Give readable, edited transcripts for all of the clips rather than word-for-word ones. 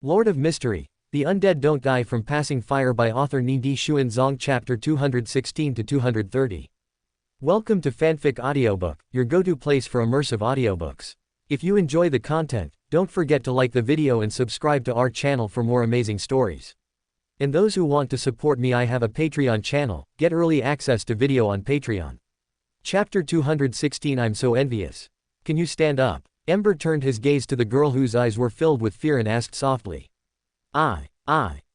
Lord of Mystery, The Undead Don't Die from Passing Fire by author Ni Di Xun Zong chapter 216-230. Welcome to Fanfic Audiobook, your go-to place for immersive audiobooks. If you enjoy the content, don't forget to like the video and subscribe to our channel for more amazing stories. And those who want to support me, I have a Patreon channel, get early access to video on Patreon. Chapter 216. I'm so envious. Can you stand up? Ember turned his gaze to the girl whose eyes were filled with fear and asked softly. I.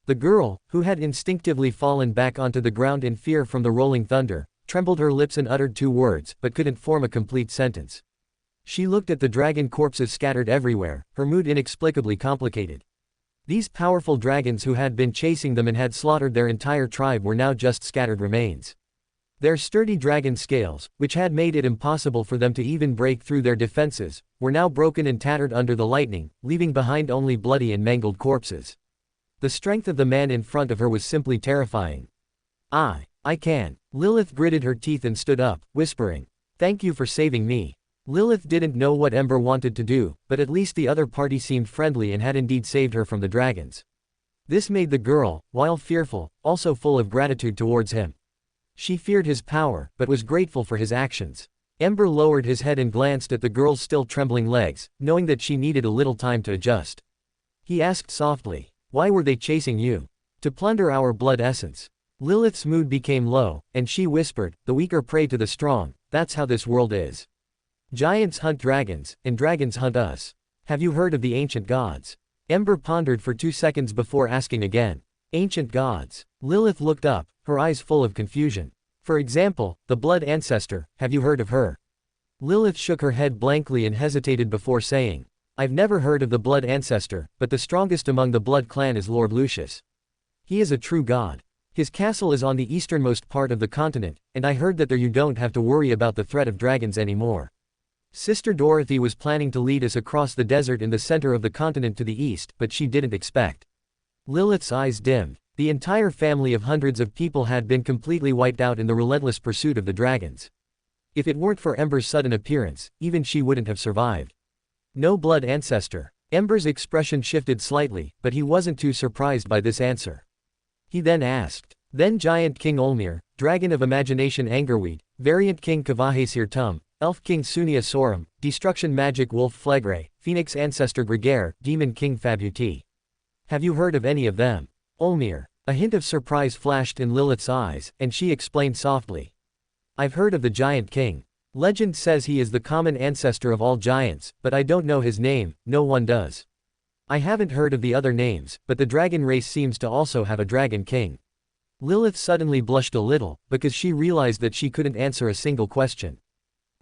The girl, who had instinctively fallen back onto the ground in fear from the rolling thunder, trembled her lips and uttered two words, but couldn't form a complete sentence. She looked at the dragon corpses scattered everywhere, her mood inexplicably complicated. These powerful dragons who had been chasing them and had slaughtered their entire tribe were now just scattered remains. Their sturdy dragon scales, which had made it impossible for them to even break through their defenses, were now broken and tattered under the lightning, leaving behind only bloody and mangled corpses. The strength of the man in front of her was simply terrifying. I can. Lilith gritted her teeth and stood up, whispering, "Thank you for saving me." Lilith didn't know what Ember wanted to do, but at least the other party seemed friendly and had indeed saved her from the dragons. This made the girl, while fearful, also full of gratitude towards him. She feared his power, but was grateful for his actions. Ember lowered his head and glanced at the girl's still trembling legs, knowing that she needed a little time to adjust. He asked softly, "Why were they chasing you?" "To plunder our blood essence." Lilith's mood became low, and she whispered, "The weaker prey to the strong, that's how this world is. Giants hunt dragons, and dragons hunt us. Have you heard of the ancient gods?" Ember pondered for 2 seconds before asking again. Ancient gods. Lilith looked up, her eyes full of confusion. "For example, the Blood Ancestor, have you heard of her?" Lilith shook her head blankly and hesitated before saying, "I've never heard of the Blood Ancestor, but the strongest among the Blood clan is Lord Lucius. He is a true god. His castle is on the easternmost part of the continent, and I heard that there you don't have to worry about the threat of dragons anymore. Sister Dorothy was planning to lead us across the desert in the center of the continent to the east, but she didn't expect." Lilith's eyes dimmed. The entire family of hundreds of people had been completely wiped out in the relentless pursuit of the dragons. If it weren't for Ember's sudden appearance, even she wouldn't have survived. No Blood Ancestor. Ember's expression shifted slightly, but he wasn't too surprised by this answer. He then asked, "Then Giant King Olmir, Dragon of Imagination Angerweed, Variant King Kavahasir Tum, Elf King Sunia Sorum, Destruction Magic Wolf Flegre, Phoenix Ancestor Gregare, Demon King Fabuti. Have you heard of any of them?" Olmir. A hint of surprise flashed in Lilith's eyes, and she explained softly. "I've heard of the Giant King. Legend says he is the common ancestor of all giants, but I don't know his name, no one does. I haven't heard of the other names, but the dragon race seems to also have a dragon king." Lilith suddenly blushed a little, because she realized that she couldn't answer a single question.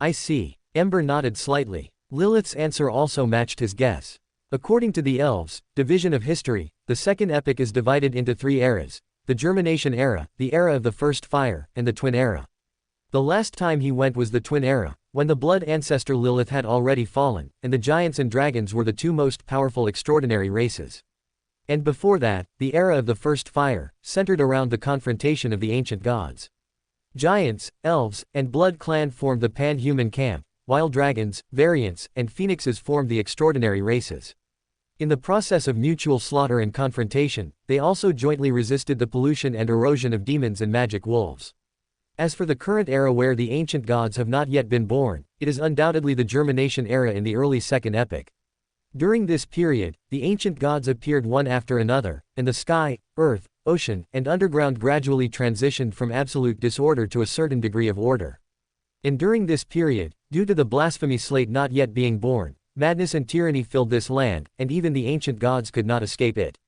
"I see." Ember nodded slightly. Lilith's answer also matched his guess. According to the elves' division of history, the second epic is divided into 3 eras: the Germination era, the era of the First Fire, and the Twin era. The last time he went was the Twin era, when the Blood Ancestor Lilith had already fallen, and the giants and dragons were the 2 most powerful extraordinary races. And before that, the era of the First Fire, centered around the confrontation of the ancient gods. Giants, elves, and Blood clan formed the pan-human camp, while dragons, variants, and phoenixes formed the extraordinary races. In the process of mutual slaughter and confrontation, they also jointly resisted the pollution and erosion of demons and magic wolves. As for the current era where the ancient gods have not yet been born, it is undoubtedly the Germination era in the early second epic. During this period, the ancient gods appeared one after another, and the sky, earth, ocean, and underground gradually transitioned from absolute disorder to a certain degree of order. And during this period, due to the blasphemy slate not yet being born, madness and tyranny filled this land, and even the ancient gods could not escape it.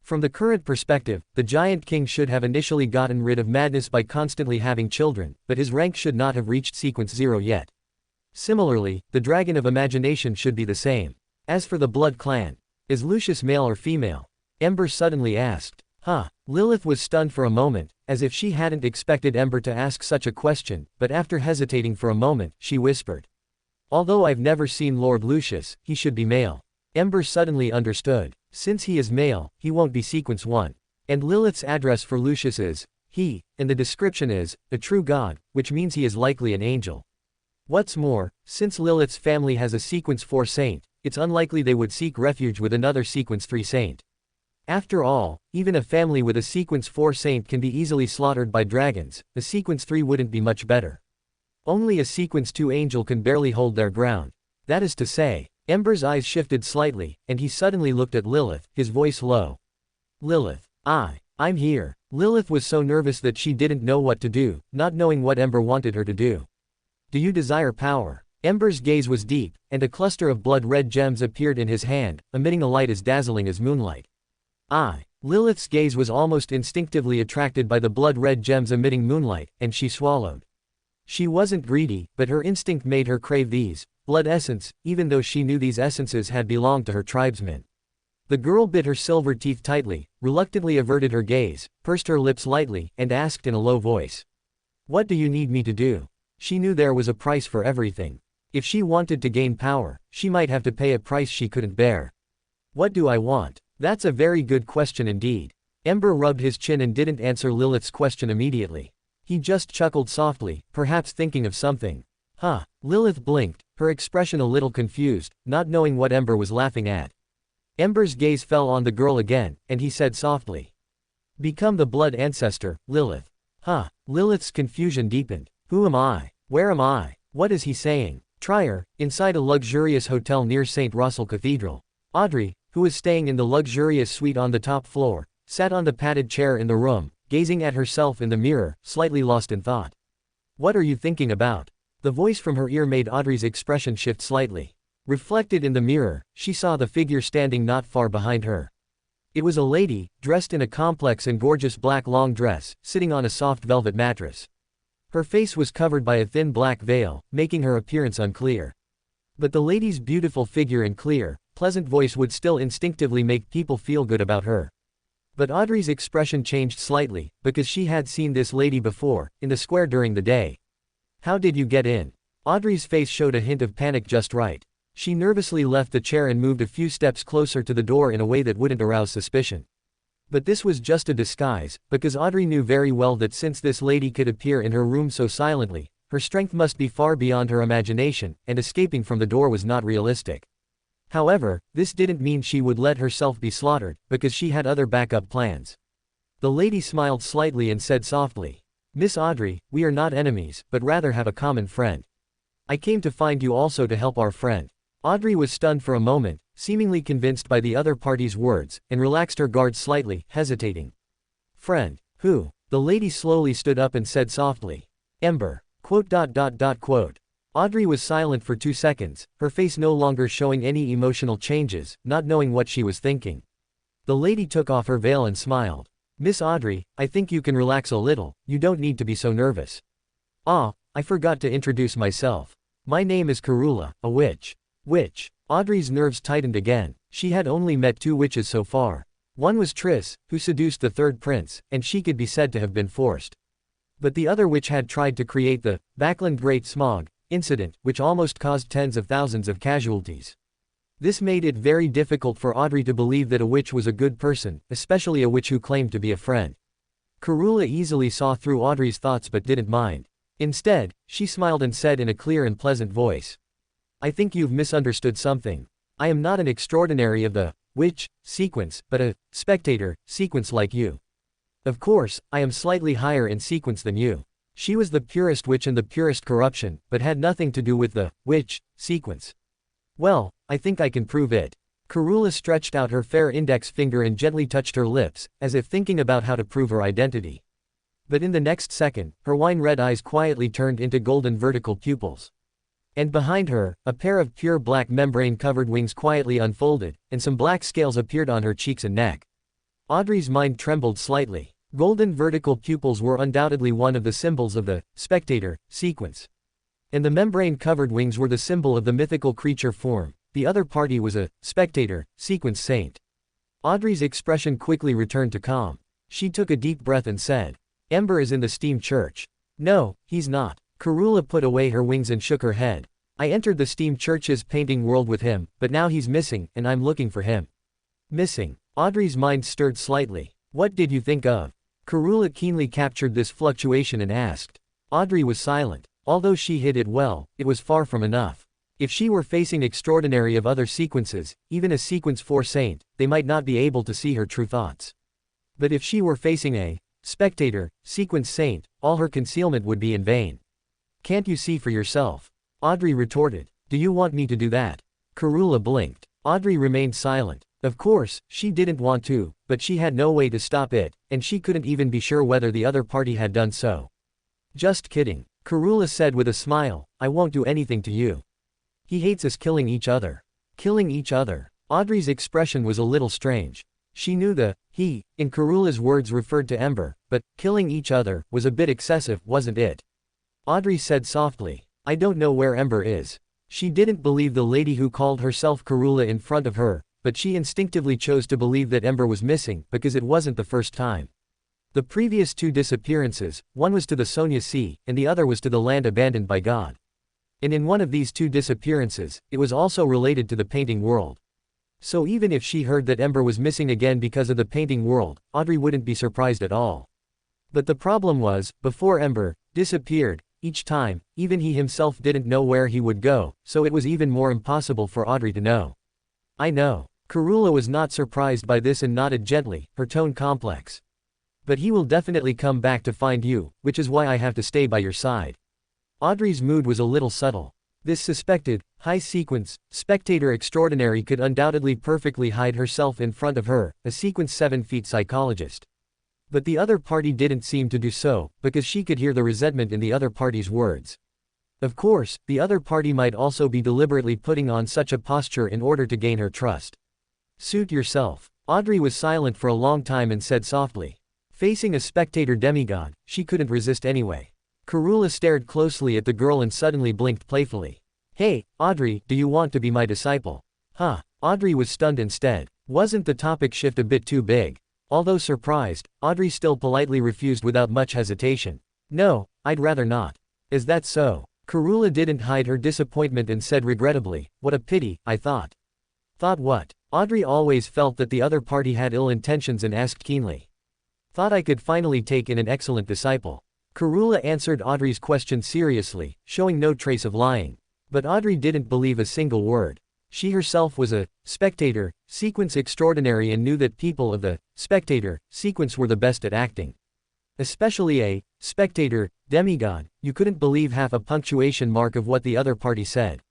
From the current perspective, the Giant King should have initially gotten rid of madness by constantly having children, but his rank should not have reached sequence 0 yet. Similarly, the Dragon of Imagination should be the same. As for the Blood clan, is Lucius male or female? Ember suddenly asked. Lilith was stunned for a moment, as if she hadn't expected Ember to ask such a question, but after hesitating for a moment, she whispered, "Although I've never seen Lord Lucius, he should be male." Ember suddenly understood. Since he is male, he won't be sequence 1. And Lilith's address for Lucius is, he, and the description is, a true god, which means he is likely an angel. What's more, since Lilith's family has a sequence 4 saint, it's unlikely they would seek refuge with another sequence 3 saint. After all, even a family with a sequence 4 saint can be easily slaughtered by dragons, a sequence 3 wouldn't be much better. Only a sequence 2 angel can barely hold their ground. That is to say, Ember's eyes shifted slightly, and he suddenly looked at Lilith, his voice low. Lilith. I'm here. Lilith was so nervous that she didn't know what to do, not knowing what Ember wanted her to do. Do you desire power? Ember's gaze was deep, and a cluster of blood-red gems appeared in his hand, emitting a light as dazzling as moonlight. Lilith's gaze was almost instinctively attracted by the blood-red gems emitting moonlight, and she swallowed. She wasn't greedy, but her instinct made her crave these, blood essence, even though she knew these essences had belonged to her tribesmen. The girl bit her silver teeth tightly, reluctantly averted her gaze, pursed her lips lightly, and asked in a low voice. What do you need me to do? She knew there was a price for everything. If she wanted to gain power, she might have to pay a price she couldn't bear. What do I want? That's a very good question indeed. Ember rubbed his chin and didn't answer Lilith's question immediately. He just chuckled softly, perhaps thinking of something. Lilith blinked, her expression a little confused, not knowing what Ember was laughing at. Ember's gaze fell on the girl again, and he said softly. Become the blood ancestor, Lilith. Lilith's confusion deepened. Who am I? Where am I? What is he saying? Trier, inside a luxurious hotel near St. Russell Cathedral. Audrey, who was staying in the luxurious suite on the top floor, sat on the padded chair in the room, gazing at herself in the mirror, slightly lost in thought. What are you thinking about? The voice from her ear made Audrey's expression shift slightly. Reflected in the mirror, she saw the figure standing not far behind her. It was a lady, dressed in a complex and gorgeous black long dress, sitting on a soft velvet mattress. Her face was covered by a thin black veil, making her appearance unclear. But the lady's beautiful figure and clear, pleasant voice would still instinctively make people feel good about her. But Audrey's expression changed slightly, because she had seen this lady before, in the square during the day. How did you get in? Audrey's face showed a hint of panic just right. She nervously left the chair and moved a few steps closer to the door in a way that wouldn't arouse suspicion. But this was just a disguise, because Audrey knew very well that since this lady could appear in her room so silently, her strength must be far beyond her imagination, and escaping from the door was not realistic. However, this didn't mean she would let herself be slaughtered, because she had other backup plans. The lady smiled slightly and said softly, Miss Audrey, we are not enemies, but rather have a common friend. I came to find you also to help our friend. Audrey was stunned for a moment, seemingly convinced by the other party's words, and relaxed her guard slightly, hesitating. Friend. Who? The lady slowly stood up and said softly. Ember. ... Audrey was silent for 2 seconds, her face no longer showing any emotional changes, not knowing what she was thinking. The lady took off her veil and smiled. Miss Audrey, I think you can relax a little, you don't need to be so nervous. I forgot to introduce myself. My name is Karula, a witch. Witch. Audrey's nerves tightened again. She had only met 2 witches so far. One was Triss, who seduced the 3rd prince, and she could be said to have been forced. But the other witch had tried to create the Backland Great Smog incident, which almost caused tens of thousands of casualties. This made it very difficult for Audrey to believe that a witch was a good person, especially a witch who claimed to be a friend. Karula easily saw through Audrey's thoughts but didn't mind. Instead, she smiled and said in a clear and pleasant voice. I think you've misunderstood something. I am not an extraordinary of the witch sequence, but a spectator sequence like you. Of course, I am slightly higher in sequence than you. She was the purest witch and the purest corruption, but had nothing to do with the witch sequence. Well, I think I can prove it. Karula stretched out her fair index finger and gently touched her lips, as if thinking about how to prove her identity. But in the next second, her wine-red eyes quietly turned into golden vertical pupils. And behind her, a pair of pure black membrane-covered wings quietly unfolded, and some black scales appeared on her cheeks and neck. Audrey's mind trembled slightly. Golden vertical pupils were undoubtedly one of the symbols of the spectator sequence. And the membrane-covered wings were the symbol of the mythical creature form. The other party was a spectator sequence saint. Audrey's expression quickly returned to calm. She took a deep breath and said, Ember is in the steam church. No, he's not. Karula put away her wings and shook her head. I entered the steam church's painting world with him, but now he's missing, and I'm looking for him. Missing. Audrey's mind stirred slightly. What did you think of? Karula keenly captured this fluctuation and asked. Audrey was silent. Although she hid it well, it was far from enough. If she were facing extraordinary of other sequences, even a sequence 4 saint, they might not be able to see her true thoughts. But if she were facing a spectator, sequence saint, all her concealment would be in vain. Can't you see for yourself? Audrey retorted. Do you want me to do that? Karula blinked. Audrey remained silent. Of course, she didn't want to, but she had no way to stop it, and she couldn't even be sure whether the other party had done so. Just kidding, Karula said with a smile, I won't do anything to you. He hates us killing each other. Killing each other. Audrey's expression was a little strange. She knew the he, in Karula's words referred to Ember, but killing each other was a bit excessive, wasn't it? Audrey said softly, I don't know where Ember is. She didn't believe the lady who called herself Karula in front of her, but she instinctively chose to believe that Ember was missing because it wasn't the first time. The previous 2 disappearances, one was to the Sonia Sea, and the other was to the land abandoned by God. And in one of these 2 disappearances, it was also related to the painting world. So even if she heard that Ember was missing again because of the painting world, Audrey wouldn't be surprised at all. But the problem was, before Ember disappeared, each time, even he himself didn't know where he would go, so it was even more impossible for Audrey to know. I know. Karula was not surprised by this and nodded gently, her tone complex. But he will definitely come back to find you, which is why I have to stay by your side. Audrey's mood was a little subtle. This suspected, high-sequence, spectator extraordinary could undoubtedly perfectly hide herself in front of her, a sequence 7 feet psychologist. But the other party didn't seem to do so, because she could hear the resentment in the other party's words. Of course, the other party might also be deliberately putting on such a posture in order to gain her trust. Suit yourself. Audrey was silent for a long time and said softly. Facing a spectator demigod, she couldn't resist anyway. Karula stared closely at the girl and suddenly blinked playfully. Hey, Audrey, do you want to be my disciple? Huh. Audrey was stunned instead. Wasn't the topic shift a bit too big? Although surprised, Audrey still politely refused without much hesitation. No, I'd rather not. Is that so? Karula didn't hide her disappointment and said regrettably, what a pity, I thought. Thought what? Audrey always felt that the other party had ill intentions and asked keenly. Thought I could finally take in an excellent disciple. Karula answered Audrey's question seriously, showing no trace of lying. But Audrey didn't believe a single word. She herself was a spectator, sequence extraordinary and knew that people of the spectator sequence were the best at acting. Especially a spectator demigod, you couldn't believe half a punctuation mark of what the other party said.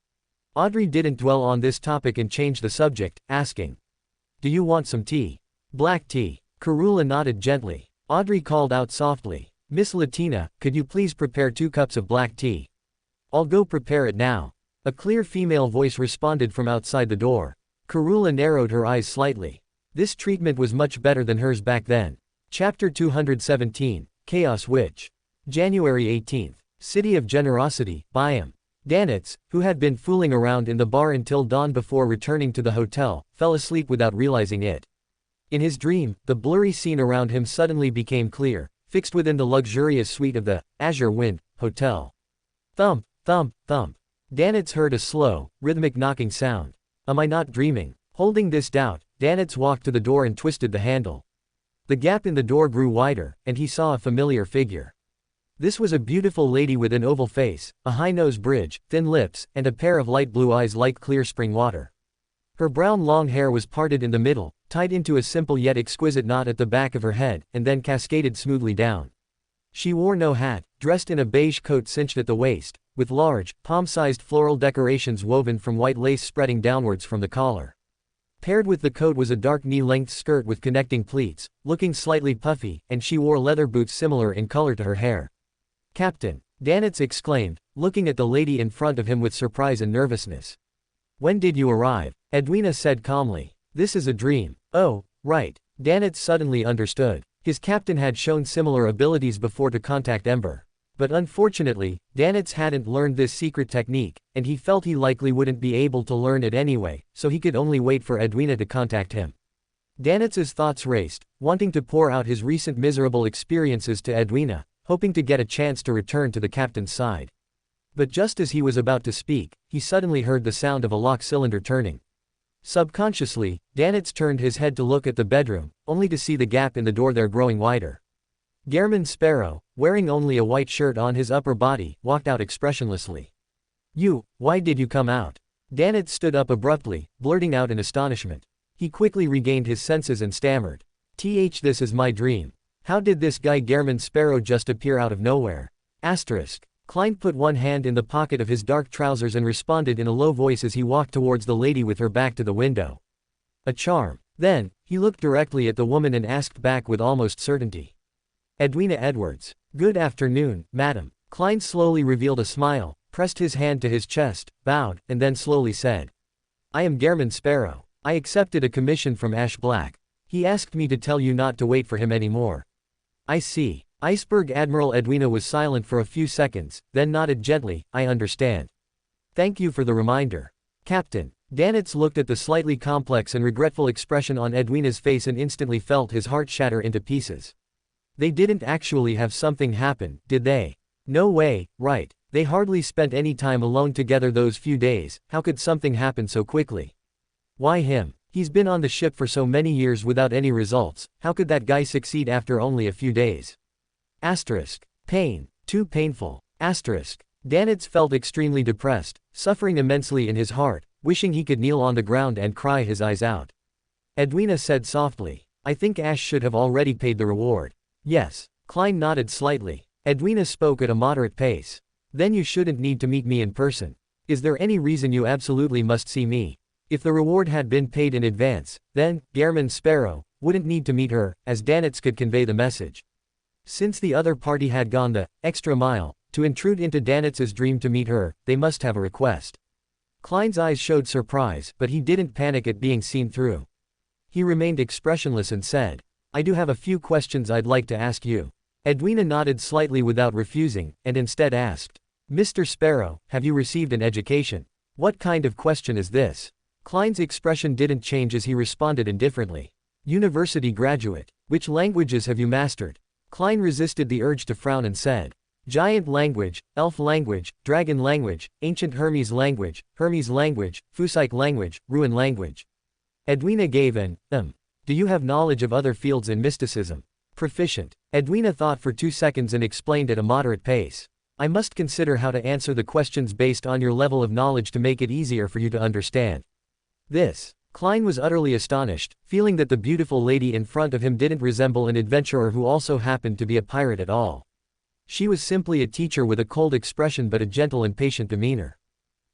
Audrey didn't dwell on this topic and changed the subject, asking. Do you want some tea? Black tea. Karula nodded gently. Audrey called out softly. Miss Latina, could you please prepare 2 cups of black tea? I'll go prepare it now. A clear female voice responded from outside the door. Karula narrowed her eyes slightly. This treatment was much better than hers back then. Chapter 217, Chaos Witch. January 18th. City of Generosity, Byam. Danitz, who had been fooling around in the bar until dawn before returning to the hotel, fell asleep without realizing it. In his dream, the blurry scene around him suddenly became clear, fixed within the luxurious suite of the Azure Wind Hotel. Thump, thump, thump. Danitz heard a slow, rhythmic knocking sound. Am I not dreaming? Holding this doubt, Danitz walked to the door and twisted the handle. The gap in the door grew wider, and he saw a familiar figure. This was a beautiful lady with an oval face, a high nose bridge, thin lips, and a pair of light blue eyes like clear spring water. Her brown long hair was parted in the middle, tied into a simple yet exquisite knot at the back of her head, and then cascaded smoothly down. She wore no hat, dressed in a beige coat cinched at the waist, with large, palm-sized floral decorations woven from white lace spreading downwards from the collar. Paired with the coat was a dark knee-length skirt with connecting pleats, looking slightly puffy, and she wore leather boots similar in color to her hair. Captain, Danitz exclaimed, looking at the lady in front of him with surprise and nervousness. When did you arrive? Edwina said calmly. This is a dream. Oh, right. Danitz suddenly understood. His captain had shown similar abilities before to contact Ember. But unfortunately, Danitz hadn't learned this secret technique, and he felt he likely wouldn't be able to learn it anyway, so he could only wait for Edwina to contact him. Danitz's thoughts raced, wanting to pour out his recent miserable experiences to Edwina, hoping to get a chance to return to the captain's side. But just as he was about to speak, he suddenly heard the sound of a lock cylinder turning. Subconsciously, Danitz turned his head to look at the bedroom, only to see the gap in the door there growing wider. Gehrman Sparrow, wearing only a white shirt on his upper body, walked out expressionlessly. Why did you come out? Danitz stood up abruptly, blurting out in astonishment. He quickly regained his senses and stammered. This is my dream. How did this guy German Sparrow just appear out of nowhere? Klein put one hand in the pocket of his dark trousers and responded in a low voice as he walked towards the lady with her back to the window. A charm. Then, he looked directly at the woman and asked back with almost certainty. Edwina Edwards. Good afternoon, madam. Klein slowly revealed a smile, pressed his hand to his chest, bowed, and then slowly said. I am German Sparrow. I accepted a commission from Ash Black. He asked me to tell you not to wait for him anymore. I see. Iceberg Admiral Edwina was silent for a few seconds, then nodded gently. I understand. Thank you for the reminder. Captain. Danitz looked at the slightly complex and regretful expression on Edwina's face and instantly felt his heart shatter into pieces. They didn't actually have something happen, did they? No way, right. They hardly spent any time alone together those few days. How could something happen so quickly? Why him? He's been on the ship for so many years without any results. How could that guy succeed after only a few days? Pain. Too painful. Danitz felt extremely depressed, suffering immensely in his heart, wishing he could kneel on the ground and cry his eyes out. Edwina said softly. I think Ash should have already paid the reward. Yes. Klein nodded slightly. Edwina spoke at a moderate pace. Then you shouldn't need to meet me in person. Is there any reason you absolutely must see me? If the reward had been paid in advance, then, German Sparrow, wouldn't need to meet her, as Danitz could convey the message. Since the other party had gone the extra mile to intrude into Danitz's dream to meet her, they must have a request. Klein's eyes showed surprise, but he didn't panic at being seen through. He remained expressionless and said, I do have a few questions I'd like to ask you. Edwina nodded slightly without refusing, and instead asked, Mr. Sparrow, have you received an education? What kind of question is this? Klein's expression didn't change as he responded indifferently. University graduate. Which languages have you mastered? Klein resisted the urge to frown and said, Giant language, Elf language, Dragon language, Ancient Hermes language, Fusite language, Ruin language. Edwina gave an, Do you have knowledge of other fields in mysticism? Proficient. Edwina thought for 2 seconds and explained at a moderate pace. I must consider how to answer the questions based on your level of knowledge to make it easier for you to understand. Klein was utterly astonished, feeling that the beautiful lady in front of him didn't resemble an adventurer who also happened to be a pirate at all. She was simply a teacher with a cold expression but a gentle and patient demeanor.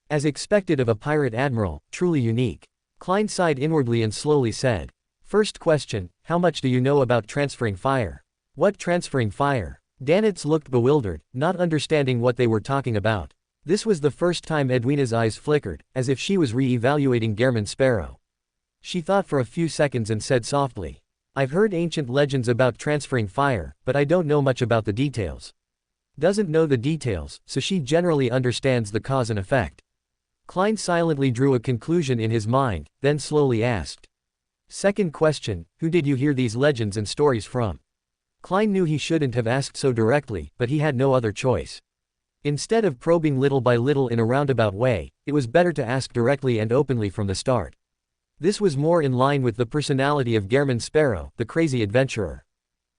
As expected of a pirate admiral, truly unique. Klein sighed inwardly and slowly said, First question, how much do you know about transferring fire? What transferring fire? Danitz looked bewildered, not understanding what they were talking about. This was the first time Edwina's eyes flickered, as if she was re-evaluating German Sparrow. She thought for a few seconds and said softly, I've heard ancient legends about transferring fire, but I don't know much about the details. Doesn't know the details, so she generally understands the cause and effect. Klein silently drew a conclusion in his mind, then slowly asked. Second question, who did you hear these legends and stories from? Klein knew he shouldn't have asked so directly, but he had no other choice. Instead of probing little by little in a roundabout way, it was better to ask directly and openly from the start. This was more in line with the personality of German Sparrow, the crazy adventurer.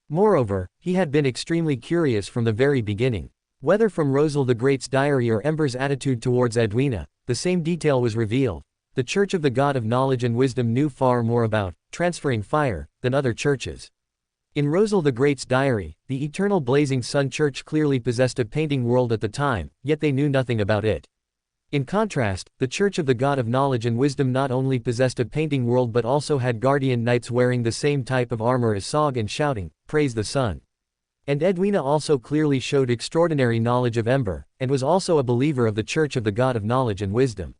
Moreover, he had been extremely curious from the very beginning. Whether from Rosal the Great's diary or Ember's attitude towards Edwina, the same detail was revealed. The Church of the God of Knowledge and Wisdom knew far more about transferring fire than other churches. In Rosal the Great's diary, the Eternal Blazing Sun Church clearly possessed a painting world at the time, yet they knew nothing about it. In contrast, the Church of the God of Knowledge and Wisdom not only possessed a painting world but also had guardian knights wearing the same type of armor as Sog and shouting, Praise the Sun. And Edwina also clearly showed extraordinary knowledge of Ember, and was also a believer of the Church of the God of Knowledge and Wisdom.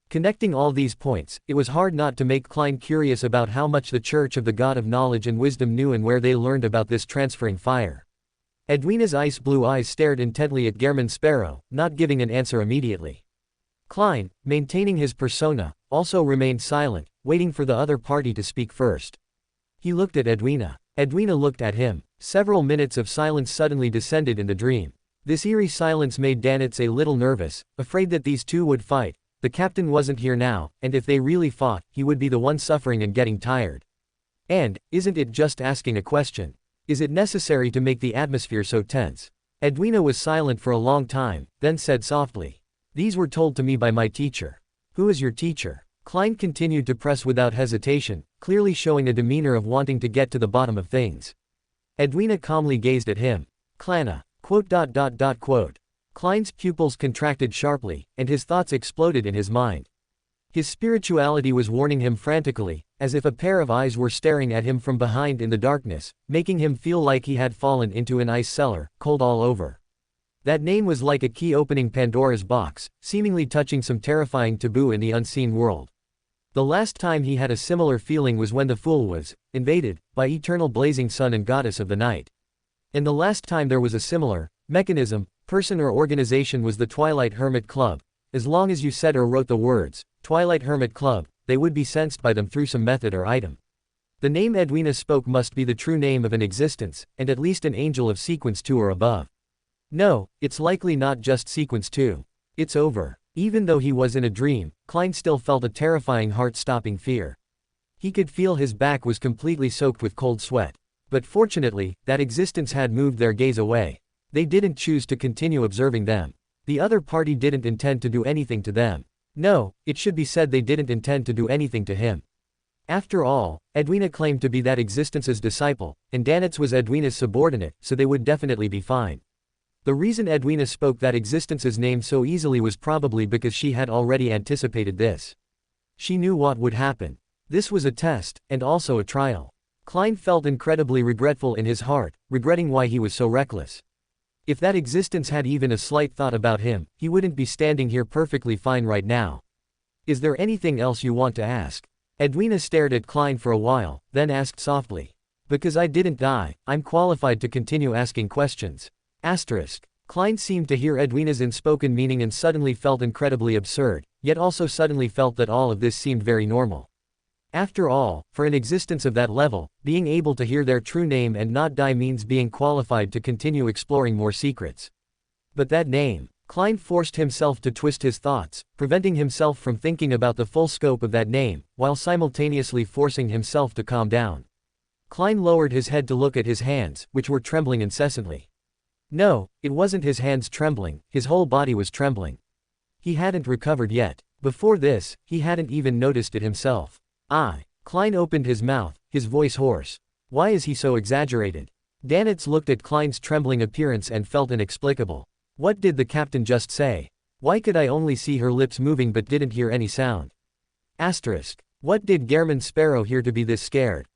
Connecting all these points, it was hard not to make Klein curious about how much the Church of the God of Knowledge and Wisdom knew and where they learned about this transferring fire. Edwina's ice blue eyes stared intently at German Sparrow, not giving an answer immediately. Klein, maintaining his persona, also remained silent, waiting for the other party to speak first. He looked at Edwina. Edwina looked at him. Several minutes of silence suddenly descended in the dream. This eerie silence made Danitz a little nervous, afraid that these two would fight. The captain wasn't here now, and if they really fought, he would be the one suffering and getting tired. And, isn't it just asking a question? Is it necessary to make the atmosphere so tense? Edwina was silent for a long time, then said softly. These were told to me by my teacher. Who is your teacher? Klein continued to press without hesitation, clearly showing a demeanor of wanting to get to the bottom of things. Edwina calmly gazed at him. Klana. ... Klein's pupils contracted sharply, and his thoughts exploded in his mind. His spirituality was warning him frantically, as if a pair of eyes were staring at him from behind in the darkness, making him feel like he had fallen into an ice cellar, cold all over. That name was like a key opening Pandora's box, seemingly touching some terrifying taboo in the unseen world. The last time he had a similar feeling was when the Fool was invaded by eternal blazing sun and goddess of the night. And the last time there was a similar mechanism, person or organization was the Twilight Hermit Club. As long as you said or wrote the words, Twilight Hermit Club, they would be sensed by them through some method or item. The name Edwina spoke must be the true name of an existence, and at least an angel of sequence 2 or above. No, it's likely not just sequence 2. It's over. Even though he was in a dream, Klein still felt a terrifying heart-stopping fear. He could feel his back was completely soaked with cold sweat. But fortunately, that existence had moved their gaze away. They didn't choose to continue observing them. The other party didn't intend to do anything to them. No, it should be said they didn't intend to do anything to him. After all, Edwina claimed to be that existence's disciple, and Danitz was Edwina's subordinate, so they would definitely be fine. The reason Edwina spoke that existence's name so easily was probably because she had already anticipated this. She knew what would happen. This was a test, and also a trial. Klein felt incredibly regretful in his heart, regretting why he was so reckless. If that existence had even a slight thought about him, he wouldn't be standing here perfectly fine right now. Is there anything else you want to ask? Edwina stared at Klein for a while, then asked softly. Because I didn't die, I'm qualified to continue asking questions. Klein seemed to hear Edwina's unspoken meaning and suddenly felt incredibly absurd, yet also suddenly felt that all of this seemed very normal. After all, for an existence of that level, being able to hear their true name and not die means being qualified to continue exploring more secrets. But that name, Klein forced himself to twist his thoughts, preventing himself from thinking about the full scope of that name, while simultaneously forcing himself to calm down. Klein lowered his head to look at his hands, which were trembling incessantly. No, it wasn't his hands trembling, his whole body was trembling. He hadn't recovered yet. Before this, he hadn't even noticed it himself. Klein opened his mouth, his voice hoarse. Why is he so exaggerated? Danitz looked at Klein's trembling appearance and felt inexplicable. What did the captain just say? Why could I only see her lips moving but didn't hear any sound? What did Gehrman Sparrow hear to be this scared?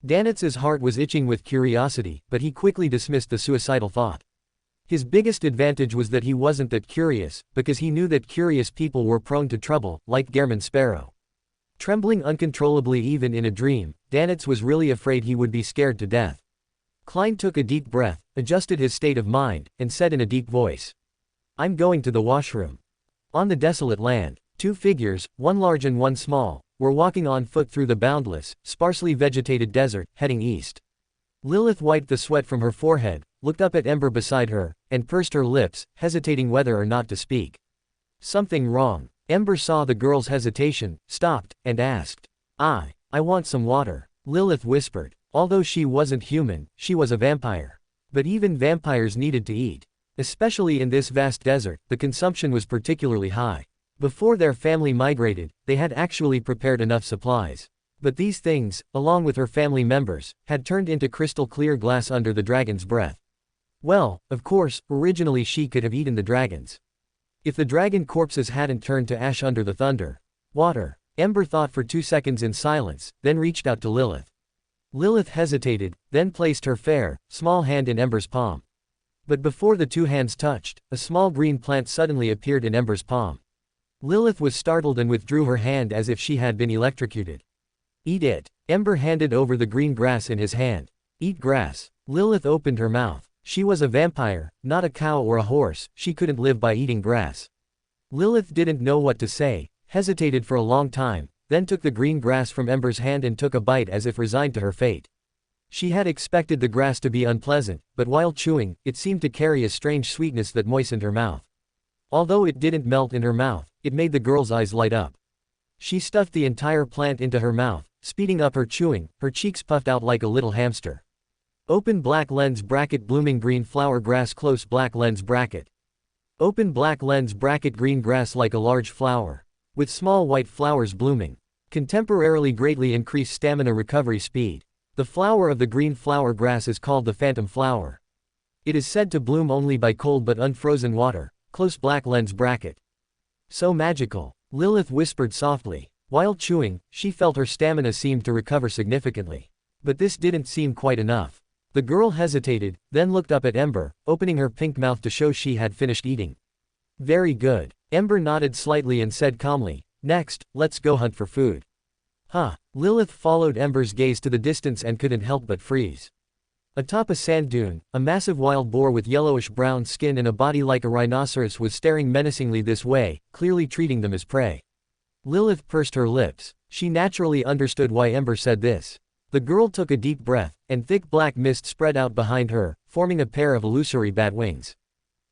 Danitz's heart was itching with curiosity, but he quickly dismissed the suicidal thought. His biggest advantage was that he wasn't that curious, because he knew that curious people were prone to trouble, like Gehrman Sparrow. Trembling uncontrollably even in a dream, Danitz was really afraid he would be scared to death. Klein took a deep breath, adjusted his state of mind, and said in a deep voice. I'm going to the washroom. On the desolate land, 2 figures, one large and one small, were walking on foot through the boundless, sparsely vegetated desert, heading east. Lilith wiped the sweat from her forehead, looked up at Ember beside her, and pursed her lips, hesitating whether or not to speak. Something wrong. Ember saw the girl's hesitation, stopped, and asked. I want some water, Lilith whispered. Although she wasn't human, she was a vampire. But even vampires needed to eat. Especially in this vast desert, the consumption was particularly high. Before their family migrated, they had actually prepared enough supplies. But these things, along with her family members, had turned into crystal clear glass under the dragon's breath. Well, of course, originally she could have eaten the dragons. If the dragon corpses hadn't turned to ash under the thunder. Water. Ember thought for 2 seconds in silence, then reached out to Lilith. Lilith hesitated, then placed her fair, small hand in Ember's palm. But before the 2 hands touched, a small green plant suddenly appeared in Ember's palm. Lilith was startled and withdrew her hand as if she had been electrocuted. Eat it. Ember handed over the green grass in his hand. Eat grass. Lilith opened her mouth. She was a vampire, not a cow or a horse, she couldn't live by eating grass. Lilith didn't know what to say, hesitated for a long time, then took the green grass from Ember's hand and took a bite as if resigned to her fate. She had expected the grass to be unpleasant, but while chewing, it seemed to carry a strange sweetness that moistened her mouth. Although it didn't melt in her mouth, it made the girl's eyes light up. She stuffed the entire plant into her mouth, speeding up her chewing, her cheeks puffed out like a little hamster. Open black lens bracket blooming green flower grass close black lens bracket. Open black lens bracket green grass like a large flower. With small white flowers blooming. Contemporarily greatly increase stamina recovery speed. The flower of the green flower grass is called the phantom flower. It is said to bloom only by cold but unfrozen water. Close black lens bracket. So magical. Lilith whispered softly. While chewing, she felt her stamina seemed to recover significantly. But this didn't seem quite enough. The girl hesitated, then looked up at Ember, opening her pink mouth to show she had finished eating. Very good. Ember nodded slightly and said calmly, next, let's go hunt for food. Huh. Lilith followed Ember's gaze to the distance and couldn't help but freeze. Atop a sand dune, a massive wild boar with yellowish-brown skin and a body like a rhinoceros was staring menacingly this way, clearly treating them as prey. Lilith pursed her lips. She naturally understood why Ember said this. The girl took a deep breath, and thick black mist spread out behind her, forming a pair of illusory bat wings.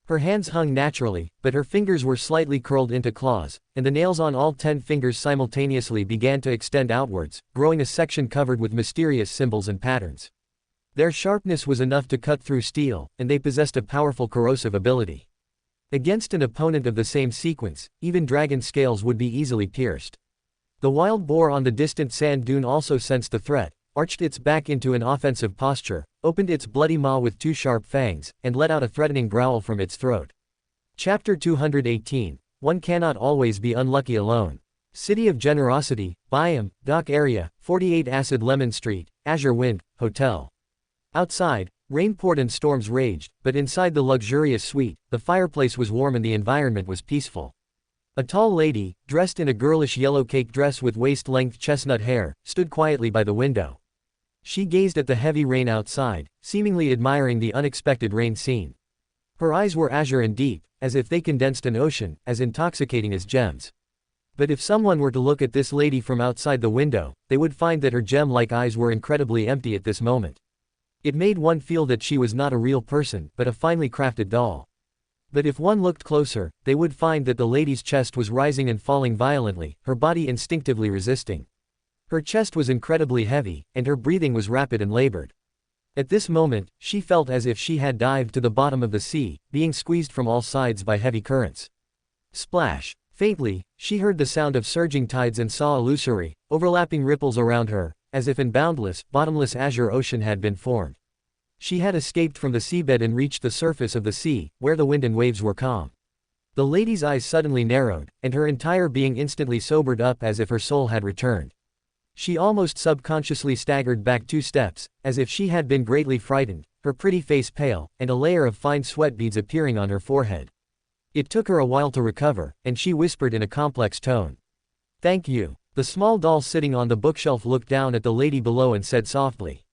Her hands hung naturally, but her fingers were slightly curled into claws, and the nails on all 10 fingers simultaneously began to extend outwards, growing a section covered with mysterious symbols and patterns. Their sharpness was enough to cut through steel, and they possessed a powerful corrosive ability. Against an opponent of the same sequence, even dragon scales would be easily pierced. The wild boar on the distant sand dune also sensed the threat, arched its back into an offensive posture, opened its bloody maw with 2 sharp fangs, and let out a threatening growl from its throat. Chapter 218. One cannot always be unlucky alone. City of Generosity, Biome, Dock Area, 48 Acid Lemon Street, Azure Wind, Hotel. Outside, rain poured and storms raged, but inside the luxurious suite, the fireplace was warm and the environment was peaceful. A tall lady, dressed in a girlish yellow cake dress with waist-length chestnut hair, stood quietly by the window. She gazed at the heavy rain outside, seemingly admiring the unexpected rain scene. Her eyes were azure and deep, as if they condensed an ocean, as intoxicating as gems. But if someone were to look at this lady from outside the window, they would find that her gem-like eyes were incredibly empty at this moment. It made one feel that she was not a real person, but a finely crafted doll. But if one looked closer, they would find that the lady's chest was rising and falling violently, her body instinctively resisting. Her chest was incredibly heavy, and her breathing was rapid and labored. At this moment, she felt as if she had dived to the bottom of the sea, being squeezed from all sides by heavy currents. Splash! Faintly, she heard the sound of surging tides and saw illusory, overlapping ripples around her, as if an boundless, bottomless azure ocean had been formed. She had escaped from the seabed and reached the surface of the sea, where the wind and waves were calm. The lady's eyes suddenly narrowed, and her entire being instantly sobered up as if her soul had returned. She almost subconsciously staggered back 2 steps, as if she had been greatly frightened, her pretty face pale, and a layer of fine sweat beads appearing on her forehead. It took her a while to recover, and she whispered in a complex tone. "Thank you." The small doll sitting on the bookshelf looked down at the lady below and said softly.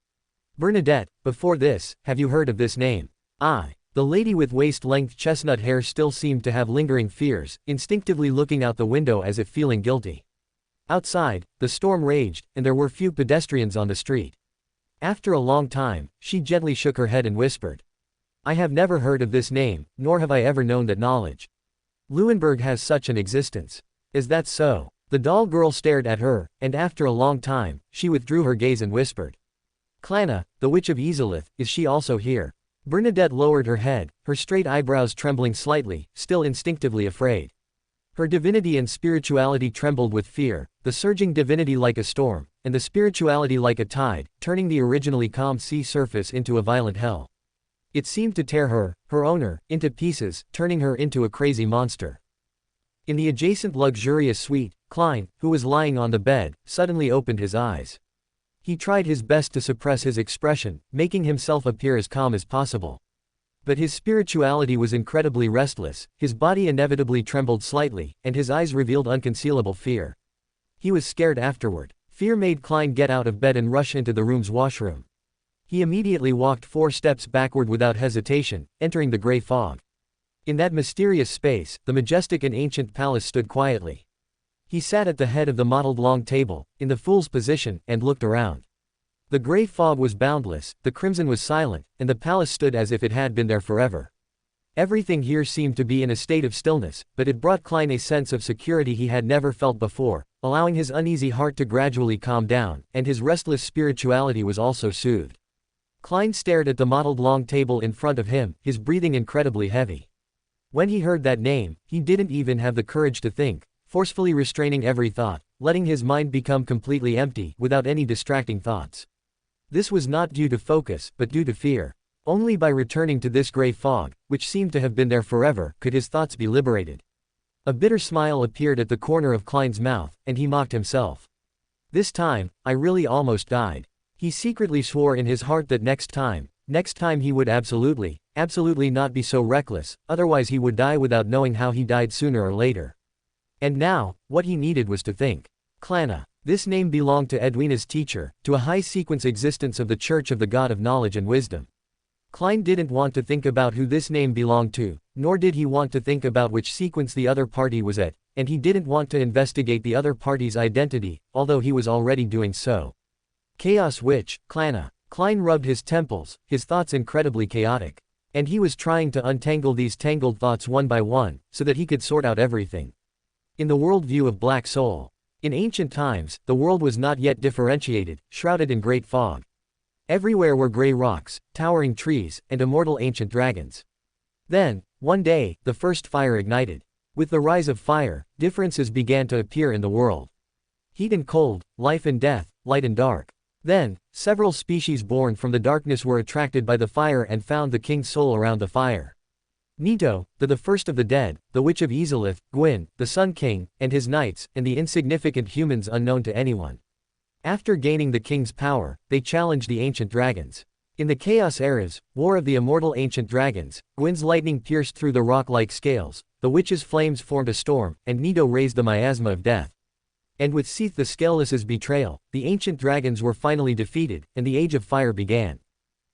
"Bernadette, before this, have you heard of this name?" "I." The lady with waist-length chestnut hair still seemed to have lingering fears, instinctively looking out the window as if feeling guilty. Outside, the storm raged, and there were few pedestrians on the street. After a long time, she gently shook her head and whispered. "I have never heard of this name, nor have I ever known that knowledge. Leuenberg has such an existence." "Is that so?" The doll girl stared at her, and after a long time, she withdrew her gaze and whispered. "Clanna, the Witch of Ezelith, is she also here?" Bernadette lowered her head, her straight eyebrows trembling slightly, still instinctively afraid. Her divinity and spirituality trembled with fear, the surging divinity like a storm, and the spirituality like a tide, turning the originally calm sea surface into a violent hell. It seemed to tear her, her owner, into pieces, turning her into a crazy monster. In the adjacent luxurious suite, Klein, who was lying on the bed, suddenly opened his eyes. He tried his best to suppress his expression, making himself appear as calm as possible. But his spirituality was incredibly restless, his body inevitably trembled slightly, and his eyes revealed unconcealable fear. He was scared afterward. Fear made Klein get out of bed and rush into the room's washroom. He immediately walked 4 steps backward without hesitation, entering the gray fog. In that mysterious space, the majestic and ancient palace stood quietly. He sat at the head of the mottled long table, in the fool's position, and looked around. The gray fog was boundless, the crimson was silent, and the palace stood as if it had been there forever. Everything here seemed to be in a state of stillness, but it brought Klein a sense of security he had never felt before, allowing his uneasy heart to gradually calm down, and his restless spirituality was also soothed. Klein stared at the mottled long table in front of him, his breathing incredibly heavy. When he heard that name, he didn't even have the courage to think, forcefully restraining every thought, letting his mind become completely empty, without any distracting thoughts. This was not due to focus, but due to fear. Only by returning to this gray fog, which seemed to have been there forever, could his thoughts be liberated. A bitter smile appeared at the corner of Klein's mouth, and he mocked himself. This time, I really almost died. He secretly swore in his heart that next time he would absolutely not be so reckless, otherwise he would die without knowing how he died sooner or later. And now, what he needed was to think. Klana. This name belonged to Edwina's teacher, to a high-sequence existence of the Church of the God of Knowledge and Wisdom. Klein didn't want to think about who this name belonged to, nor did he want to think about which sequence the other party was at, and he didn't want to investigate the other party's identity, although he was already doing so. Chaos Witch, Klana. Klein rubbed his temples, his thoughts incredibly chaotic. And he was trying to untangle these tangled thoughts one by one, so that he could sort out everything. In the worldview of Black Soul. In ancient times, the world was not yet differentiated, shrouded in great fog. Everywhere were gray rocks, towering trees, and immortal ancient dragons. Then, one day, the first fire ignited. With the rise of fire, differences began to appear in the world. Heat and cold, life and death, light and dark. Then, several species born from the darkness were attracted by the fire and found the king's soul around the fire. Nito, the first of the dead, the Witch of Izalith, Gwyn, the Sun King, and his knights, and the insignificant humans unknown to anyone. After gaining the king's power, they challenged the ancient dragons. In the Chaos Eras, War of the Immortal Ancient Dragons, Gwyn's lightning pierced through the rock-like scales, the witch's flames formed a storm, and Nito raised the miasma of death. And with Seath the Scaleless's betrayal, the ancient dragons were finally defeated, and the Age of Fire began.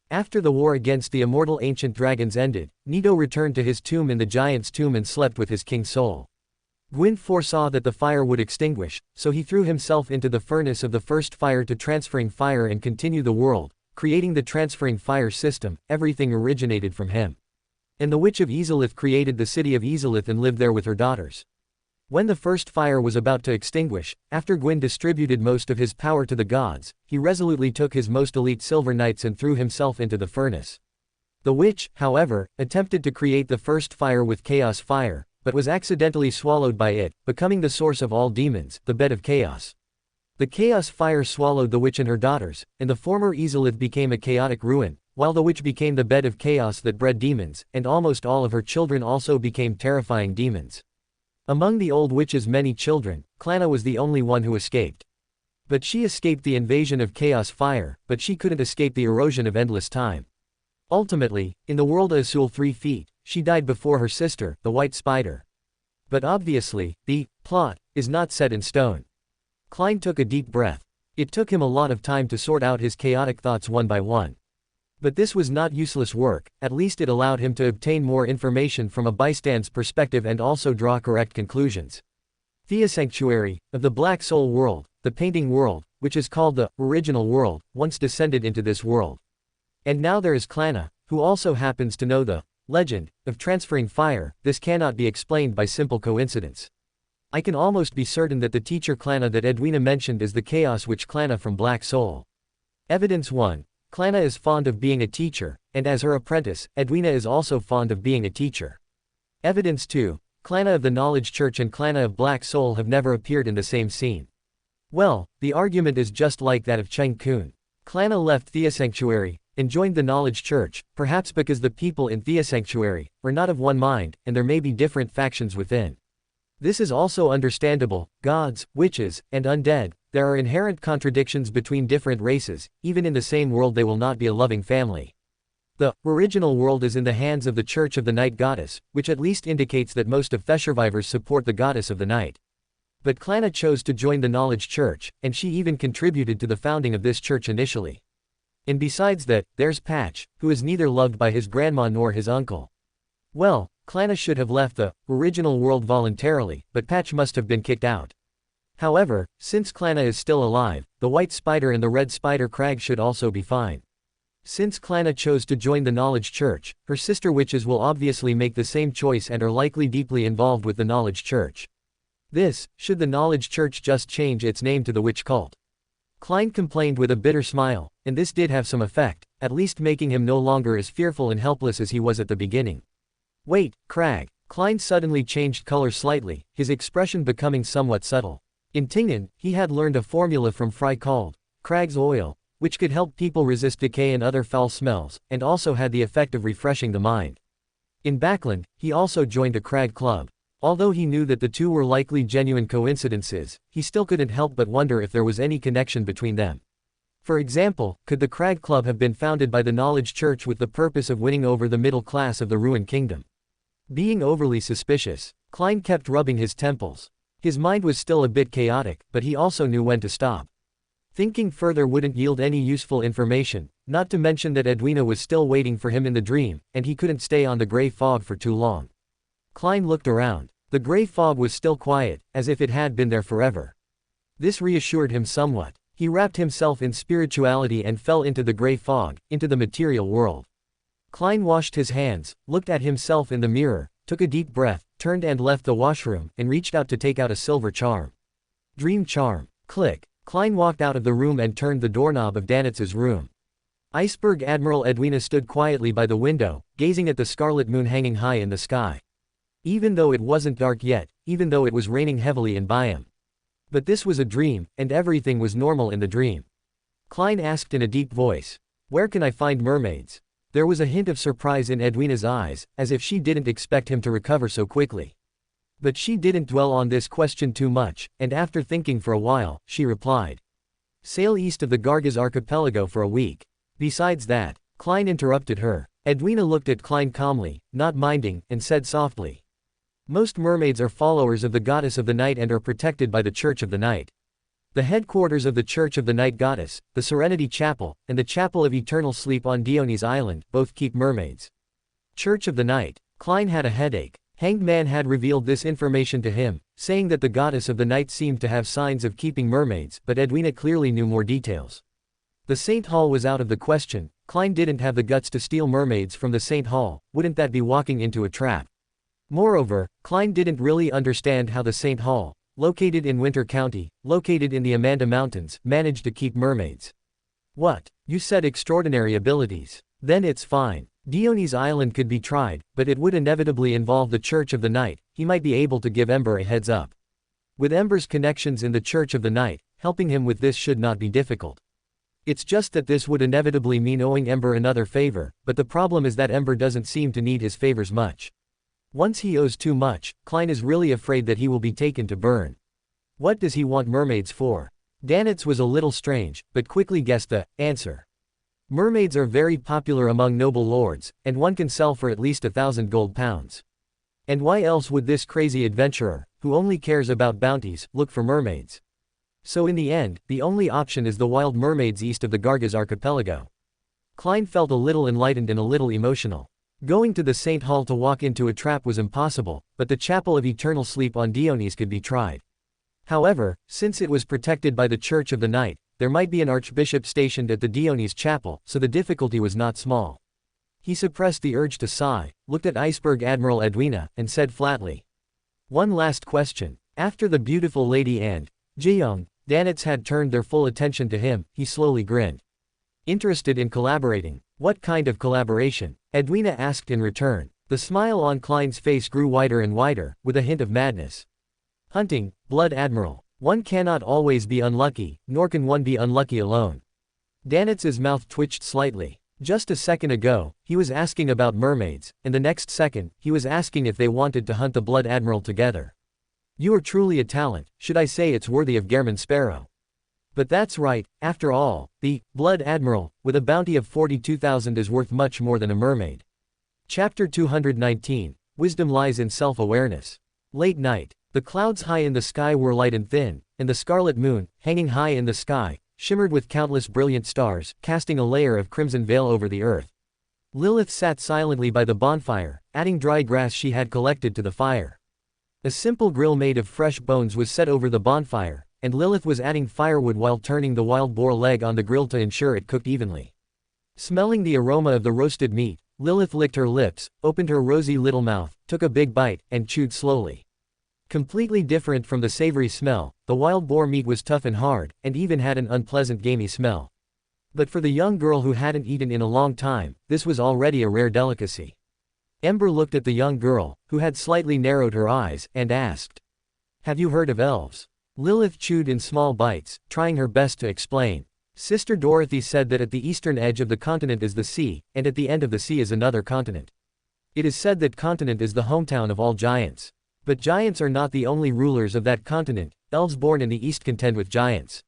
After the war against the immortal ancient dragons ended, Nito returned to his tomb in the giant's tomb and slept with his king's soul. Gwyn foresaw that the fire would extinguish, so he threw himself into the furnace of the first fire to transferring fire and continue the world, creating the transferring fire system. Everything originated from him. And the Witch of Izalith created the city of Izalith and lived there with her daughters. When the first fire was about to extinguish, after Gwyn distributed most of his power to the gods, he resolutely took his most elite silver knights and threw himself into the furnace. The witch, however, attempted to create the first fire with chaos fire, but was accidentally swallowed by it, becoming the source of all demons, the bed of chaos. The chaos fire swallowed the witch and her daughters, and the former Izalith became a chaotic ruin, while the witch became the bed of chaos that bred demons, and almost all of her children also became terrifying demons. Among the old witch's many children, Klana was the only one who escaped. But she escaped the invasion of chaos fire, but she couldn't escape the erosion of endless time. Ultimately, in the world Azul 3 feet, she died before her sister, the White Spider. But obviously, the plot is not set in stone. Klein took a deep breath. It took him a lot of time to sort out his chaotic thoughts one by one. But this was not useless work, at least it allowed him to obtain more information from a bystander's perspective and also draw correct conclusions. Thea Sanctuary, of the Black Soul world, the painting world, which is called the original world, once descended into this world. And now there is Klana, who also happens to know the legend of transferring fire. This cannot be explained by simple coincidence. I can almost be certain that the teacher Klana that Edwina mentioned is the Chaos Witch Klana from Black Soul. Evidence 1. Klana is fond of being a teacher, and as her apprentice, Edwina is also fond of being a teacher. Evidence 2. Klana of the Knowledge Church and Klana of Black Soul have never appeared in the same scene. Well, the argument is just like that of Cheng Kun. Klana left Thea Sanctuary, and joined the Knowledge Church, perhaps because the people in Thea Sanctuary were not of one mind, and there may be different factions within. This is also understandable. Gods, witches, and undead, there are inherent contradictions between different races. Even in the same world they will not be a loving family. The original world is in the hands of the Church of the Night Goddess, which at least indicates that most of the survivors support the Goddess of the Night. But Klana chose to join the Knowledge Church, and she even contributed to the founding of this church initially. And besides that, there's Patch, who is neither loved by his grandma nor his uncle. Well, Klana should have left the original world voluntarily, but Patch must have been kicked out. However, since Klana is still alive, the White Spider and the Red Spider Crag should also be fine. Since Klana chose to join the Knowledge Church, her sister witches will obviously make the same choice and are likely deeply involved with the Knowledge Church. This, should the Knowledge Church just change its name to the Witch Cult. Klein complained with a bitter smile, and this did have some effect, at least making him no longer as fearful and helpless as he was at the beginning. Wait, Crag. Klein suddenly changed color slightly, his expression becoming somewhat subtle. In Tingen, he had learned a formula from Fry called Krag's oil, which could help people resist decay and other foul smells, and also had the effect of refreshing the mind. In Backland, he also joined a Krag club. Although he knew that the two were likely genuine coincidences, he still couldn't help but wonder if there was any connection between them. For example, could the Krag Club have been founded by the Knowledge Church with the purpose of winning over the middle class of the ruined kingdom? Being overly suspicious, Klein kept rubbing his temples. His mind was still a bit chaotic, but he also knew when to stop. Thinking further wouldn't yield any useful information, not to mention that Edwina was still waiting for him in the dream, and he couldn't stay on the gray fog for too long. Klein looked around. The gray fog was still quiet, as if it had been there forever. This reassured him somewhat. He wrapped himself in spirituality and fell into the gray fog, into the material world. Klein washed his hands, looked at himself in the mirror, took a deep breath, turned and left the washroom, and reached out to take out a silver charm. Dream charm. Click. Klein walked out of the room and turned the doorknob of Danitz's room. Iceberg Admiral Edwina stood quietly by the window, gazing at the scarlet moon hanging high in the sky. Even though it wasn't dark yet, even though it was raining heavily in Byam. But this was a dream, and everything was normal in the dream. Klein asked in a deep voice, "Where can I find mermaids?" There was a hint of surprise in Edwina's eyes, as if she didn't expect him to recover so quickly. But she didn't dwell on this question too much, and after thinking for a while, she replied, "Sail east of the Gargaz archipelago for a week. Besides that," Klein interrupted her. Edwina looked at Klein calmly, not minding, and said softly, "Most mermaids are followers of the goddess of the night and are protected by the Church of the Night. The headquarters of the Church of the Night Goddess, the Serenity Chapel, and the Chapel of Eternal Sleep on Dionys Island, both keep mermaids." Church of the Night. Klein had a headache. Hanged Man had revealed this information to him, saying that the Goddess of the Night seemed to have signs of keeping mermaids, but Edwina clearly knew more details. The Saint Hall was out of the question. Klein didn't have the guts to steal mermaids from the Saint Hall, wouldn't that be walking into a trap? Moreover, Klein didn't really understand how the Saint Hall, located in Winter County, located in the Amanda Mountains, managed to keep mermaids. "What? You said extraordinary abilities. Then it's fine. Dionys Island could be tried, but it would inevitably involve the Church of the Night. He might be able to give Ember a heads up. With Ember's connections in the Church of the Night, helping him with this should not be difficult. It's just that this would inevitably mean owing Ember another favor, but the problem is that Ember doesn't seem to need his favors much. Once he owes too much, Klein is really afraid that he will be taken to burn. What does he want mermaids for?" Danitz was a little strange, but quickly guessed the answer. "Mermaids are very popular among noble lords, and one can sell for at least 1,000 gold pounds. And why else would this crazy adventurer, who only cares about bounties, look for mermaids? So in the end, the only option is the wild mermaids east of the Gargaz archipelago." Klein felt a little enlightened and a little emotional. Going to the Saint Hall to walk into a trap was impossible, but the Chapel of Eternal Sleep on Dionys could be tried. However, since it was protected by the Church of the Night, there might be an archbishop stationed at the Dionys Chapel, so the difficulty was not small. He suppressed the urge to sigh, looked at Iceberg Admiral Edwina, and said flatly, "One last question." After the beautiful lady and Jeong, Danitz had turned their full attention to him, he slowly grinned. "Interested in collaborating? What kind of collaboration?" Edwina asked in return. The smile on Klein's face grew wider and wider, with a hint of madness. "Hunting, Blood Admiral. One cannot always be unlucky, nor can one be unlucky alone." Danitz's mouth twitched slightly. Just a second ago, he was asking about mermaids, and the next second, he was asking if they wanted to hunt the Blood Admiral together. "You are truly a talent, should I say it's worthy of Gehrman Sparrow. But that's right, after all, the Blood Admiral, with a bounty of 42,000 is worth much more than a mermaid." Chapter 219, Wisdom Lies in Self-Awareness. Late night. The clouds high in the sky were light and thin, and the scarlet moon, hanging high in the sky, shimmered with countless brilliant stars, casting a layer of crimson veil over the earth. Lilith sat silently by the bonfire, adding dry grass she had collected to the fire. A simple grill made of fresh bones was set over the bonfire, and Lilith was adding firewood while turning the wild boar leg on the grill to ensure it cooked evenly. Smelling the aroma of the roasted meat, Lilith licked her lips, opened her rosy little mouth, took a big bite, and chewed slowly. Completely different from the savory smell, the wild boar meat was tough and hard, and even had an unpleasant gamey smell. But for the young girl who hadn't eaten in a long time, this was already a rare delicacy. Ember looked at the young girl, who had slightly narrowed her eyes, and asked, "Have you heard of elves?" Lilith chewed in small bites, trying her best to explain. Sister Dorothy said that at the eastern edge of the continent is the sea, and at the end of the sea is another continent. It is said that continent is the hometown of all giants. But giants are not the only rulers of that continent. Elves born in the east contend with giants.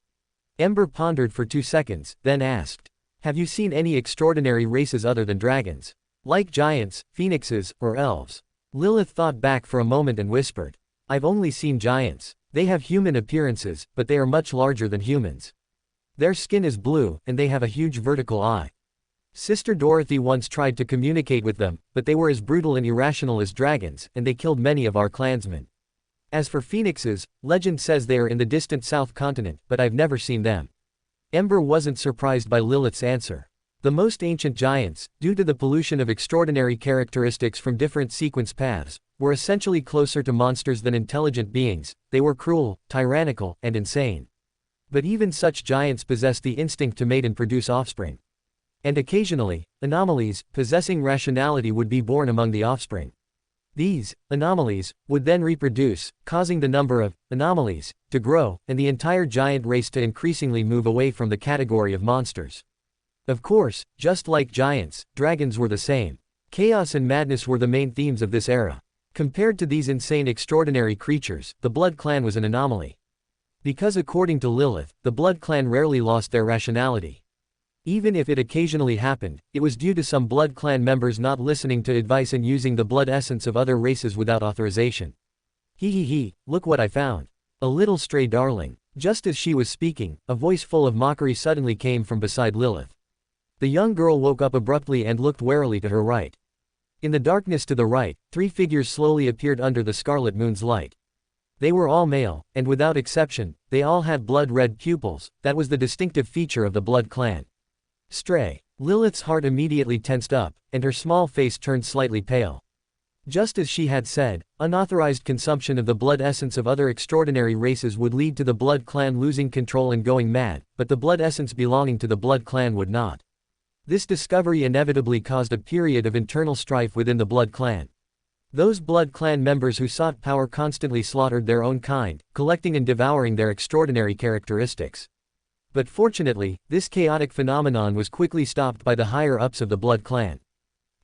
Ember pondered for 2 seconds, then asked, "Have you seen any extraordinary races other than dragons? Like giants, phoenixes, or elves?" Lilith thought back for a moment and whispered, "I've only seen giants. They have human appearances, but they are much larger than humans. Their skin is blue, and they have a huge vertical eye. Sister Dorothy once tried to communicate with them, but they were as brutal and irrational as dragons, and they killed many of our clansmen. As for phoenixes, legend says they are in the distant south continent, but I've never seen them." Ember wasn't surprised by Lilith's answer. The most ancient giants, due to the pollution of extraordinary characteristics from different sequence paths, were essentially closer to monsters than intelligent beings. They were cruel, tyrannical, and insane. But even such giants possess the instinct to mate and produce offspring. And occasionally, anomalies, possessing rationality would be born among the offspring. These anomalies would then reproduce, causing the number of anomalies to grow, and the entire giant race to increasingly move away from the category of monsters. Of course, just like giants, dragons were the same. Chaos and madness were the main themes of this era. Compared to these insane extraordinary creatures, the Blood Clan was an anomaly. Because according to Lilith, the Blood Clan rarely lost their rationality. Even if it occasionally happened, it was due to some Blood Clan members not listening to advice and using the blood essence of other races without authorization. He, look what I found. A little stray darling. Just as she was speaking, a voice full of mockery suddenly came from beside Lilith. The young girl woke up abruptly and looked warily to her right. In the darkness to the right, 3 figures slowly appeared under the scarlet moon's light. They were all male, and without exception, they all had blood-red pupils. That was the distinctive feature of the Blood Clan. Stray. Lilith's heart immediately tensed up, and her small face turned slightly pale. Just as she had said, unauthorized consumption of the blood essence of other extraordinary races would lead to the Blood Clan losing control and going mad, but the blood essence belonging to the Blood Clan would not. This discovery inevitably caused a period of internal strife within the Blood Clan. Those Blood Clan members who sought power constantly slaughtered their own kind, collecting and devouring their extraordinary characteristics. But fortunately, this chaotic phenomenon was quickly stopped by the higher-ups of the Blood Clan.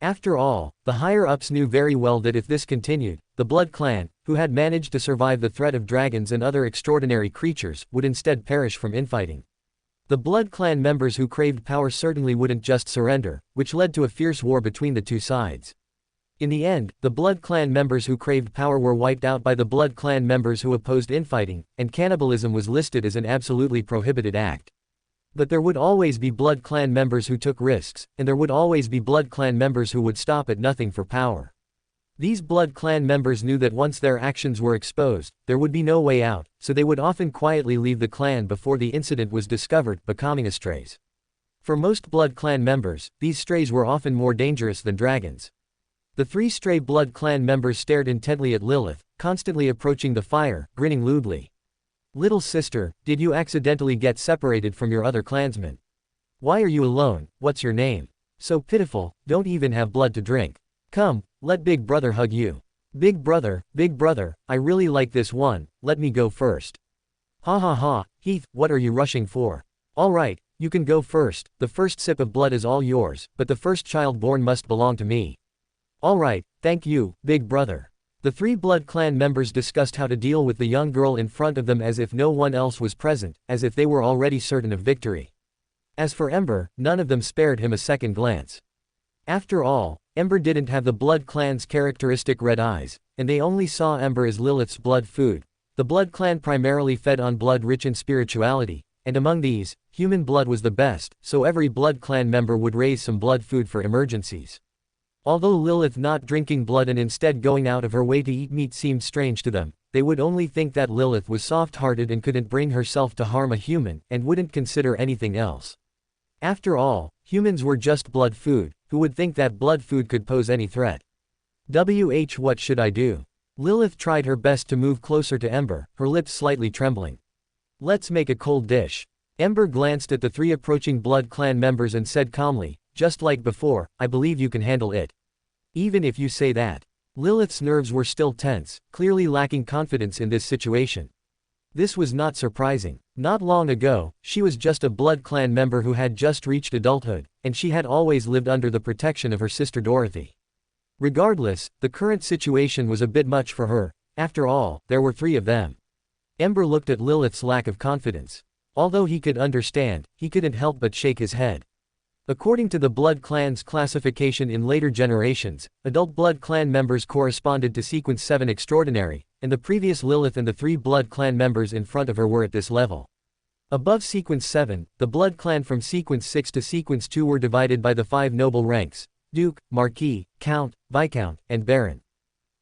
After all, the higher-ups knew very well that if this continued, the Blood Clan, who had managed to survive the threat of dragons and other extraordinary creatures, would instead perish from infighting. The Blood Clan members who craved power certainly wouldn't just surrender, which led to a fierce war between the two sides. In the end, the Blood Clan members who craved power were wiped out by the Blood Clan members who opposed infighting, and cannibalism was listed as an absolutely prohibited act. But there would always be Blood Clan members who took risks, and there would always be Blood Clan members who would stop at nothing for power. These Blood Clan members knew that once their actions were exposed, there would be no way out, so they would often quietly leave the clan before the incident was discovered, becoming strays. For most Blood Clan members, these strays were often more dangerous than dragons. The 3 stray Blood Clan members stared intently at Lilith, constantly approaching the fire, grinning lewdly. "Little sister, did you accidentally get separated from your other clansmen? Why are you alone? What's your name? So pitiful, don't even have blood to drink. Come, let Big Brother hug you. Big Brother, I really like this one, let me go first." "Ha ha ha, Heath, what are you rushing for? All right, you can go first, the first sip of blood is all yours, but the first child born must belong to me." "All right, thank you, Big Brother." The 3 Blood Clan members discussed how to deal with the young girl in front of them as if no one else was present, as if they were already certain of victory. As for Ember, none of them spared him a second glance. After all, Ember didn't have the Blood Clan's characteristic red eyes, and they only saw Ember as Lilith's blood food. The Blood Clan primarily fed on blood rich in spirituality, and among these, human blood was the best, so every Blood Clan member would raise some blood food for emergencies. Although Lilith not drinking blood and instead going out of her way to eat meat seemed strange to them, they would only think that Lilith was soft-hearted and couldn't bring herself to harm a human, and wouldn't consider anything else. After all, humans were just blood food, who would think that blood food could pose any threat? What should I do? Lilith tried her best to move closer to Ember, her lips slightly trembling. "Let's make a cold dish." Ember glanced at the 3 approaching Blood Clan members and said calmly, "Just like before, I believe you can handle it." Even if you say that. Lilith's nerves were still tense, clearly lacking confidence in this situation. This was not surprising. Not long ago, she was just a blood clan member who had just reached adulthood, and she had always lived under the protection of her sister Dorothy. Regardless, the current situation was a bit much for her. After all, there were 3 of them. Ember looked at Lilith's lack of confidence. Although he could understand, he couldn't help but shake his head. According to the Blood Clan's classification in later generations, adult Blood Clan members corresponded to Sequence 7 Extraordinary, and the previous Lilith and the 3 Blood Clan members in front of her were at this level. Above Sequence 7, the Blood Clan from Sequence 6 to Sequence 2 were divided by the 5 noble ranks: Duke, Marquis, Count, Viscount, and Baron.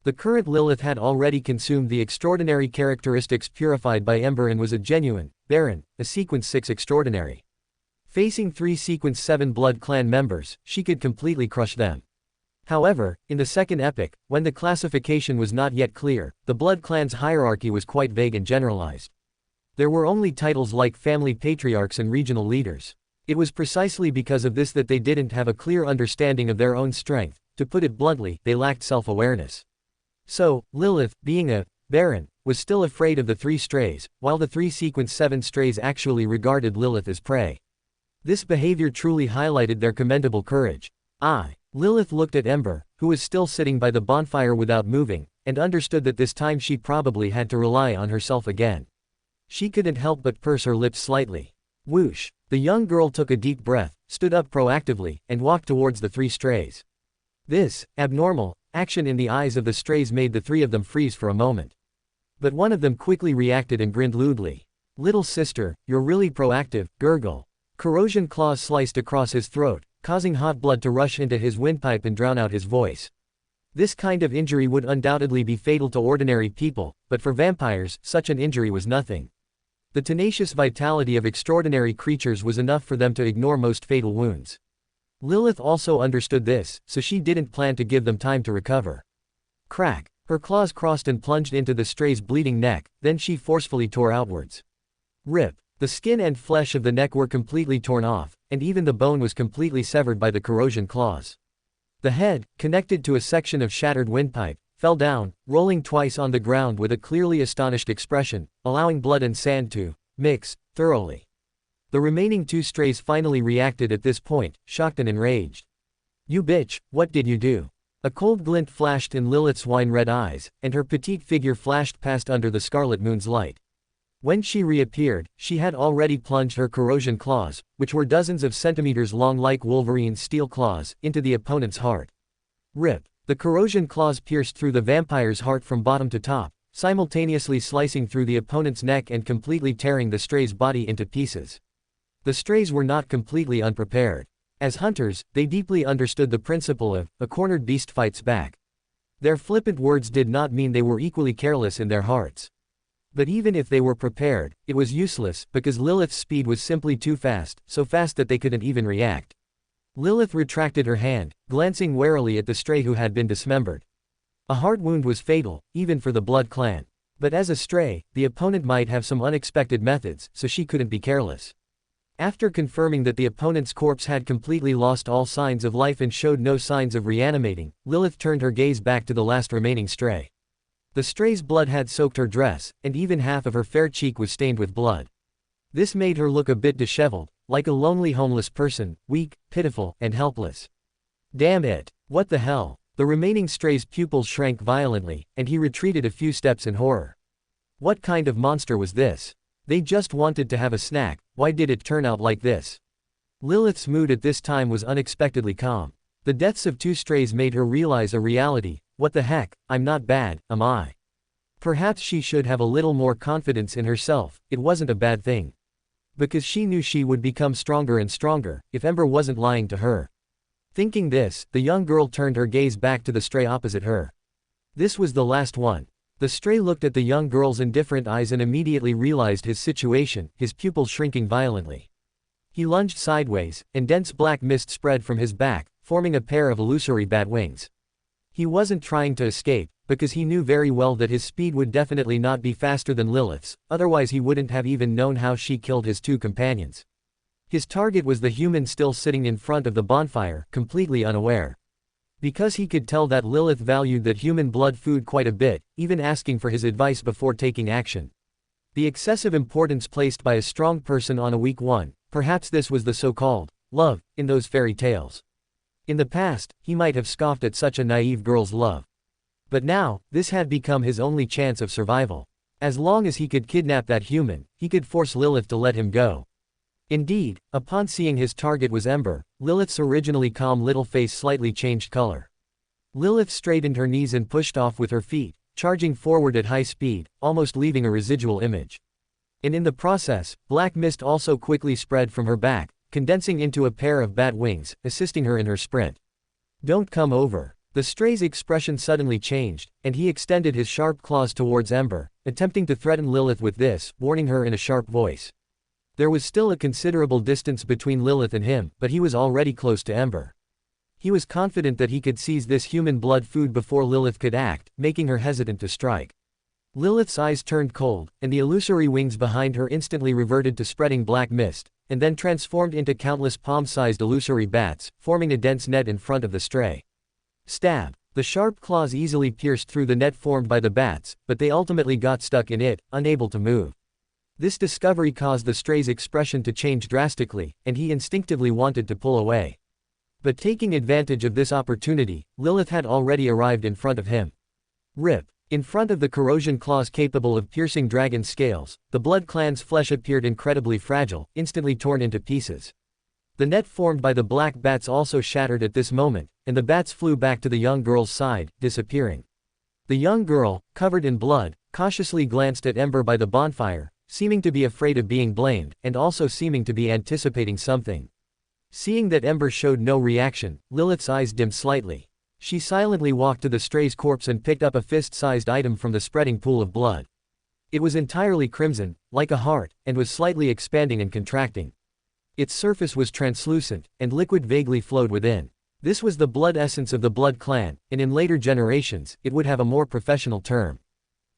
The current Lilith had already consumed the extraordinary characteristics purified by Ember and was a genuine Baron, a Sequence 6 Extraordinary. Facing 3 Sequence 7 Blood Clan members, she could completely crush them. However, in the second epoch, when the classification was not yet clear, the Blood Clan's hierarchy was quite vague and generalized. There were only titles like family patriarchs and regional leaders. It was precisely because of this that they didn't have a clear understanding of their own strength. To put it bluntly, they lacked self-awareness. So, Lilith, being a Baron, was still afraid of the 3 strays, while the 3 Sequence 7 strays actually regarded Lilith as prey. This behavior truly highlighted their commendable courage. Lilith looked at Ember, who was still sitting by the bonfire without moving, and understood that this time she probably had to rely on herself again. She couldn't help but purse her lips slightly. Whoosh! The young girl took a deep breath, stood up proactively, and walked towards the 3 strays. This abnormal action in the eyes of the strays made the 3 of them freeze for a moment. But one of them quickly reacted and grinned lewdly. "Little sister, you're really proactive, gurgle." Corrosion claws sliced across his throat, causing hot blood to rush into his windpipe and drown out his voice. This kind of injury would undoubtedly be fatal to ordinary people, but for vampires, such an injury was nothing. The tenacious vitality of extraordinary creatures was enough for them to ignore most fatal wounds. Lilith also understood this, so she didn't plan to give them time to recover. Crack! Her claws crossed and plunged into the stray's bleeding neck, then she forcefully tore outwards. Rip! The skin and flesh of the neck were completely torn off, and even the bone was completely severed by the corrosion claws. The head, connected to a section of shattered windpipe, fell down, rolling twice on the ground with a clearly astonished expression, allowing blood and sand to mix thoroughly. The remaining 2 strays finally reacted at this point, shocked and enraged. "You bitch, what did you do?" A cold glint flashed in Lilith's wine-red eyes, and her petite figure flashed past under the scarlet moon's light. When she reappeared, she had already plunged her corrosion claws, which were dozens of centimeters long like Wolverine's steel claws, into the opponent's heart. Rip! The corrosion claws pierced through the vampire's heart from bottom to top, simultaneously slicing through the opponent's neck and completely tearing the stray's body into pieces. The strays were not completely unprepared. As hunters, they deeply understood the principle of, "a cornered beast fights back." Their flippant words did not mean they were equally careless in their hearts. But even if they were prepared, it was useless, because Lilith's speed was simply too fast, so fast that they couldn't even react. Lilith retracted her hand, glancing warily at the stray who had been dismembered. A heart wound was fatal, even for the Blood Clan. But as a stray, the opponent might have some unexpected methods, so she couldn't be careless. After confirming that the opponent's corpse had completely lost all signs of life and showed no signs of reanimating, Lilith turned her gaze back to the last remaining stray. The stray's blood had soaked her dress, and even half of her fair cheek was stained with blood. This made her look a bit disheveled, like a lonely homeless person, weak, pitiful, and helpless. Damn it! What the hell? The remaining stray's pupils shrank violently, and he retreated a few steps in horror. What kind of monster was this? They just wanted to have a snack, why did it turn out like this? Lilith's mood at this time was unexpectedly calm. The deaths of 2 strays made her realize a reality. What the heck, I'm not bad, am I? Perhaps she should have a little more confidence in herself. It wasn't a bad thing. Because she knew she would become stronger and stronger, if Ember wasn't lying to her. Thinking this, the young girl turned her gaze back to the stray opposite her. This was the last one. The stray looked at the young girl's indifferent eyes and immediately realized his situation, his pupils shrinking violently. He lunged sideways, and dense black mist spread from his back, forming a pair of illusory bat wings. He wasn't trying to escape, because he knew very well that his speed would definitely not be faster than Lilith's, otherwise he wouldn't have even known how she killed his 2 companions. His target was the human still sitting in front of the bonfire, completely unaware. Because he could tell that Lilith valued that human blood food quite a bit, even asking for his advice before taking action. The excessive importance placed by a strong person on a weak one, perhaps this was the so-called love in those fairy tales. In the past, he might have scoffed at such a naive girl's love. But now, this had become his only chance of survival. As long as he could kidnap that human, he could force Lilith to let him go. Indeed, upon seeing his target was Ember, Lilith's originally calm little face slightly changed color. Lilith straightened her knees and pushed off with her feet, charging forward at high speed, almost leaving a residual image. And in the process, black mist also quickly spread from her back, condensing into a pair of bat wings, assisting her in her sprint. "Don't come over." The stray's expression suddenly changed, and he extended his sharp claws towards Ember, attempting to threaten Lilith with this, warning her in a sharp voice. There was still a considerable distance between Lilith and him, but he was already close to Ember. He was confident that he could seize this human blood food before Lilith could act, making her hesitant to strike. Lilith's eyes turned cold, and the illusory wings behind her instantly reverted to spreading black mist, and then transformed into countless palm-sized illusory bats, forming a dense net in front of the stray. Stab! The sharp claws easily pierced through the net formed by the bats, but they ultimately got stuck in it, unable to move. This discovery caused the stray's expression to change drastically, and he instinctively wanted to pull away. But taking advantage of this opportunity, Lilith had already arrived in front of him. Rip! In front of the corrosion claws capable of piercing dragon scales, the Blood Clan's flesh appeared incredibly fragile, instantly torn into pieces. The net formed by the black bats also shattered at this moment, and the bats flew back to the young girl's side, disappearing. The young girl, covered in blood, cautiously glanced at Ember by the bonfire, seeming to be afraid of being blamed, and also seeming to be anticipating something. Seeing that Ember showed no reaction, Lilith's eyes dimmed slightly. She silently walked to the stray's corpse and picked up a fist-sized item from the spreading pool of blood. It was entirely crimson, like a heart, and was slightly expanding and contracting. Its surface was translucent, and liquid vaguely flowed within. This was the blood essence of the Blood Clan, and in later generations, it would have a more professional term.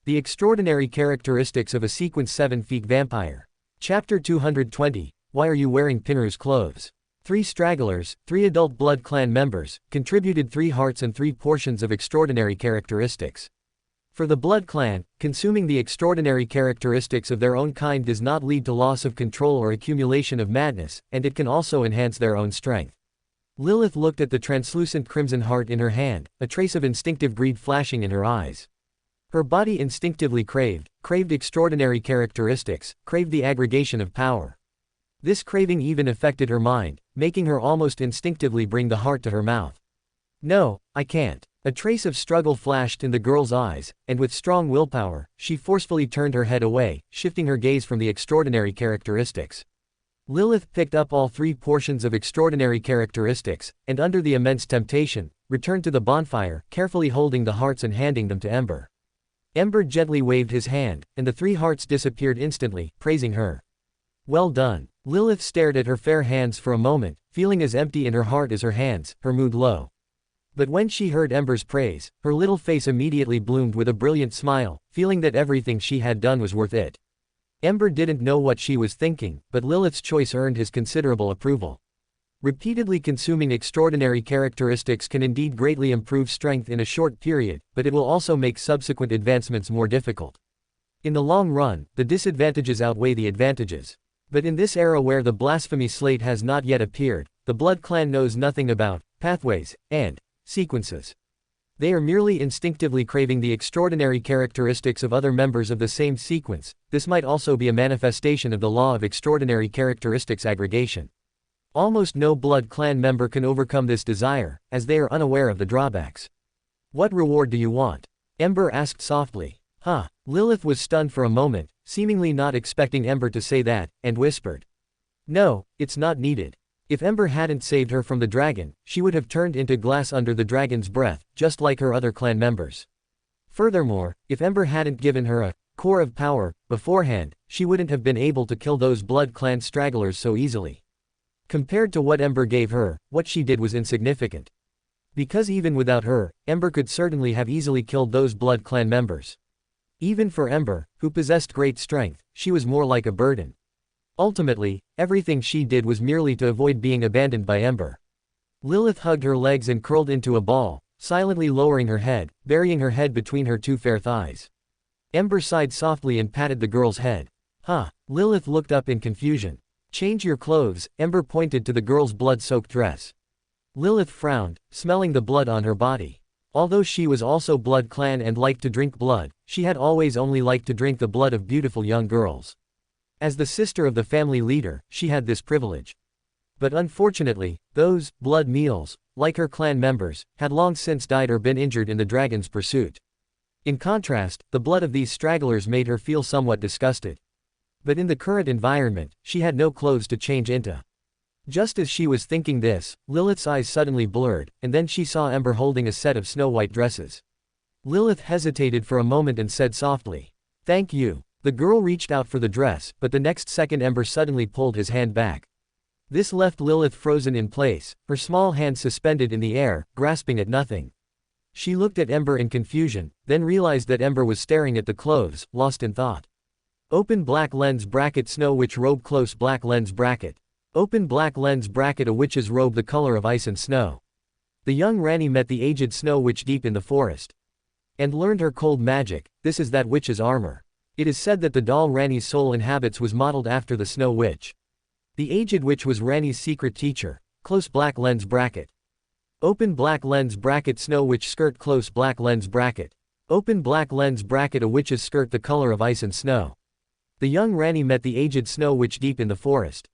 The extraordinary characteristics of a sequence 7-feet vampire. Chapter 220, Why Are You Wearing Pinru's Clothes? 3 stragglers, 3 adult Blood Clan members, contributed 3 hearts and 3 portions of extraordinary characteristics. For the Blood Clan, consuming the extraordinary characteristics of their own kind does not lead to loss of control or accumulation of madness, and it can also enhance their own strength. Lilith looked at the translucent crimson heart in her hand, a trace of instinctive greed flashing in her eyes. Her body instinctively craved extraordinary characteristics, craved the aggregation of power. This craving even affected her mind, making her almost instinctively bring the heart to her mouth. "No, I can't." A trace of struggle flashed in the girl's eyes, and with strong willpower, she forcefully turned her head away, shifting her gaze from the extraordinary characteristics. Lilith picked up all 3 portions of extraordinary characteristics, and under the immense temptation, returned to the bonfire, carefully holding the hearts and handing them to Ember. Ember gently waved his hand, and the 3 hearts disappeared instantly, praising her. "Well done." Lilith stared at her fair hands for a moment, feeling as empty in her heart as her hands, her mood low. But when she heard Ember's praise, her little face immediately bloomed with a brilliant smile, feeling that everything she had done was worth it. Ember didn't know what she was thinking, but Lilith's choice earned his considerable approval. Repeatedly consuming extraordinary characteristics can indeed greatly improve strength in a short period, but it will also make subsequent advancements more difficult. In the long run, the disadvantages outweigh the advantages. But in this era where the blasphemy slate has not yet appeared, the Blood Clan knows nothing about pathways and sequences. They are merely instinctively craving the extraordinary characteristics of other members of the same sequence. This might also be a manifestation of the law of extraordinary characteristics aggregation. Almost no Blood Clan member can overcome this desire, as they are unaware of the drawbacks. "What reward do you want?" Ember asked softly. "Huh." Lilith was stunned for a moment, seemingly not expecting Ember to say that, and whispered. "No, it's not needed." If Ember hadn't saved her from the dragon, she would have turned into glass under the dragon's breath, just like her other clan members. Furthermore, if Ember hadn't given her a core of power beforehand, she wouldn't have been able to kill those Blood Clan stragglers so easily. Compared to what Ember gave her, what she did was insignificant. Because even without her, Ember could certainly have easily killed those Blood Clan members. Even for Ember, who possessed great strength, she was more like a burden. Ultimately, everything she did was merely to avoid being abandoned by Ember. Lilith hugged her legs and curled into a ball, silently lowering her head, burying her head between her two fair thighs. Ember sighed softly and patted the girl's head. Huh. Lilith looked up in confusion. Change your clothes, Ember pointed to the girl's blood-soaked dress. Lilith frowned, smelling the blood on her body. Although she was also blood clan and liked to drink blood, she had always only liked to drink the blood of beautiful young girls. As the sister of the family leader, she had this privilege. But unfortunately, those blood meals, like her clan members, had long since died or been injured in the dragon's pursuit. In contrast, the blood of these stragglers made her feel somewhat disgusted. But in the current environment, she had no clothes to change into. Just as she was thinking this, Lilith's eyes suddenly blurred, and then she saw Ember holding a set of snow-white dresses. Lilith hesitated for a moment and said softly, "Thank you." The girl reached out for the dress, but the next second Ember suddenly pulled his hand back. This left Lilith frozen in place, her small hand suspended in the air, grasping at nothing. She looked at Ember in confusion, then realized that Ember was staring at the clothes, lost in thought. Open black lens bracket snow witch robe close black lens bracket. Open black lens bracket a witch's robe the color of ice and snow. The young Rani met the aged snow witch deep in the forest. And learned her cold magic. This is that witch's armor. It is said that the doll Rani's soul inhabits was modeled after the snow witch. The aged witch was Rani's secret teacher. Close black lens bracket. Open black lens bracket snow witch skirt close black lens bracket. Open black lens bracket a witch's skirt the color of ice and snow. The young Rani met the aged snow witch deep in the forest.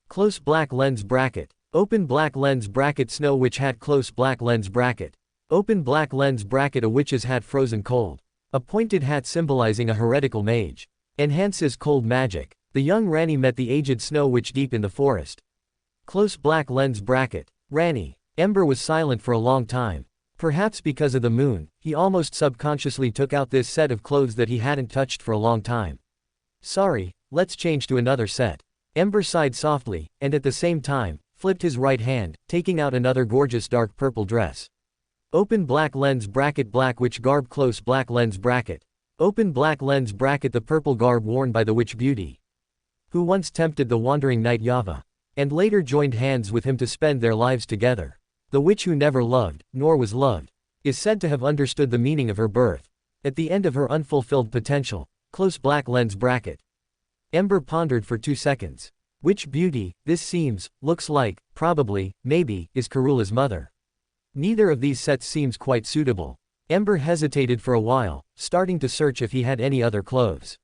Close black lens bracket. Open black lens bracket snow witch hat close black lens bracket. Open black lens bracket a witch's hat frozen cold. A pointed hat symbolizing a heretical mage. Enhances cold magic. The young Rani met the aged snow witch deep in the forest. Close black lens bracket. Rani. Ember was silent for a long time. Perhaps because of the moon, he almost subconsciously took out this set of clothes that he hadn't touched for a long time. Sorry, let's change to another set. Ember sighed softly, and at the same time, flipped his right hand, taking out another gorgeous dark purple dress. Open black lens bracket black witch garb close black lens bracket. Open black lens bracket the purple garb worn by the witch beauty, who once tempted the wandering knight Yava, and later joined hands with him to spend their lives together. The witch who never loved, nor was loved, is said to have understood the meaning of her birth. At the end of her unfulfilled potential, close black lens bracket. Ember pondered for 2 seconds. Witch beauty, this seems, looks like, probably, maybe, is Karula's mother. Neither of these sets seems quite suitable. Ember hesitated for a while, starting to search if he had any other clothes.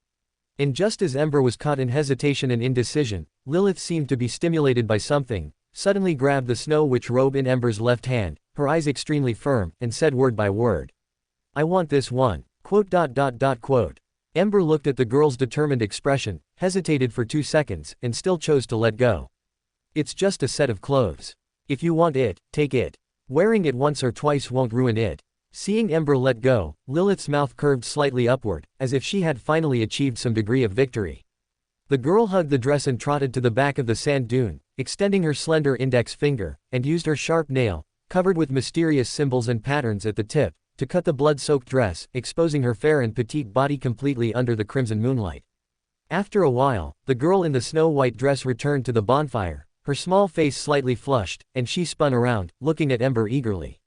And just as Ember was caught in hesitation and indecision, Lilith seemed to be stimulated by something, suddenly grabbed the snow witch robe in Ember's left hand, her eyes extremely firm, and said word by word, "I want this one." Quote. Ember looked at the girl's determined expression, hesitated for 2 seconds, and still chose to let go. It's just a set of clothes. If you want it, take it. Wearing it once or twice won't ruin it. Seeing Ember let go, Lilith's mouth curved slightly upward, as if she had finally achieved some degree of victory. The girl hugged the dress and trotted to the back of the sand dune, extending her slender index finger, and used her sharp nail, covered with mysterious symbols and patterns at the tip, to cut the blood-soaked dress, exposing her fair and petite body completely under the crimson moonlight. After a while, the girl in the snow-white dress returned to the bonfire, her small face slightly flushed, and she spun around, looking at Ember eagerly.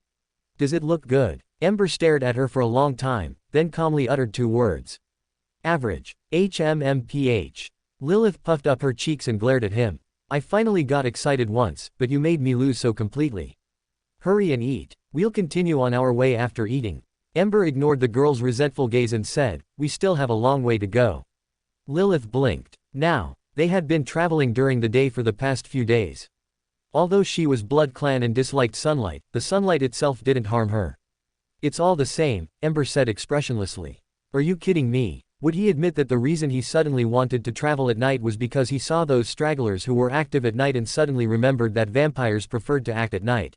"Does it look good?" Ember stared at her for a long time, then calmly uttered 2 words. "Average. HMMPH." Lilith puffed up her cheeks and glared at him. "I finally got excited once, but you made me lose so completely. Hurry and eat. We'll continue on our way after eating." Ember ignored the girl's resentful gaze and said, "We still have a long way to go." Lilith blinked. Now, they had been traveling during the day for the past few days. Although she was blood clan and disliked sunlight, the sunlight itself didn't harm her. "It's all the same," Ember said expressionlessly. "Are you kidding me?" Would he admit that the reason he suddenly wanted to travel at night was because he saw those stragglers who were active at night and suddenly remembered that vampires preferred to act at night?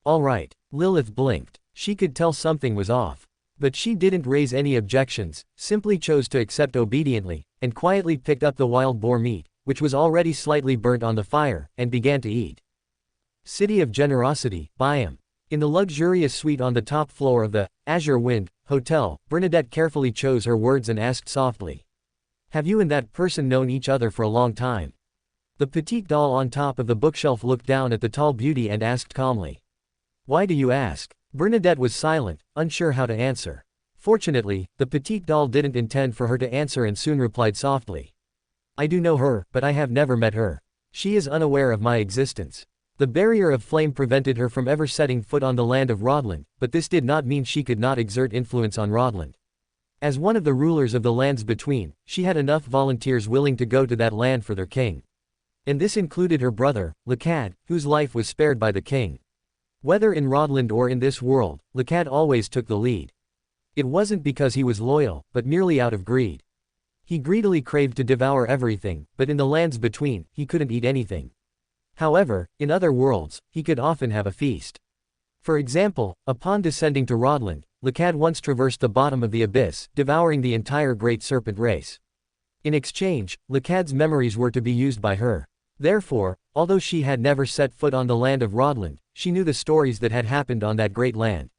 All right. Lilith blinked. She could tell something was off. But she didn't raise any objections, simply chose to accept obediently, and quietly picked up the wild boar meat, which was already slightly burnt on the fire, and began to eat. City of Generosity, Byam. In the luxurious suite on the top floor of the Azure Wind Hotel, Bernadette carefully chose her words and asked softly, "Have you and that person known each other for a long time?" The petite doll on top of the bookshelf looked down at the tall beauty and asked calmly. Why do you ask? Bernadette was silent, unsure how to answer. Fortunately, the petite doll didn't intend for her to answer and soon replied softly. I do know her, but I have never met her. She is unaware of my existence. The barrier of flame prevented her from ever setting foot on the land of Rodland, but this did not mean she could not exert influence on Rodland. As one of the rulers of the lands between, she had enough volunteers willing to go to that land for their king. And this included her brother, Lacad, whose life was spared by the king. Whether in Rodland or in this world, Lacad always took the lead. It wasn't because he was loyal, but merely out of greed. He greedily craved to devour everything, but in the lands between, he couldn't eat anything. However, in other worlds, he could often have a feast. For example, upon descending to Rodland, Lacad once traversed the bottom of the abyss, devouring the entire great serpent race. In exchange, Lacad's memories were to be used by her. Therefore, although she had never set foot on the land of Rodland, she knew the stories that had happened on that great land.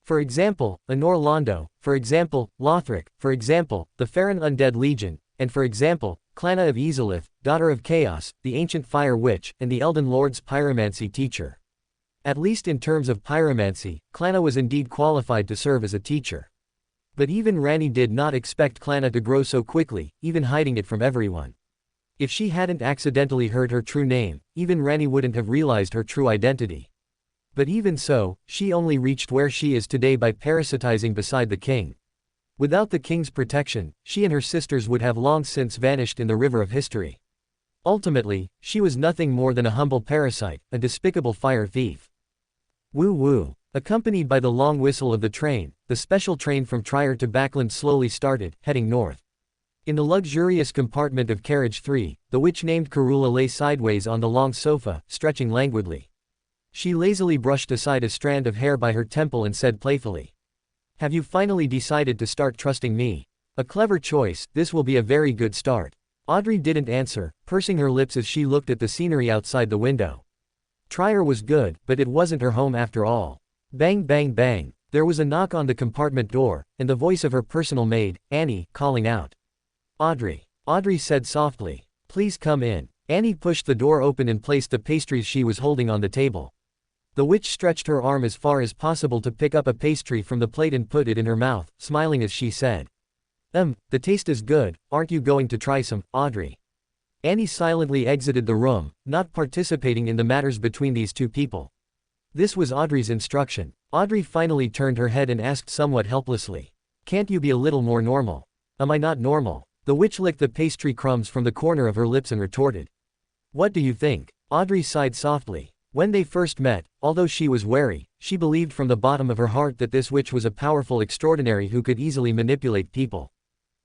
For example, Anor Londo, for example, Lothric, for example, the Farron Undead Legion, and for example, Clanna of Ezelith, daughter of Chaos, the ancient fire witch, and the Elden Lord's pyromancy teacher. At least in terms of pyromancy, Clanna was indeed qualified to serve as a teacher. But even Ranni did not expect Clanna to grow so quickly, even hiding it from everyone. If she hadn't accidentally heard her true name, even Ranni wouldn't have realized her true identity. But even so, she only reached where she is today by parasitizing beside the king. Without the king's protection, she and her sisters would have long since vanished in the river of history. Ultimately, she was nothing more than a humble parasite, a despicable fire thief. Woo woo. Accompanied by the long whistle of the train, the special train from Trier to Backland slowly started, heading north. In the luxurious compartment of carriage 3, the witch named Karula lay sideways on the long sofa, stretching languidly. She lazily brushed aside a strand of hair by her temple and said playfully. Have you finally decided to start trusting me? A clever choice, this will be a very good start. Audrey didn't answer, pursing her lips as she looked at the scenery outside the window. Trier was good, but it wasn't her home after all. Bang bang bang. There was a knock on the compartment door, and the voice of her personal maid, Annie, calling out. Audrey. Audrey said softly. Please come in. Annie pushed the door open and placed the pastries she was holding on the table. The witch stretched her arm as far as possible to pick up a pastry from the plate and put it in her mouth, smiling as she said. The taste is good, aren't you going to try some, Audrey? Annie silently exited the room, not participating in the matters between these two people. This was Audrey's instruction. Audrey finally turned her head and asked somewhat helplessly. Can't you be a little more normal? Am I not normal? The witch licked the pastry crumbs from the corner of her lips and retorted. What do you think? Audrey sighed softly. When they first met, although she was wary, she believed from the bottom of her heart that this witch was a powerful extraordinary who could easily manipulate people.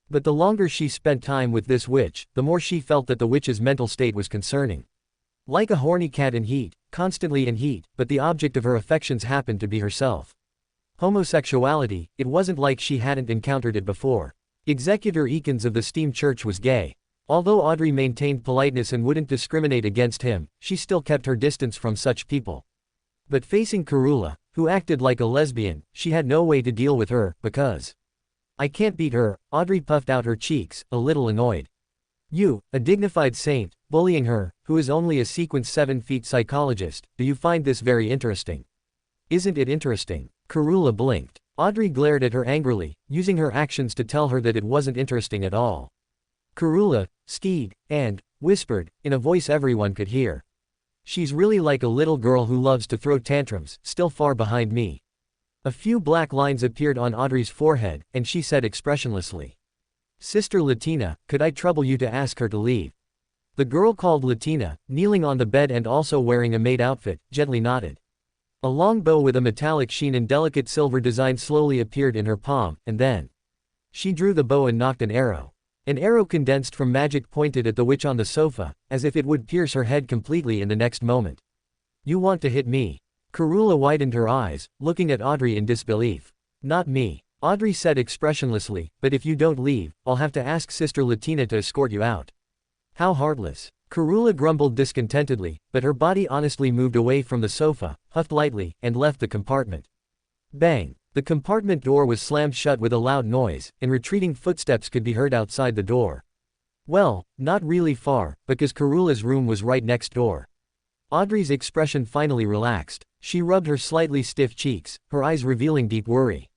But the longer she spent time with this witch, the more she felt that the witch's mental state was concerning. Like a horny cat in heat, constantly in heat, but the object of her affections happened to be herself. Homosexuality, it wasn't like she hadn't encountered it before. Executor Eakins of the Steam Church was gay. Although Audrey maintained politeness and wouldn't discriminate against him, she still kept her distance from such people. But facing Karula, who acted like a lesbian, she had no way to deal with her, because I can't beat her. Audrey puffed out her cheeks, a little annoyed. You, a dignified saint, bullying her, who is only a sequence 7 feet psychologist, do you find this very interesting? Isn't it interesting? Karula blinked. Audrey glared at her angrily, using her actions to tell her that it wasn't interesting at all. Karula skied, and whispered, in a voice everyone could hear. She's really like a little girl who loves to throw tantrums, still far behind me. A few black lines appeared on Audrey's forehead, and she said expressionlessly. Sister Latina, could I trouble you to ask her to leave? The girl called Latina, kneeling on the bed and also wearing a maid outfit, gently nodded. A long bow with a metallic sheen and delicate silver design slowly appeared in her palm, and then she drew the bow and nocked an arrow. An arrow condensed from magic pointed at the witch on the sofa, as if it would pierce her head completely in the next moment. You want to hit me? Karula widened her eyes, looking at Audrey in disbelief. Not me. Audrey said expressionlessly, but if you don't leave, I'll have to ask Sister Latina to escort you out. How heartless. Karula grumbled discontentedly, but her body honestly moved away from the sofa, huffed lightly, and left the compartment. Bang. The compartment door was slammed shut with a loud noise, and retreating footsteps could be heard outside the door. Well, not really far, because Karula's room was right next door. Audrey's expression finally relaxed. She rubbed her slightly stiff cheeks, her eyes revealing deep worry.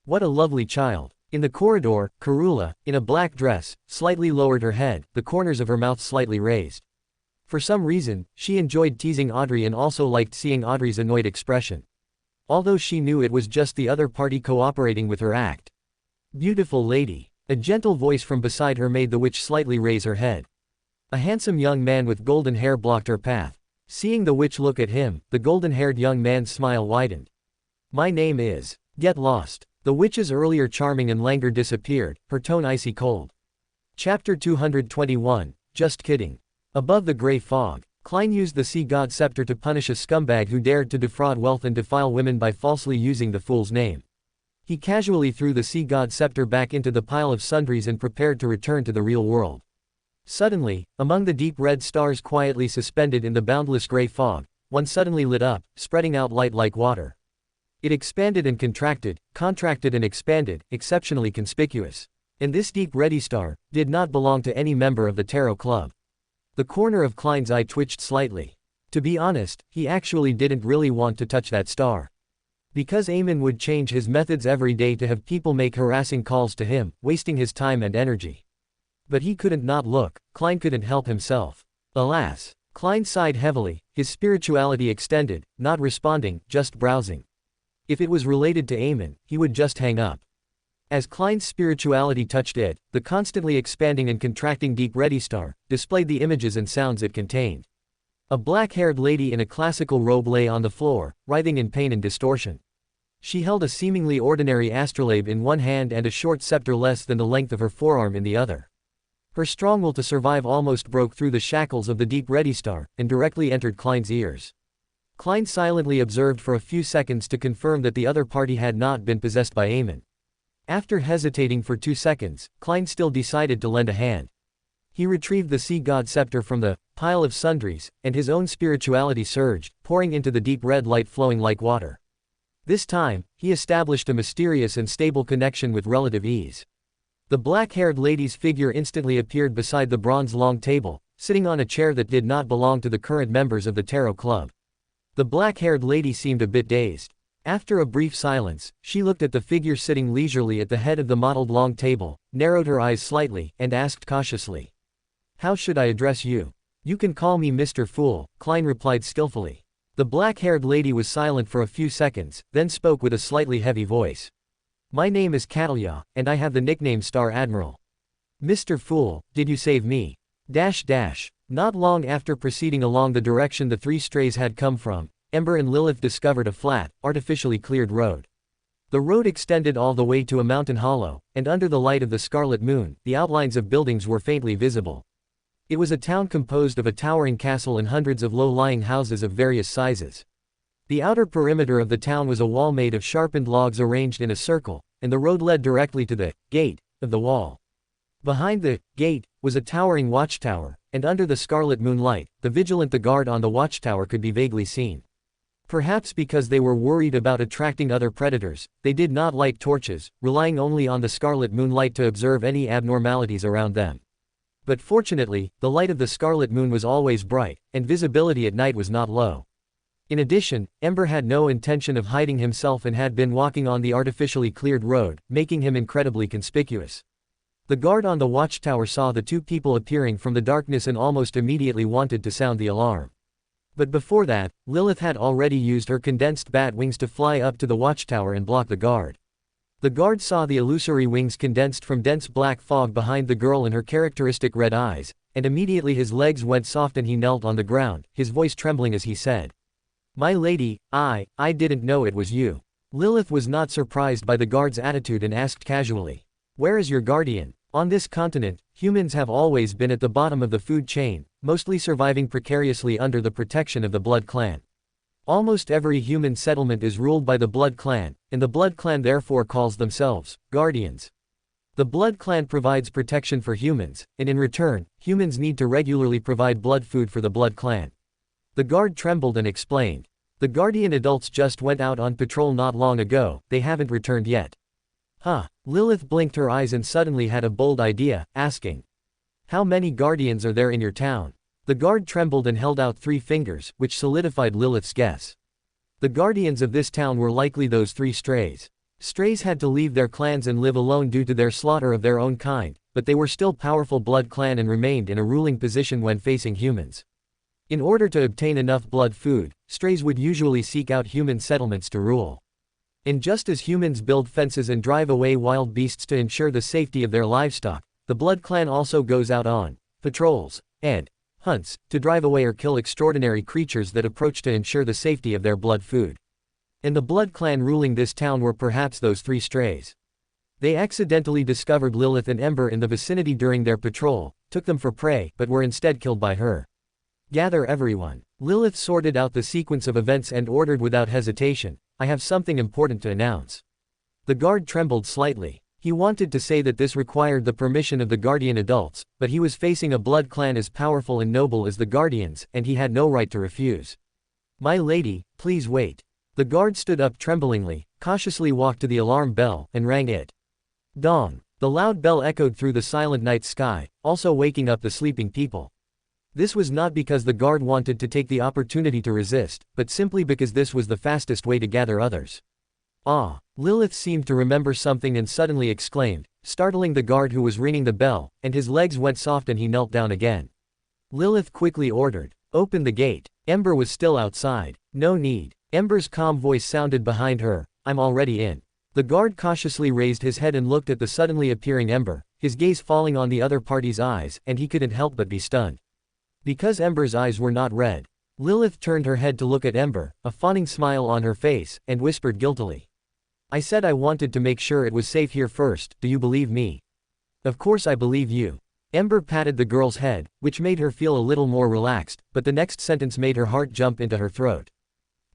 What a lovely child. In the corridor, Karula, in a black dress, slightly lowered her head, the corners of her mouth slightly raised. For some reason, she enjoyed teasing Audrey and also liked seeing Audrey's annoyed expression. Although she knew it was just the other party cooperating with her act. Beautiful lady. A gentle voice from beside her made the witch slightly raise her head. A handsome young man with golden hair blocked her path. Seeing the witch look at him, the golden-haired young man's smile widened. My name is. Get lost. The witch's earlier charming and languor disappeared, her tone icy cold. Chapter 221, Just kidding. Above the gray fog, Klein used the sea god scepter to punish a scumbag who dared to defraud wealth and defile women by falsely using the fool's name. He casually threw the sea god scepter back into the pile of sundries and prepared to return to the real world. Suddenly, among the deep red stars quietly suspended in the boundless gray fog, one suddenly lit up, spreading out light like water. It expanded and contracted and expanded, exceptionally conspicuous. And this deep reddy star did not belong to any member of the tarot club. The corner of Klein's eye twitched slightly. To be honest, he actually didn't really want to touch that star. Because Eamon would change his methods every day to have people make harassing calls to him, wasting his time and energy. But he couldn't not look. Klein couldn't help himself. Alas. Klein sighed heavily, his spirituality extended, not responding, just browsing. If it was related to Eamon, he would just hang up. As Klein's spirituality touched it, the constantly expanding and contracting deep reddy star displayed the images and sounds it contained. A black-haired lady in a classical robe lay on the floor, writhing in pain and distortion. She held a seemingly ordinary astrolabe in one hand and a short scepter less than the length of her forearm in the other. Her strong will to survive almost broke through the shackles of the deep reddy star, and directly entered Klein's ears. Klein silently observed for a few seconds to confirm that the other party had not been possessed by Eamon. After hesitating for 2 seconds, Klein still decided to lend a hand. He retrieved the sea god scepter from the pile of sundries, and his own spirituality surged, pouring into the deep red light flowing like water. This time, he established a mysterious and stable connection with relative ease. The black-haired lady's figure instantly appeared beside the bronze long table, sitting on a chair that did not belong to the current members of the tarot club. The black-haired lady seemed a bit dazed. After a brief silence, she looked at the figure sitting leisurely at the head of the mottled long table, narrowed her eyes slightly, and asked cautiously. How should I address you? You can call me Mr. Fool, Klein replied skillfully. The black-haired lady was silent for a few seconds, then spoke with a slightly heavy voice. My name is Catalya, and I have the nickname Star Admiral. Mr. Fool, did you save me? Not long after proceeding along the direction the three strays had come from, Ember and Lilith discovered a flat, artificially cleared road. The road extended all the way to a mountain hollow, and under the light of the scarlet moon, the outlines of buildings were faintly visible. It was a town composed of a towering castle and hundreds of low-lying houses of various sizes. The outer perimeter of the town was a wall made of sharpened logs arranged in a circle, and the road led directly to the gate of the wall. Behind the gate was a towering watchtower, and under the scarlet moonlight, the vigilant the guard on the watchtower could be vaguely seen. Perhaps because they were worried about attracting other predators, they did not light torches, relying only on the scarlet moonlight to observe any abnormalities around them. But fortunately, the light of the scarlet moon was always bright, and visibility at night was not low. In addition, Ember had no intention of hiding himself and had been walking on the artificially cleared road, making him incredibly conspicuous. The guard on the watchtower saw the two people appearing from the darkness and almost immediately wanted to sound the alarm. But before that, Lilith had already used her condensed bat wings to fly up to the watchtower and block the guard. The guard saw the illusory wings condensed from dense black fog behind the girl and her characteristic red eyes, and immediately his legs went soft and he knelt on the ground, his voice trembling as he said, "My lady, I didn't know it was you." Lilith was not surprised by the guard's attitude and asked casually, "Where is your guardian?" On this continent, humans have always been at the bottom of the food chain, mostly surviving precariously under the protection of the Blood Clan. Almost every human settlement is ruled by the Blood Clan, and the Blood Clan therefore calls themselves guardians. The Blood Clan provides protection for humans, and in return, humans need to regularly provide blood food for the Blood Clan. The guard trembled and explained. The guardian adults just went out on patrol not long ago, they haven't returned yet. Huh. Lilith blinked her eyes and suddenly had a bold idea, asking. How many guardians are there in your town? The guard trembled and held out 3 fingers, which solidified Lilith's guess. The guardians of this town were likely those 3 strays. Strays had to leave their clans and live alone due to their slaughter of their own kind, but they were still powerful blood clan and remained in a ruling position when facing humans. In order to obtain enough blood food, strays would usually seek out human settlements to rule. And just as humans build fences and drive away wild beasts to ensure the safety of their livestock, the blood clan also goes out on patrols and hunts to drive away or kill extraordinary creatures that approach to ensure the safety of their blood food. And the blood clan ruling this town were perhaps those 3 strays. They accidentally discovered Lilith and Ember in the vicinity during their patrol, took them for prey, but were instead killed by her. Gather everyone. Lilith sorted out the sequence of events and ordered without hesitation, I have something important to announce. The guard trembled slightly. He wanted to say that this required the permission of the guardian adults, but he was facing a blood clan as powerful and noble as the guardians, and he had no right to refuse. My lady, please wait. The guard stood up tremblingly, cautiously walked to the alarm bell, and rang it. Dong. The loud bell echoed through the silent night sky, also waking up the sleeping people. This was not because the guard wanted to take the opportunity to resist, but simply because this was the fastest way to gather others. Ah! Lilith seemed to remember something and suddenly exclaimed, startling the guard who was ringing the bell, and his legs went soft and he knelt down again. Lilith quickly ordered, open the gate. Ember was still outside. No need. Ember's calm voice sounded behind her, I'm already in. The guard cautiously raised his head and looked at the suddenly appearing Ember, his gaze falling on the other party's eyes, and he couldn't help but be stunned. Because Ember's eyes were not red. Lilith turned her head to look at Ember, a fawning smile on her face, and whispered guiltily. I said I wanted to make sure it was safe here first, do you believe me? Of course I believe you. Ember patted the girl's head, which made her feel a little more relaxed, but the next sentence made her heart jump into her throat.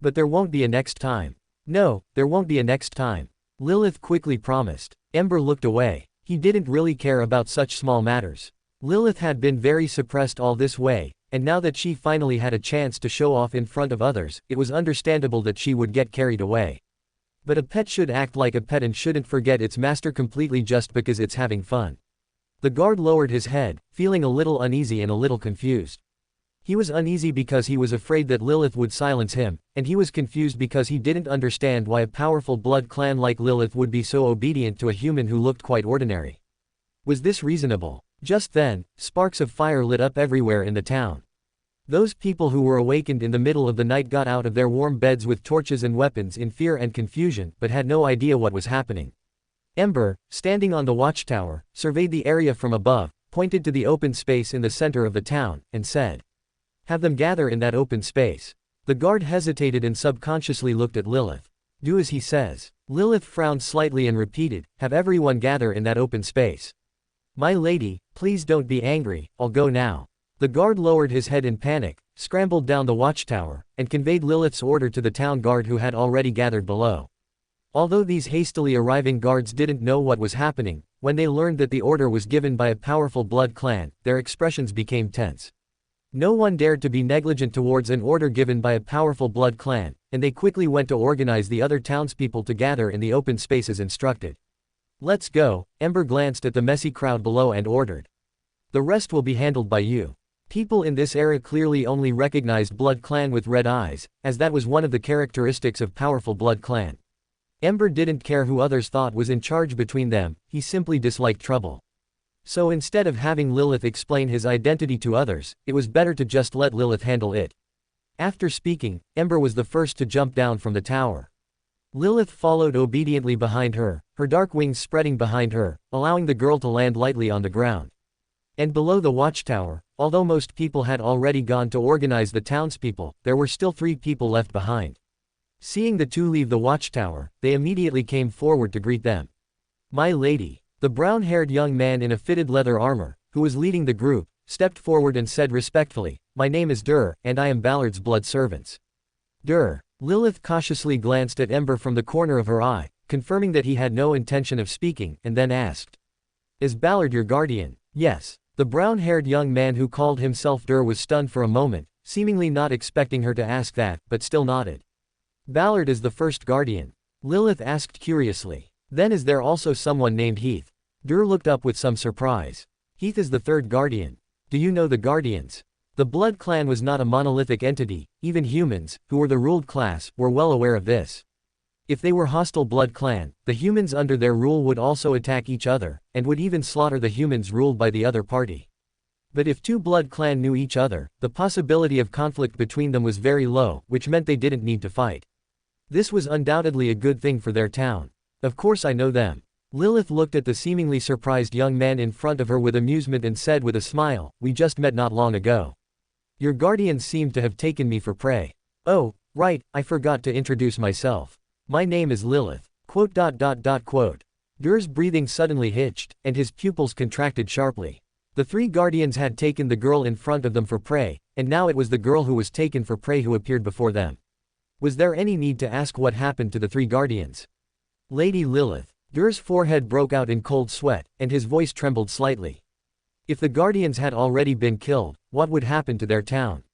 But there won't be a next time. No, there won't be a next time. Lilith quickly promised. Ember looked away. He didn't really care about such small matters. Lilith had been very suppressed all this way, and now that she finally had a chance to show off in front of others, it was understandable that she would get carried away. But a pet should act like a pet and shouldn't forget its master completely just because it's having fun. The guard lowered his head, feeling a little uneasy and a little confused. He was uneasy because he was afraid that Lilith would silence him, and he was confused because he didn't understand why a powerful blood clan like Lilith would be so obedient to a human who looked quite ordinary. Was this reasonable? Just then, sparks of fire lit up everywhere in the town. Those people who were awakened in the middle of the night got out of their warm beds with torches and weapons in fear and confusion, but had no idea what was happening. Ember, standing on the watchtower, surveyed the area from above, pointed to the open space in the center of the town, and said, have them gather in that open space. The guard hesitated and subconsciously looked at Lilith. Do as he says. Lilith frowned slightly and repeated, have everyone gather in that open space. My lady, please don't be angry, I'll go now. The guard lowered his head in panic, scrambled down the watchtower, and conveyed Lilith's order to the town guard who had already gathered below. Although these hastily arriving guards didn't know what was happening, when they learned that the order was given by a powerful blood clan, their expressions became tense. No one dared to be negligent towards an order given by a powerful blood clan, and they quickly went to organize the other townspeople to gather in the open space as instructed. Let's go. Ember glanced at the messy crowd below and ordered. The rest will be handled by you. People in this era clearly only recognized blood clan with red eyes, as that was one of the characteristics of powerful blood clan. Ember didn't care who others thought was in charge between them, he simply disliked trouble. So instead of having Lilith explain his identity to others, it was better to just let Lilith handle it. After speaking, Ember was the first to jump down from the tower. Lilith followed obediently behind her, her dark wings spreading behind her, allowing the girl to land lightly on the ground. And below the watchtower, although most people had already gone to organize the townspeople, there were still 3 people left behind. Seeing the 2 leave the watchtower, they immediately came forward to greet them. My lady. The brown-haired young man in a fitted leather armor, who was leading the group, stepped forward and said respectfully, my name is Dur, and I am Ballard's blood servants. Dur. Lilith cautiously glanced at Ember from the corner of her eye, confirming that he had no intention of speaking, and then asked. Is Ballard your guardian? Yes. The brown-haired young man who called himself Dur was stunned for a moment, seemingly not expecting her to ask that, but still nodded. Ballard is the first guardian. Lilith asked curiously. Then is there also someone named Heath? Dur looked up with some surprise. Heath is the third guardian. Do you know the guardians? The Blood Clan was not a monolithic entity, even humans, who were the ruled class, were well aware of this. If they were hostile Blood Clan, the humans under their rule would also attack each other, and would even slaughter the humans ruled by the other party. But if two Blood Clan knew each other, the possibility of conflict between them was very low, which meant they didn't need to fight. This was undoubtedly a good thing for their town. Of course I know them. Lilith looked at the seemingly surprised young man in front of her with amusement and said with a smile, "We just met not long ago. Your guardians seem to have taken me for prey." "Oh, right, I forgot to introduce myself. My name is Lilith." Dur's breathing suddenly hitched, and his pupils contracted sharply. The three guardians had taken the girl in front of them for prey, and now it was the girl who was taken for prey who appeared before them. Was there any need to ask what happened to the three guardians? Lady Lilith. Dur's forehead broke out in cold sweat, and his voice trembled slightly. If the guardians had already been killed, what would happen to their town?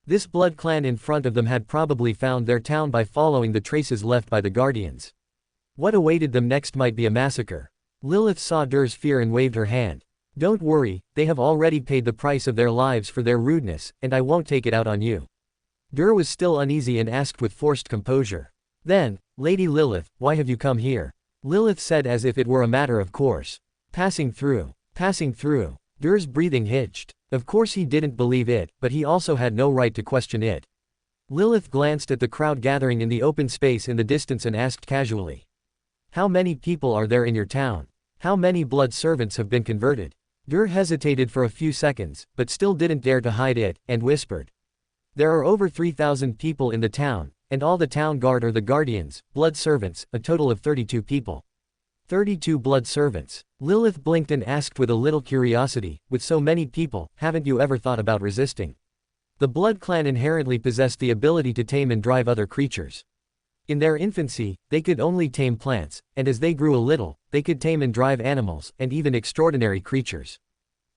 This Blood Clan in front of them had probably found their town by following the traces left by the guardians. What awaited them next might be a massacre. Lilith saw Dur's fear and waved her hand. "Don't worry, they have already paid the price of their lives for their rudeness, and I won't take it out on you." Dur was still uneasy and asked with forced composure. "Then, Lady Lilith, why have you come here?" Lilith said as if it were a matter of course. Passing through. Dur's breathing hitched. Of course he didn't believe it, but he also had no right to question it. Lilith glanced at the crowd gathering in the open space in the distance and asked casually. "How many people are there in your town? How many blood servants have been converted?" Dur hesitated for a few seconds, but still didn't dare to hide it, and whispered. "There are over 3,000 people in the town, and all the town guard are the guardians, blood servants, a total of 32 people. 32 blood servants." Lilith blinked and asked with a little curiosity, "With so many people, haven't you ever thought about resisting?" The Blood Clan inherently possessed the ability to tame and drive other creatures. In their infancy, they could only tame plants, and as they grew a little, they could tame and drive animals, and even extraordinary creatures.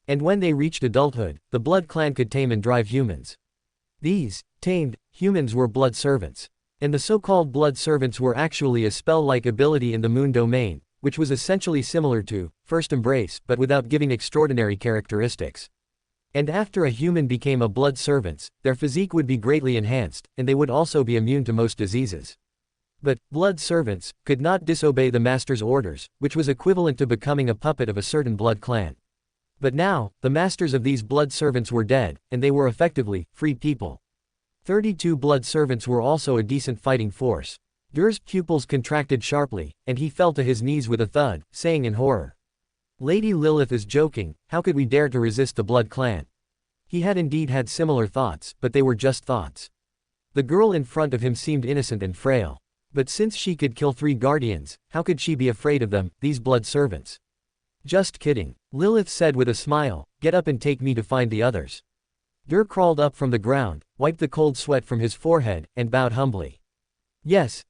And when they reached adulthood, the Blood Clan could tame and drive humans. These, tamed, humans were blood servants. And the so-called blood servants were actually a spell-like ability in the moon domain, which was essentially similar to First Embrace but without giving extraordinary characteristics. And after a human became a blood servant, their physique would be greatly enhanced, and they would also be immune to most diseases. But, blood servants, could not disobey the master's orders, which was equivalent to becoming a puppet of a certain blood clan. But now, the masters of these blood servants were dead, and they were effectively free people. 32 blood servants were also a decent fighting force. Dur's pupils contracted sharply, and he fell to his knees with a thud, saying in horror. "Lady Lilith is joking, how could we dare to resist the Blood Clan?" He had indeed had similar thoughts, but they were just thoughts. The girl in front of him seemed innocent and frail. But since she could kill 3 guardians, how could she be afraid of them, these blood servants? "Just kidding," Lilith said with a smile, "get up and take me to find the others." Dur crawled up from the ground, wiped the cold sweat from his forehead, and bowed humbly. Yes,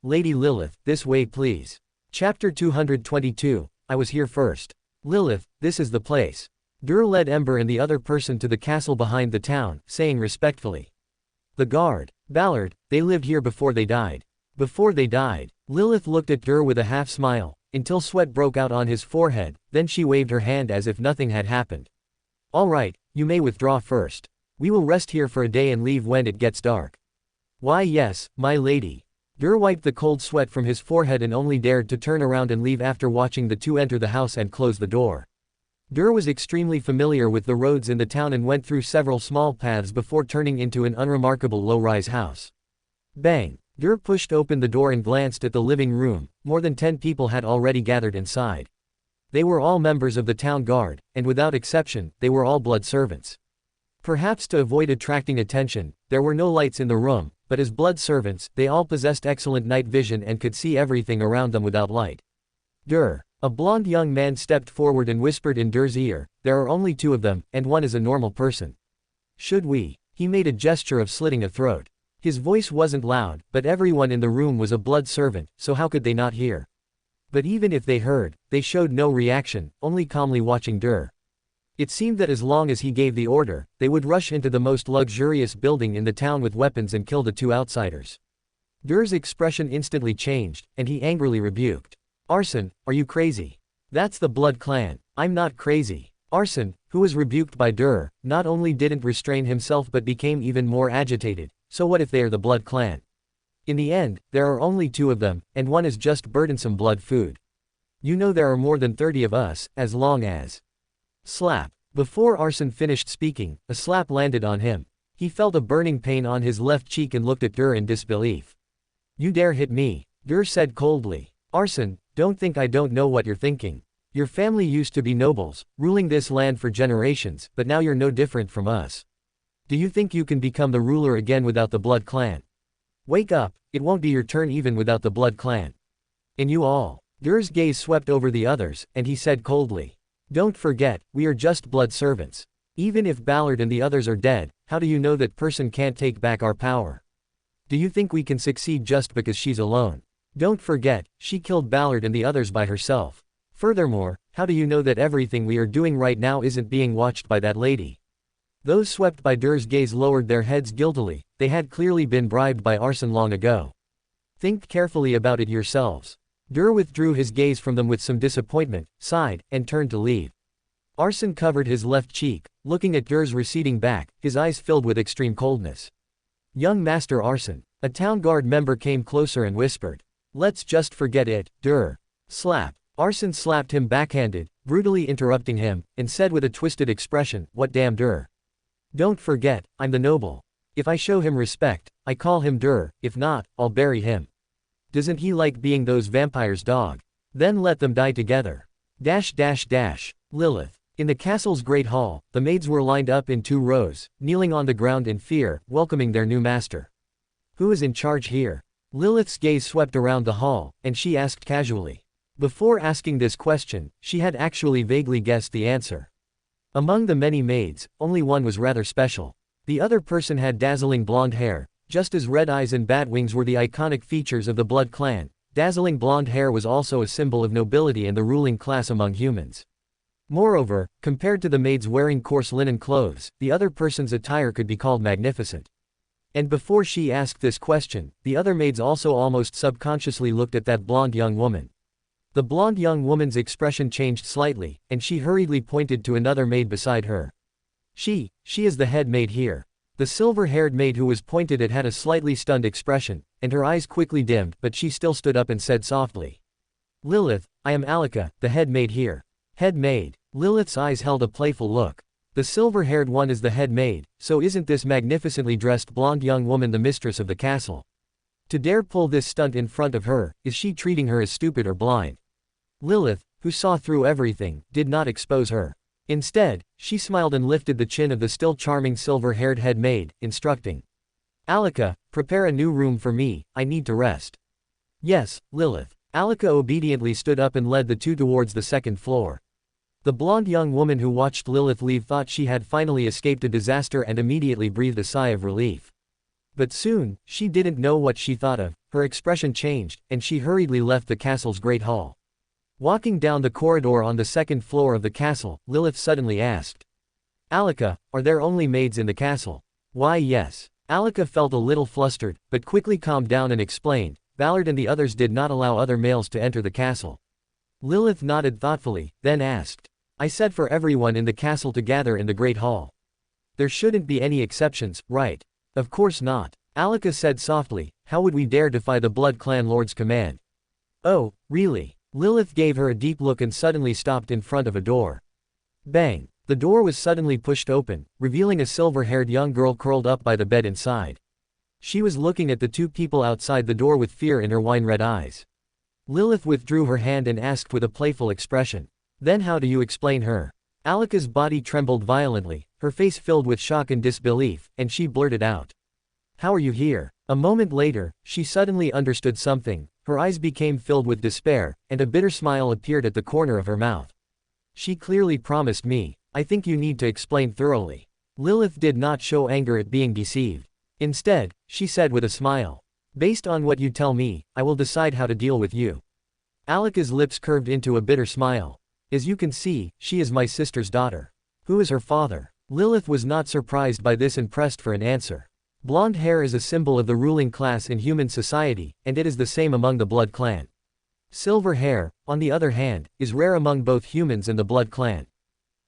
Lady Lilith, this way please." Chapter 222, I was here first. "Lilith, this is the place." Dur led Ember and the other person to the castle behind the town, saying respectfully. "The guard, Ballard, they lived here before they died." "Before they died?" Lilith looked at Dur with a half smile, until sweat broke out on his forehead, then she waved her hand as if nothing had happened. "All right, you may withdraw first. We will rest here for a day and leave when it gets dark." "Why yes, my lady." Dur wiped the cold sweat from his forehead and only dared to turn around and leave after watching the two enter the house and close the door. Dur was extremely familiar with the roads in the town and went through several small paths before turning into an unremarkable low-rise house. Bang! Dur pushed open the door and glanced at the living room. More than 10 people had already gathered inside. They were all members of the town guard, and without exception, they were all blood servants. Perhaps to avoid attracting attention, there were no lights in the room, but as blood servants, they all possessed excellent night vision and could see everything around them without light. "Dur." A blond young man stepped forward and whispered in Dur's ear, "There are only 2 of them, and one is a normal person. Should we?" He made a gesture of slitting a throat. His voice wasn't loud, but everyone in the room was a blood servant, so how could they not hear? But even if they heard, they showed no reaction, only calmly watching Dur. It seemed that as long as he gave the order, they would rush into the most luxurious building in the town with weapons and kill the 2 outsiders. Dur's expression instantly changed, and he angrily rebuked. "Arson, are you crazy? That's the Blood Clan." "I'm not crazy." Arsene, who was rebuked by Dur, not only didn't restrain himself but became even more agitated. So what if they are the Blood Clan? In the end, there are only 2 of them, and one is just burdensome blood food. You know there are more than 30 of us, as long as... Slap. Before Arsene finished speaking, a slap landed on him. He felt a burning pain on his left cheek and looked at Dur in disbelief. You dare hit me, Dur said coldly. Arsene, don't think I don't know what you're thinking. Your family used to be nobles, ruling this land for generations, but now you're no different from us. Do you think you can become the ruler again without the Blood Clan? Wake up, it won't be your turn even without the Blood Clan. And you all. Dur's gaze swept over the others, and he said coldly. Don't forget, we are just blood servants. Even if Ballard and the others are dead, how do you know that person can't take back our power? Do you think we can succeed just because she's alone? Don't forget, she killed Ballard and the others by herself. Furthermore, how do you know that everything we are doing right now isn't being watched by that lady? Those swept by Dur's gaze lowered their heads guiltily. They had clearly been bribed by Arsene long ago. Think carefully about it yourselves. Dur withdrew his gaze from them with some disappointment, sighed, and turned to leave. Arsene covered his left cheek, looking at Dur's receding back, his eyes filled with extreme coldness. Young Master Arsene. A town guard member came closer and whispered. Let's just forget it, Dur. Slap. Arsene slapped him backhanded, brutally interrupting him, and said with a twisted expression, what damn Dur. Don't forget, I'm the noble. If I show him respect, I call him Dur, if not, I'll bury him. Doesn't he like being those vampires' dog? Then let them die together. Lilith. In the castle's great hall, the maids were lined up in 2 rows, kneeling on the ground in fear, welcoming their new master. Who is in charge here? Lilith's gaze swept around the hall, and she asked casually. Before asking this question, she had actually vaguely guessed the answer. Among the many maids, only one was rather special. The other person had dazzling blonde hair. Just as red eyes and bat wings were the iconic features of the Blood Clan, dazzling blonde hair was also a symbol of nobility and the ruling class among humans. Moreover, compared to the maids wearing coarse linen clothes, the other person's attire could be called magnificent. And before she asked this question, the other maids also almost subconsciously looked at that blonde young woman. The blonde young woman's expression changed slightly, and she hurriedly pointed to another maid beside her. She is the head maid here. The silver-haired maid who was pointed at had a slightly stunned expression, and her eyes quickly dimmed, but she still stood up and said softly. Lilith, I am Alika, the head maid here. Head maid. Lilith's eyes held a playful look. The silver-haired one is the head maid, so isn't this magnificently dressed blonde young woman the mistress of the castle? To dare pull this stunt in front of her, is she treating her as stupid or blind? Lilith, who saw through everything, did not expose her. Instead, she smiled and lifted the chin of the still charming silver-haired head maid, instructing. Alika, prepare a new room for me, I need to rest. Yes, Lilith. Alika obediently stood up and led the 2 towards the 2nd floor. The blonde young woman who watched Lilith leave thought she had finally escaped a disaster and immediately breathed a sigh of relief. But soon, she didn't know what she thought of, her expression changed, and she hurriedly left the castle's great hall. Walking down the corridor on the 2nd floor of the castle, Lilith suddenly asked. Alika, are there only maids in the castle? Why yes. Alika felt a little flustered, but quickly calmed down and explained, Ballard and the others did not allow other males to enter the castle. Lilith nodded thoughtfully, then asked. I said for everyone in the castle to gather in the great hall. There shouldn't be any exceptions, right? Of course not. Alika said softly, how would we dare defy the Blood Clan Lord's command? Oh, really? Lilith gave her a deep look and suddenly stopped in front of a door. Bang! The door was suddenly pushed open, revealing a silver-haired young girl curled up by the bed inside. She was looking at the 2 people outside the door with fear in her wine-red eyes. Lilith withdrew her hand and asked with a playful expression. Then how do you explain her? Alika's body trembled violently, her face filled with shock and disbelief, and she blurted out. How are you here? A moment later, she suddenly understood something, her eyes became filled with despair, and a bitter smile appeared at the corner of her mouth. She clearly promised me. I think you need to explain thoroughly. Lilith did not show anger at being deceived. Instead, she said with a smile. Based on what you tell me, I will decide how to deal with you. Alika's lips curved into a bitter smile. As you can see, she is my sister's daughter. Who is her father? Lilith was not surprised by this and pressed for an answer. Blonde hair is a symbol of the ruling class in human society, and it is the same among the Blood Clan. Silver hair, on the other hand, is rare among both humans and the Blood Clan.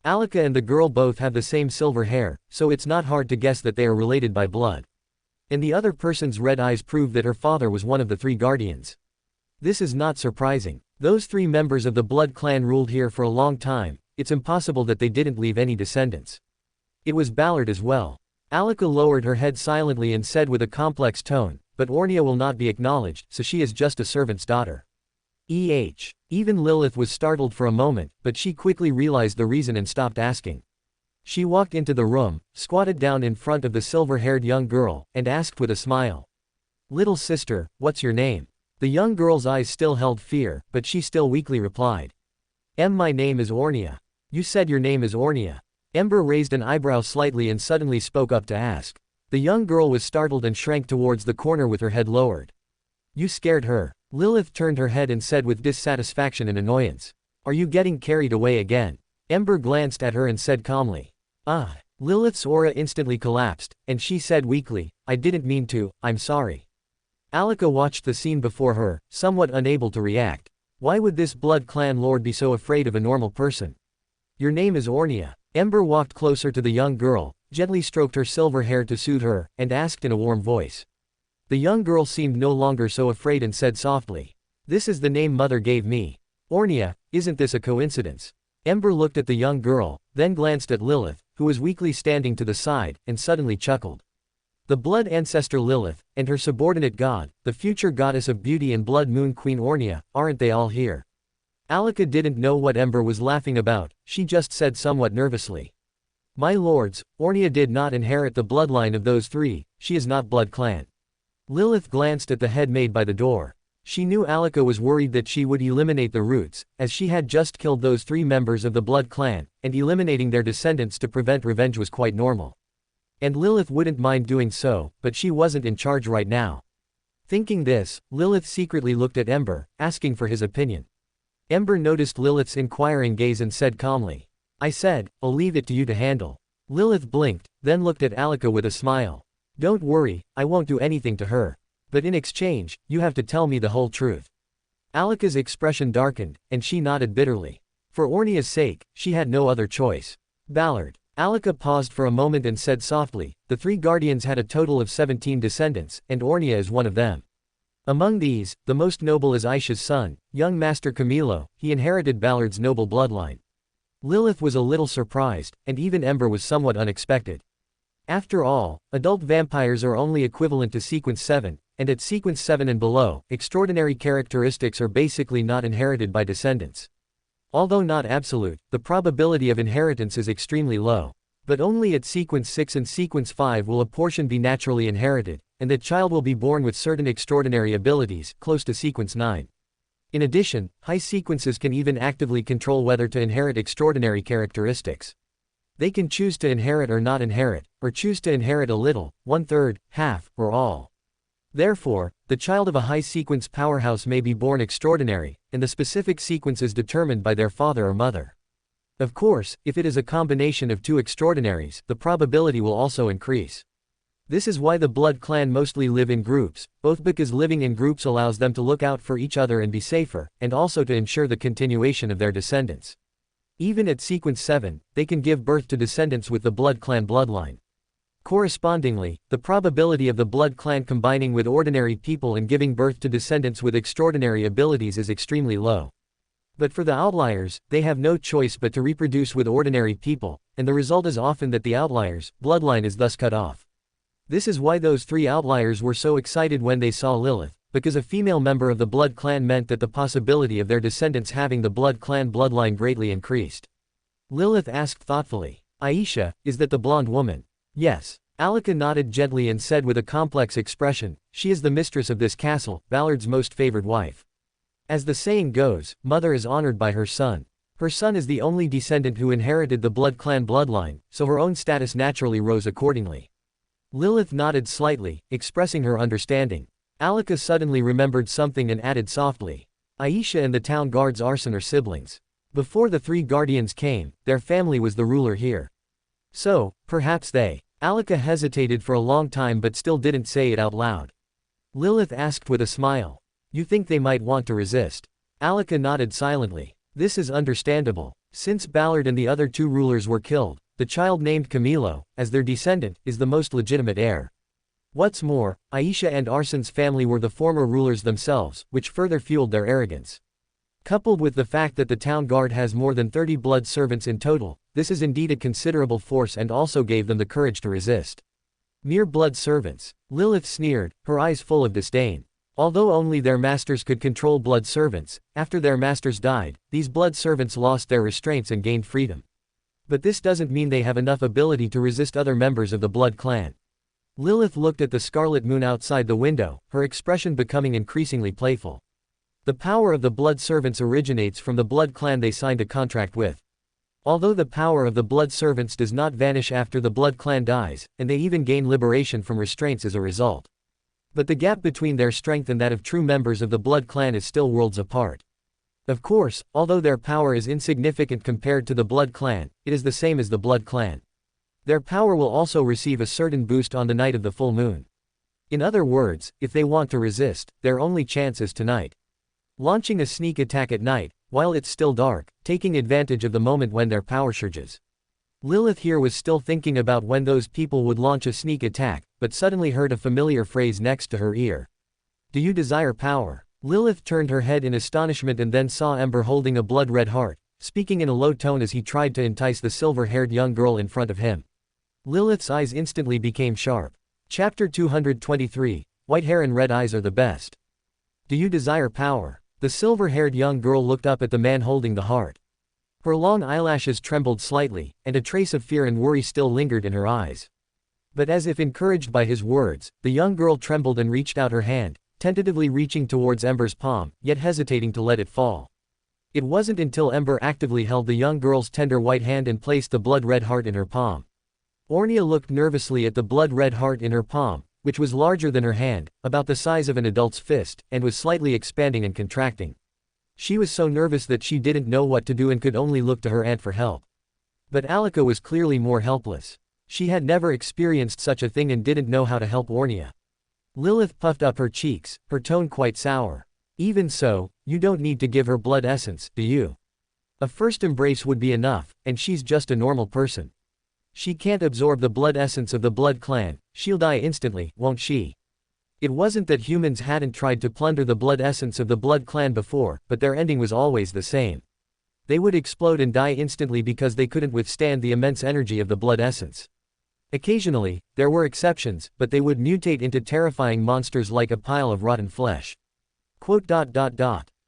Alika and the girl both have the same silver hair, so it's not hard to guess that they are related by blood. And the other person's red eyes prove that her father was one of the 3 guardians. This is not surprising. Those 3 members of the blood clan ruled here for a long time, it's impossible that they didn't leave any descendants. It was Ballard as well. Alika lowered her head silently and said with a complex tone, but Ornia will not be acknowledged, so she is just a servant's daughter. Even Lilith was startled for a moment, but she quickly realized the reason and stopped asking. She walked into the room, squatted down in front of the silver-haired young girl, and asked with a smile. "Little sister, what's your name?" The young girl's eyes still held fear, but she still weakly replied. My name is Ornia." "You said your name is Ornia." Ember raised an eyebrow slightly and suddenly spoke up to ask. The young girl was startled and shrank towards the corner with her head lowered. "You scared her." Lilith turned her head and said with dissatisfaction and annoyance. "Are you getting carried away again?" Ember glanced at her and said calmly. "Ah." Lilith's aura instantly collapsed, and she said weakly, "I didn't mean to, I'm sorry." Alika watched the scene before her, somewhat unable to react. Why would this blood clan lord be so afraid of a normal person? "Your name is Ornia." Ember walked closer to the young girl, gently stroked her silver hair to soothe her, and asked in a warm voice. The young girl seemed no longer so afraid and said softly, "This is the name mother gave me." "Ornia, isn't this a coincidence?" Ember looked at the young girl, then glanced at Lilith, who was weakly standing to the side, and suddenly chuckled. The blood ancestor Lilith, and her subordinate god, the future goddess of beauty and blood moon queen Ornia, aren't they all here? Alika didn't know what Ember was laughing about, she just said somewhat nervously. "My lords, Ornia did not inherit the bloodline of those 3, she is not blood clan." Lilith glanced at the head made by the door. She knew Alika was worried that she would eliminate the roots, as she had just killed those 3 members of the blood clan, and eliminating their descendants to prevent revenge was quite normal. And Lilith wouldn't mind doing so, but she wasn't in charge right now. Thinking this, Lilith secretly looked at Ember, asking for his opinion. Ember noticed Lilith's inquiring gaze and said calmly, "I said, I'll leave it to you to handle." Lilith blinked, then looked at Alika with a smile. "Don't worry, I won't do anything to her. But in exchange, you have to tell me the whole truth." Alika's expression darkened, and she nodded bitterly. For Ornia's sake, she had no other choice. "Ballard." Alika paused for a moment and said softly, "The 3 guardians had a total of 17 descendants, and Ornia is one of them. Among these, the most noble is Aisha's son, young Master Camilo, he inherited Ballard's noble bloodline." Lilith was a little surprised, and even Ember was somewhat unexpected. After all, adult vampires are only equivalent to sequence 7, and at sequence 7 and below, extraordinary characteristics are basically not inherited by descendants. Although not absolute, the probability of inheritance is extremely low. But only at sequence 6 and sequence 5 will a portion be naturally inherited, and the child will be born with certain extraordinary abilities, close to sequence 9. In addition, high sequences can even actively control whether to inherit extraordinary characteristics. They can choose to inherit or not inherit, or choose to inherit a little, 1/3, half, or all. Therefore, the child of a high sequence powerhouse may be born extraordinary, and the specific sequence is determined by their father or mother. Of course, if it is a combination of 2 extraordinaries, the probability will also increase. This is why the blood clan mostly live in groups, both because living in groups allows them to look out for each other and be safer, and also to ensure the continuation of their descendants. Even at sequence 7, they can give birth to descendants with the blood clan bloodline. Correspondingly, the probability of the blood clan combining with ordinary people and giving birth to descendants with extraordinary abilities is extremely low. But for the outliers, they have no choice but to reproduce with ordinary people, and the result is often that the outliers' bloodline is thus cut off. This is why those 3 outliers were so excited when they saw Lilith, because a female member of the blood clan meant that the possibility of their descendants having the blood clan bloodline greatly increased. Lilith asked thoughtfully, "Aisha, is that the blonde woman?" "Yes." Alika nodded gently and said with a complex expression, "She is the mistress of this castle, Ballard's most favored wife. As the saying goes, mother is honored by her son. Her son is the only descendant who inherited the blood clan bloodline, so her own status naturally rose accordingly." Lilith nodded slightly, expressing her understanding. Alika suddenly remembered something and added softly, "Aisha and the town guard's arson are siblings. Before the 3 guardians came, their family was the ruler here. So, perhaps they..." Alika hesitated for a long time but still didn't say it out loud. Lilith asked with a smile, "You think they might want to resist?" Alika nodded silently. "This is understandable. Since Ballard and the other two rulers were killed, the child named Camilo, as their descendant, is the most legitimate heir. What's more, Aisha and Arsen's family were the former rulers themselves, which further fueled their arrogance. Coupled with the fact that the town guard has more than 30 blood servants in total, this is indeed a considerable force and also gave them the courage to resist. Mere blood servants. Lilith sneered, her eyes full of disdain. Although only their masters could control blood servants, after their masters died, these blood servants lost their restraints and gained freedom. But this doesn't mean they have enough ability to resist other members of the blood clan. Lilith looked at the scarlet moon outside the window, her expression becoming increasingly playful. The power of the blood servants originates from the blood clan they signed a contract with. Although the power of the blood servants does not vanish after the blood clan dies, and they even gain liberation from restraints as a result. But the gap between their strength and that of true members of the blood clan is still worlds apart. Of course, although their power is insignificant compared to the blood clan, it is the same as the blood clan. Their power will also receive a certain boost on the night of the full moon. In other words, if they want to resist, their only chance is tonight. Launching a sneak attack at night, while it's still dark, taking advantage of the moment when their power surges. Lilith here was still thinking about when those people would launch a sneak attack, but suddenly heard a familiar phrase next to her ear. Do you desire power? Lilith turned her head in astonishment and then saw Ember holding a blood-red heart, speaking in a low tone as he tried to entice the silver-haired young girl in front of him. Lilith's eyes instantly became sharp. Chapter 223, White hair and red eyes are the best. Do you desire power? The silver-haired young girl looked up at the man holding the heart. Her long eyelashes trembled slightly, and a trace of fear and worry still lingered in her eyes. But as if encouraged by his words, the young girl trembled and reached out her hand, tentatively reaching towards Ember's palm, yet hesitating to let it fall. It wasn't until Ember actively held the young girl's tender white hand and placed the blood-red heart in her palm. Ornia looked nervously at the blood-red heart in her palm, which was larger than her hand, about the size of an adult's fist, and was slightly expanding and contracting. She was so nervous that she didn't know what to do and could only look to her aunt for help. But Alika was clearly more helpless. She had never experienced such a thing and didn't know how to help Ornia. Lilith puffed up her cheeks, her tone quite sour. Even so, you don't need to give her blood essence, do you? A first embrace would be enough, and she's just a normal person. She can't absorb the blood essence of the blood clan, she'll die instantly, won't she? It wasn't that humans hadn't tried to plunder the blood essence of the blood clan before, but their ending was always the same. They would explode and die instantly because they couldn't withstand the immense energy of the blood essence. Occasionally, there were exceptions, but they would mutate into terrifying monsters like a pile of rotten flesh.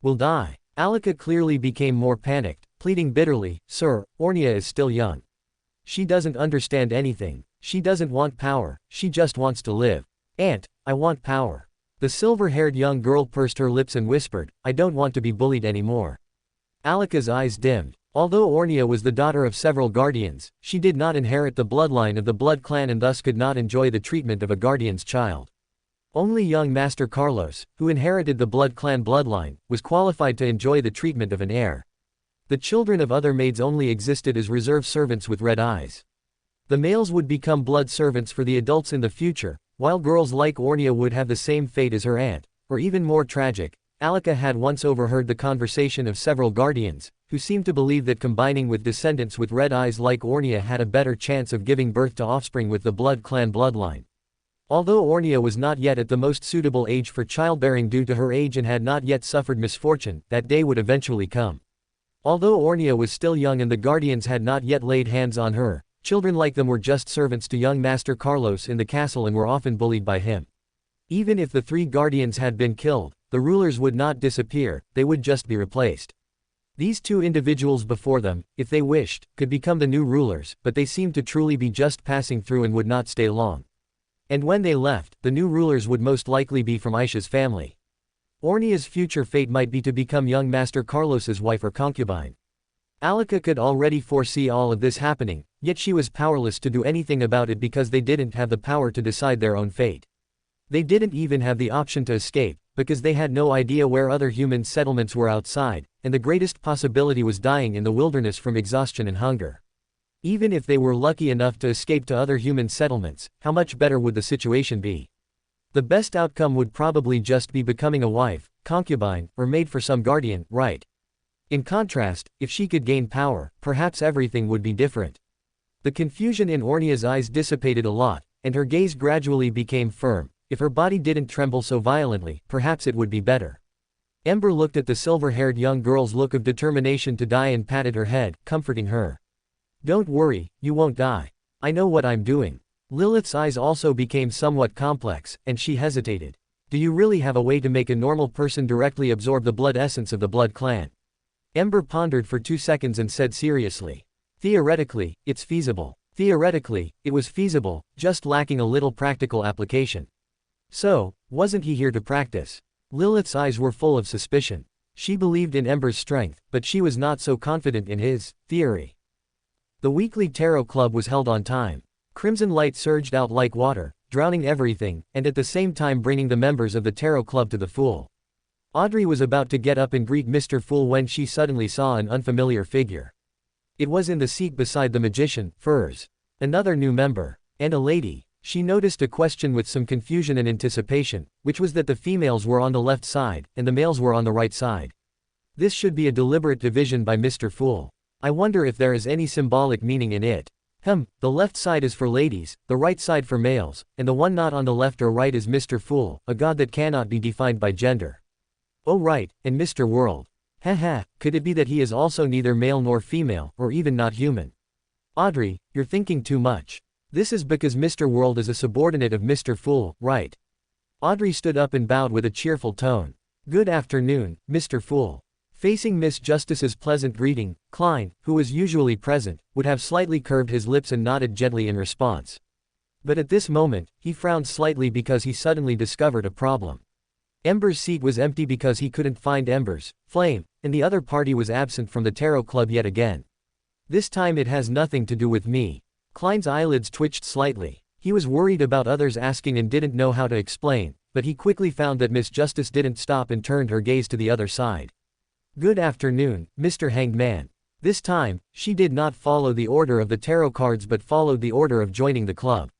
Will die. Alika clearly became more panicked, pleading bitterly, Sir, Ornia is still young. She doesn't understand anything. She doesn't want power, she just wants to live. Aunt, I want power. The silver-haired young girl pursed her lips and whispered, I don't want to be bullied anymore. Alika's eyes dimmed. Although Ornia was the daughter of several guardians, she did not inherit the bloodline of the blood clan and thus could not enjoy the treatment of a guardian's child. Only young Master Carlos, who inherited the blood clan bloodline, was qualified to enjoy the treatment of an heir. The children of other maids only existed as reserve servants with red eyes. The males would become blood servants for the adults in the future, while girls like Ornia would have the same fate as her aunt, or even more tragic. Alika had once overheard the conversation of several guardians, who seemed to believe that combining with descendants with red eyes like Ornia had a better chance of giving birth to offspring with the blood clan bloodline. Although Ornia was not yet at the most suitable age for childbearing due to her age and had not yet suffered misfortune, that day would eventually come. Although Ornia was still young and the guardians had not yet laid hands on her, children like them were just servants to young Master Carlos in the castle and were often bullied by him. Even if the three guardians had been killed, the rulers would not disappear, they would just be replaced. These two individuals before them, if they wished, could become the new rulers, but they seemed to truly be just passing through and would not stay long. And when they left, the new rulers would most likely be from Aisha's family. Ornia's future fate might be to become young Master Carlos's wife or concubine. Alika could already foresee all of this happening, yet she was powerless to do anything about it because they didn't have the power to decide their own fate. They didn't even have the option to escape, because they had no idea where other human settlements were outside, and the greatest possibility was dying in the wilderness from exhaustion and hunger. Even if they were lucky enough to escape to other human settlements, how much better would the situation be? The best outcome would probably just be becoming a wife, concubine, or maid for some guardian, right? In contrast, if she could gain power, perhaps everything would be different. The confusion in Ornia's eyes dissipated a lot, and her gaze gradually became firm. If her body didn't tremble so violently, perhaps it would be better. Ember looked at the silver-haired young girl's look of determination to die and patted her head, comforting her. Don't worry, you won't die. I know what I'm doing. Lilith's eyes also became somewhat complex, and she hesitated. Do you really have a way to make a normal person directly absorb the blood essence of the Blood Clan? Ember pondered for 2 seconds and said seriously. Theoretically, it's feasible. Theoretically, it was feasible, just lacking a little practical application. So, wasn't he here to practice? Lilith's eyes were full of suspicion. She believed in Ember's strength, but she was not so confident in his theory. The weekly tarot club was held on time. Crimson light surged out like water, drowning everything, and at the same time bringing the members of the tarot club to the Fool. Audrey was about to get up and greet Mr. Fool when she suddenly saw an unfamiliar figure. It was in the seat beside the magician, Furs. Another new member. And a lady. She noticed a question with some confusion and anticipation, which was that the females were on the left side, and the males were on the right side. This should be a deliberate division by Mr. Fool. I wonder if there is any symbolic meaning in it. The left side is for ladies, the right side for males, and the one not on the left or right is Mr. Fool, a god that cannot be defined by gender. Oh right, and Mr. World. Could it be that he is also neither male nor female, or even not human? Audrey, you're thinking too much. This is because Mr. World is a subordinate of Mr. Fool, right? Audrey stood up and bowed with a cheerful tone. Good afternoon, Mr. Fool. Facing Miss Justice's pleasant greeting, Klein, who was usually present, would have slightly curved his lips and nodded gently in response. But at this moment, he frowned slightly because he suddenly discovered a problem. Ember's seat was empty because he couldn't find Ember's flame, and the other party was absent from the tarot club yet again. This time it has nothing to do with me. Klein's eyelids twitched slightly. He was worried about others asking and didn't know how to explain, but he quickly found that Miss Justice didn't stop and turned her gaze to the other side. Good afternoon, Mr. Hanged Man. This time, she did not follow the order of the tarot cards but followed the order of joining the club.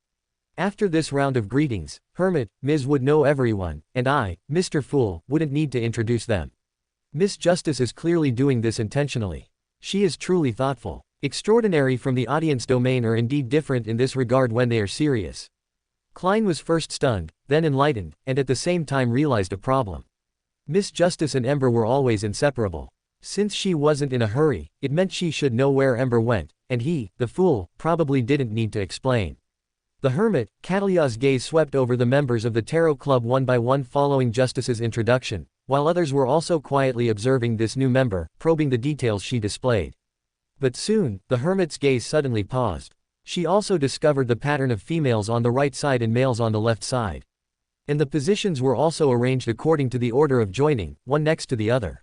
After this round of greetings, Hermit, Ms. would know everyone, and I, Mr. Fool, wouldn't need to introduce them. Miss Justice is clearly doing this intentionally. She is truly thoughtful. Extraordinary from the audience domain are indeed different in this regard when they are serious. Klein was first stunned, then enlightened, and at the same time realized a problem. Miss Justice and Ember were always inseparable. Since she wasn't in a hurry, it meant she should know where Ember went, and he, the Fool, probably didn't need to explain. The Hermit, Catalya's gaze swept over the members of the tarot club one by one following Justice's introduction, while others were also quietly observing this new member, probing the details she displayed. But soon, the Hermit's gaze suddenly paused. She also discovered the pattern of females on the right side and males on the left side. And the positions were also arranged according to the order of joining, one next to the other.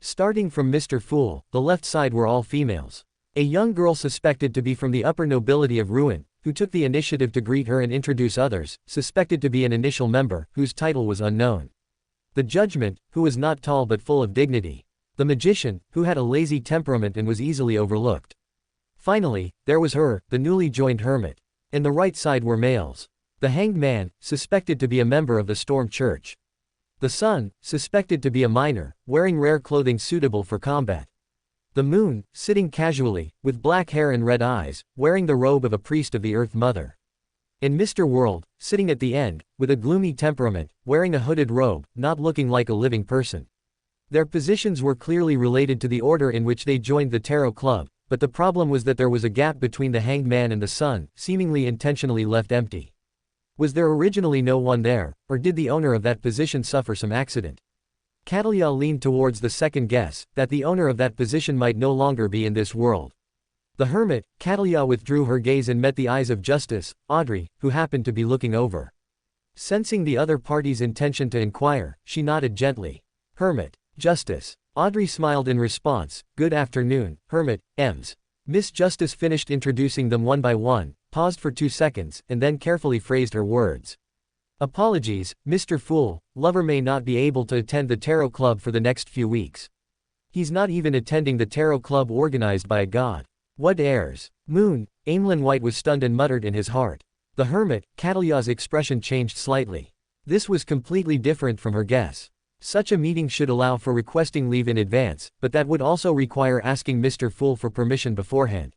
Starting from Mr. Fool, the left side were all females. A young girl suspected to be from the upper nobility of Ruin, who took the initiative to greet her and introduce others, suspected to be an initial member, whose title was unknown. The Judgment, who was not tall but full of dignity. The Magician, who had a lazy temperament and was easily overlooked. Finally, there was her, the newly joined Hermit. And the right side were males. The Hanged Man, suspected to be a member of the Storm Church. The Sun, suspected to be a miner, wearing rare clothing suitable for combat. The Moon, sitting casually, with black hair and red eyes, wearing the robe of a priest of the Earth Mother. And Mr. World, sitting at the end, with a gloomy temperament, wearing a hooded robe, not looking like a living person. Their positions were clearly related to the order in which they joined the tarot club, but the problem was that there was a gap between the Hanged Man and the Sun, seemingly intentionally left empty. Was there originally no one there, or did the owner of that position suffer some accident? Catalya leaned towards the second guess, that the owner of that position might no longer be in this world. The Hermit, Catalya withdrew her gaze and met the eyes of Justice, Audrey, who happened to be looking over. Sensing the other party's intention to inquire, she nodded gently. Hermit. Justice. Audrey smiled in response. Good afternoon, Hermit, Ems. Miss Justice finished introducing them one by one, paused for 2 seconds, and then carefully phrased her words. Apologies, Mr. Fool, Lover may not be able to attend the tarot club for the next few weeks. He's not even attending the tarot club organized by a god. What airs? Moon, Aemlin White was stunned and muttered in his heart. The Hermit, Catalya's expression changed slightly. This was completely different from her guess. Such a meeting should allow for requesting leave in advance, but that would also require asking Mr. Fool for permission beforehand.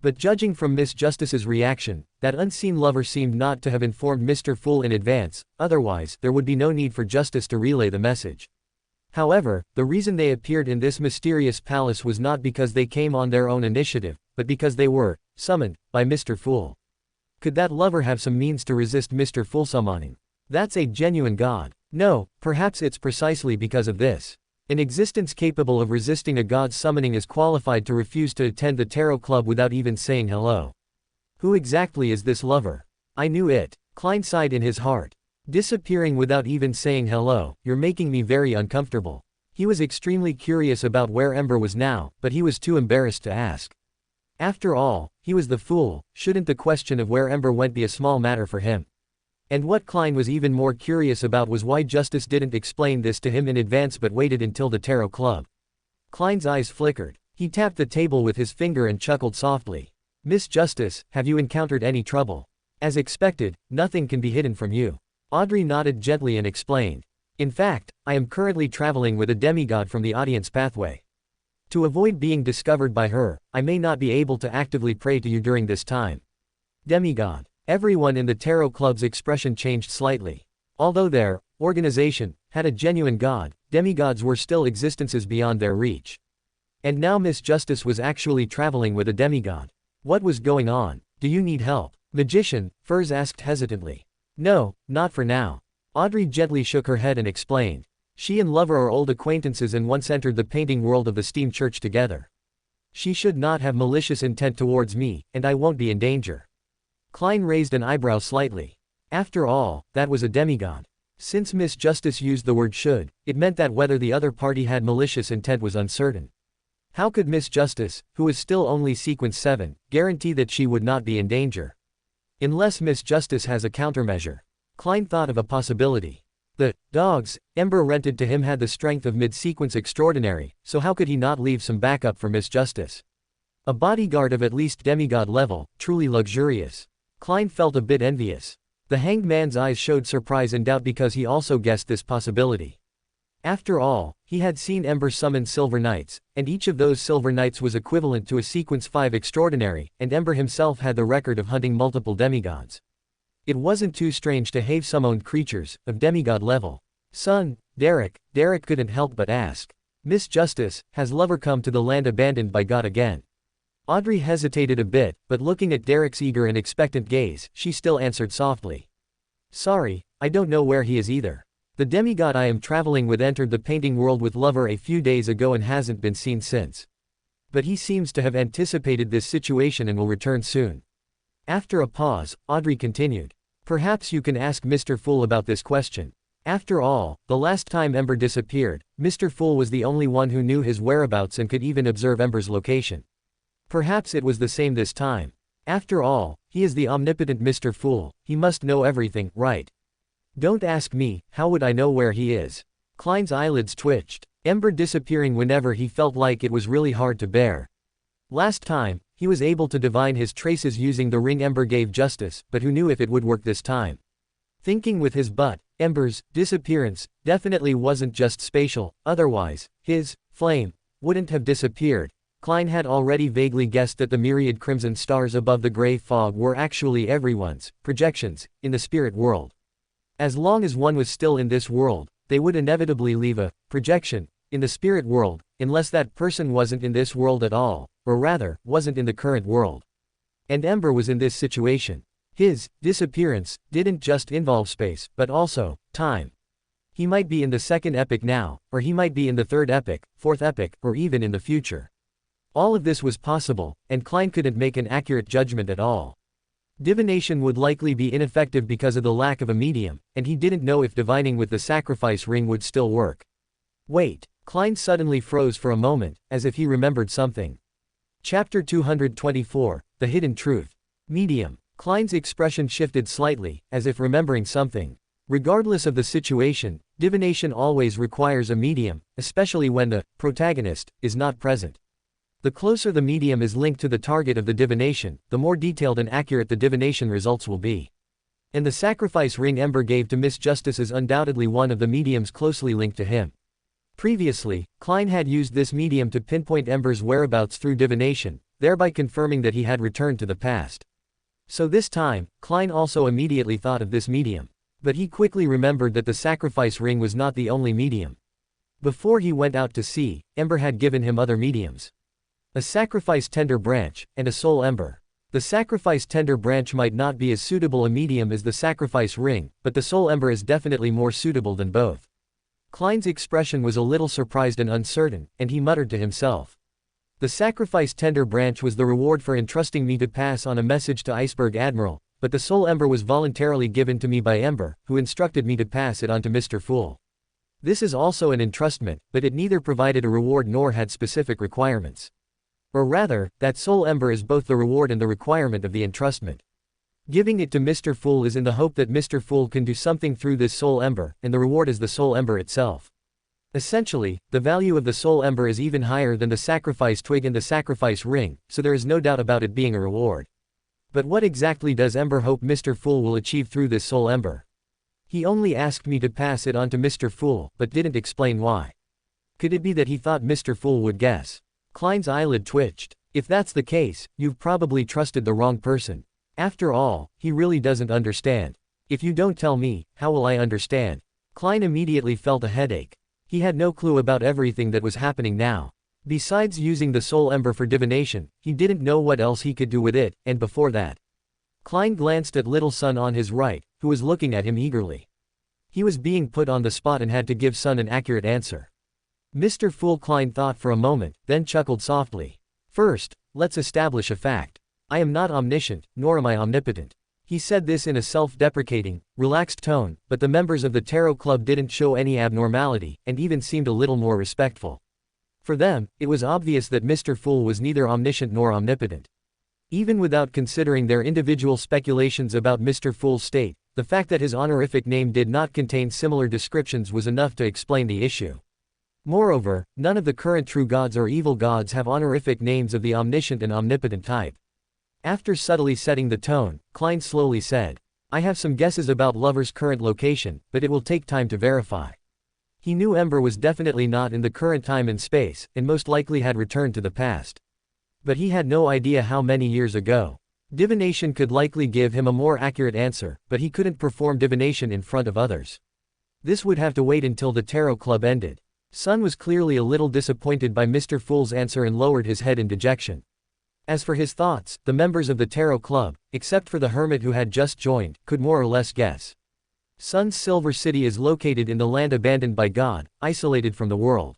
But judging from Miss Justice's reaction, that unseen lover seemed not to have informed Mr. Fool in advance, otherwise, there would be no need for Justice to relay the message. However, the reason they appeared in this mysterious palace was not because they came on their own initiative, but because they were summoned by Mr. Fool. Could that lover have some means to resist Mr. Fool summoning? That's a genuine god. No, perhaps it's precisely because of this. An existence capable of resisting a god's summoning is qualified to refuse to attend the tarot club without even saying hello. Who exactly is this lover? I knew it. Klein sighed in his heart. Disappearing without even saying hello, you're making me very uncomfortable. He was extremely curious about where Ember was now, but he was too embarrassed to ask. After all, he was the fool, shouldn't the question of where Ember went be a small matter for him? And what Klein was even more curious about was why Justice didn't explain this to him in advance but waited until the tarot club. Klein's eyes flickered. He tapped the table with his finger and chuckled softly. Miss Justice, have you encountered any trouble? As expected, nothing can be hidden from you. Audrey nodded gently and explained. In fact, I am currently traveling with a demigod from the audience pathway. To avoid being discovered by her, I may not be able to actively pray to you during this time. Demigod. Everyone in the tarot club's expression changed slightly. Although their organization had a genuine god, demigods were still existences beyond their reach. And now Miss Justice was actually traveling with a demigod. What was going on? Do you need help? Magician, Furs asked hesitantly. No, not for now. Audrey gently shook her head and explained. She and Lover are old acquaintances and once entered the painting world of the Steam Church together. She should not have malicious intent towards me, and I won't be in danger. Klein raised an eyebrow slightly. After all, that was a demigod. Since Miss Justice used the word should, it meant that whether the other party had malicious intent was uncertain. How could Miss Justice, who was still only sequence 7, guarantee that she would not be in danger? Unless Miss Justice has a countermeasure. Klein thought of a possibility. The dogs Ember rented to him had the strength of mid-sequence extraordinary, so how could he not leave some backup for Miss Justice? A bodyguard of at least demigod level, truly luxurious. Klein felt a bit envious. The hanged man's eyes showed surprise and doubt because he also guessed this possibility. After all, he had seen Ember summon Silver Knights, and each of those Silver Knights was equivalent to a Sequence 5 Extraordinary, and Ember himself had the record of hunting multiple demigods. It wasn't too strange to have summoned creatures of demigod level. Son, Derek couldn't help but ask. Miss Justice, has Lover come to the land abandoned by God again? Audrey hesitated a bit, but looking at Derek's eager and expectant gaze, she still answered softly. Sorry, I don't know where he is either. The demigod I am traveling with entered the painting world with Lover a few days ago and hasn't been seen since. But he seems to have anticipated this situation and will return soon. After a pause, Audrey continued. Perhaps you can ask Mr. Fool about this question. After all, the last time Ember disappeared, Mr. Fool was the only one who knew his whereabouts and could even observe Ember's location. Perhaps it was the same this time. After all, he is the omnipotent Mr. Fool, he must know everything, right? Don't ask me, how would I know where he is? Klein's eyelids twitched. Ember disappearing whenever he felt like it was really hard to bear. Last time, he was able to divine his traces using the ring Ember gave Justice, but who knew if it would work this time? Thinking with his butt, Ember's disappearance definitely wasn't just spatial, otherwise, his flame wouldn't have disappeared. Klein had already vaguely guessed that the myriad crimson stars above the gray fog were actually everyone's projections in the spirit world. As long as one was still in this world, they would inevitably leave a projection in the spirit world, unless that person wasn't in this world at all, or rather, wasn't in the current world. And Ember was in this situation. His disappearance didn't just involve space, but also time. He might be in the second epoch now, or he might be in the third epoch, fourth epoch, or even in the future. All of this was possible, and Klein couldn't make an accurate judgment at all. Divination would likely be ineffective because of the lack of a medium, and he didn't know if divining with the sacrifice ring would still work. Wait, Klein suddenly froze for a moment, as if he remembered something. Chapter 224, The Hidden Truth. Medium. Klein's expression shifted slightly, as if remembering something. Regardless of the situation, divination always requires a medium, especially when the protagonist is not present. The closer the medium is linked to the target of the divination, the more detailed and accurate the divination results will be. And the sacrifice ring Ember gave to Miss Justice is undoubtedly one of the mediums closely linked to him. Previously, Klein had used this medium to pinpoint Ember's whereabouts through divination, thereby confirming that he had returned to the past. So this time, Klein also immediately thought of this medium. But he quickly remembered that the sacrifice ring was not the only medium. Before he went out to sea, Ember had given him other mediums. A sacrifice tender branch, and a soul ember. The sacrifice tender branch might not be as suitable a medium as the sacrifice ring, but the soul ember is definitely more suitable than both. Klein's expression was a little surprised and uncertain, and he muttered to himself. The sacrifice tender branch was the reward for entrusting me to pass on a message to Iceberg Admiral, but the soul ember was voluntarily given to me by Ember, who instructed me to pass it on to Mr. Fool. This is also an entrustment, but it neither provided a reward nor had specific requirements. Or rather, that soul ember is both the reward and the requirement of the entrustment. Giving it to Mr. Fool is in the hope that Mr. Fool can do something through this soul ember, and the reward is the soul ember itself. Essentially, the value of the soul ember is even higher than the sacrifice twig and the sacrifice ring, so there is no doubt about it being a reward. But what exactly does Ember hope Mr. Fool will achieve through this soul ember? He only asked me to pass it on to Mr. Fool, but didn't explain why. Could it be that he thought Mr. Fool would guess? Klein's eyelid twitched. If that's the case, you've probably trusted the wrong person. After all, he really doesn't understand. If you don't tell me, how will I understand? Klein immediately felt a headache. He had no clue about everything that was happening now. Besides using the soul ember for divination, he didn't know what else he could do with it, and before that. Klein glanced at Little Sun on his right, who was looking at him eagerly. He was being put on the spot and had to give Sun an accurate answer. Mr. Fool, Klein thought for a moment, then chuckled softly. First, let's establish a fact. I am not omniscient, nor am I omnipotent. He said this in a self-deprecating, relaxed tone, but the members of the Tarot Club didn't show any abnormality, and even seemed a little more respectful. For them, it was obvious that Mr. Fool was neither omniscient nor omnipotent. Even without considering their individual speculations about Mr. Fool's state, the fact that his honorific name did not contain similar descriptions was enough to explain the issue. Moreover, none of the current true gods or evil gods have honorific names of the omniscient and omnipotent type. After subtly setting the tone, Klein slowly said, I have some guesses about Lover's current location, but it will take time to verify. He knew Ember was definitely not in the current time and space, and most likely had returned to the past. But he had no idea how many years ago. Divination could likely give him a more accurate answer, but he couldn't perform divination in front of others. This would have to wait until the Tarot Club ended. Sun was clearly a little disappointed by Mr. Fool's answer and lowered his head in dejection. As for his thoughts, the members of the Tarot Club, except for the hermit who had just joined, could more or less guess. Sun's Silver City is located in the land abandoned by God, isolated from the world.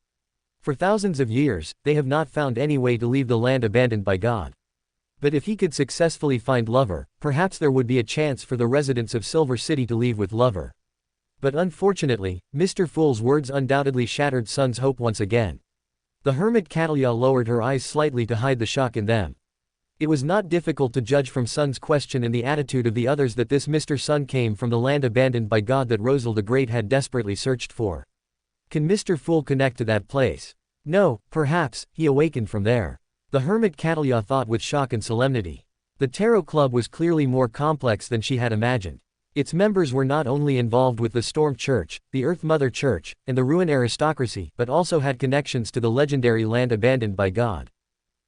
For thousands of years, they have not found any way to leave the land abandoned by God. But if he could successfully find Lover, perhaps there would be a chance for the residents of Silver City to leave with Lover. But unfortunately, Mr. Fool's words undoubtedly shattered Sun's hope once again. The hermit Catalia lowered her eyes slightly to hide the shock in them. It was not difficult to judge from Sun's question and the attitude of the others that this Mr. Sun came from the land abandoned by God that Rosal the Great had desperately searched for. Can Mr. Fool connect to that place? No, perhaps, he awakened from there. The hermit Catalia thought with shock and solemnity. The Tarot Club was clearly more complex than she had imagined. Its members were not only involved with the Storm Church, the Earth Mother Church, and the Ruin aristocracy, but also had connections to the legendary land abandoned by God.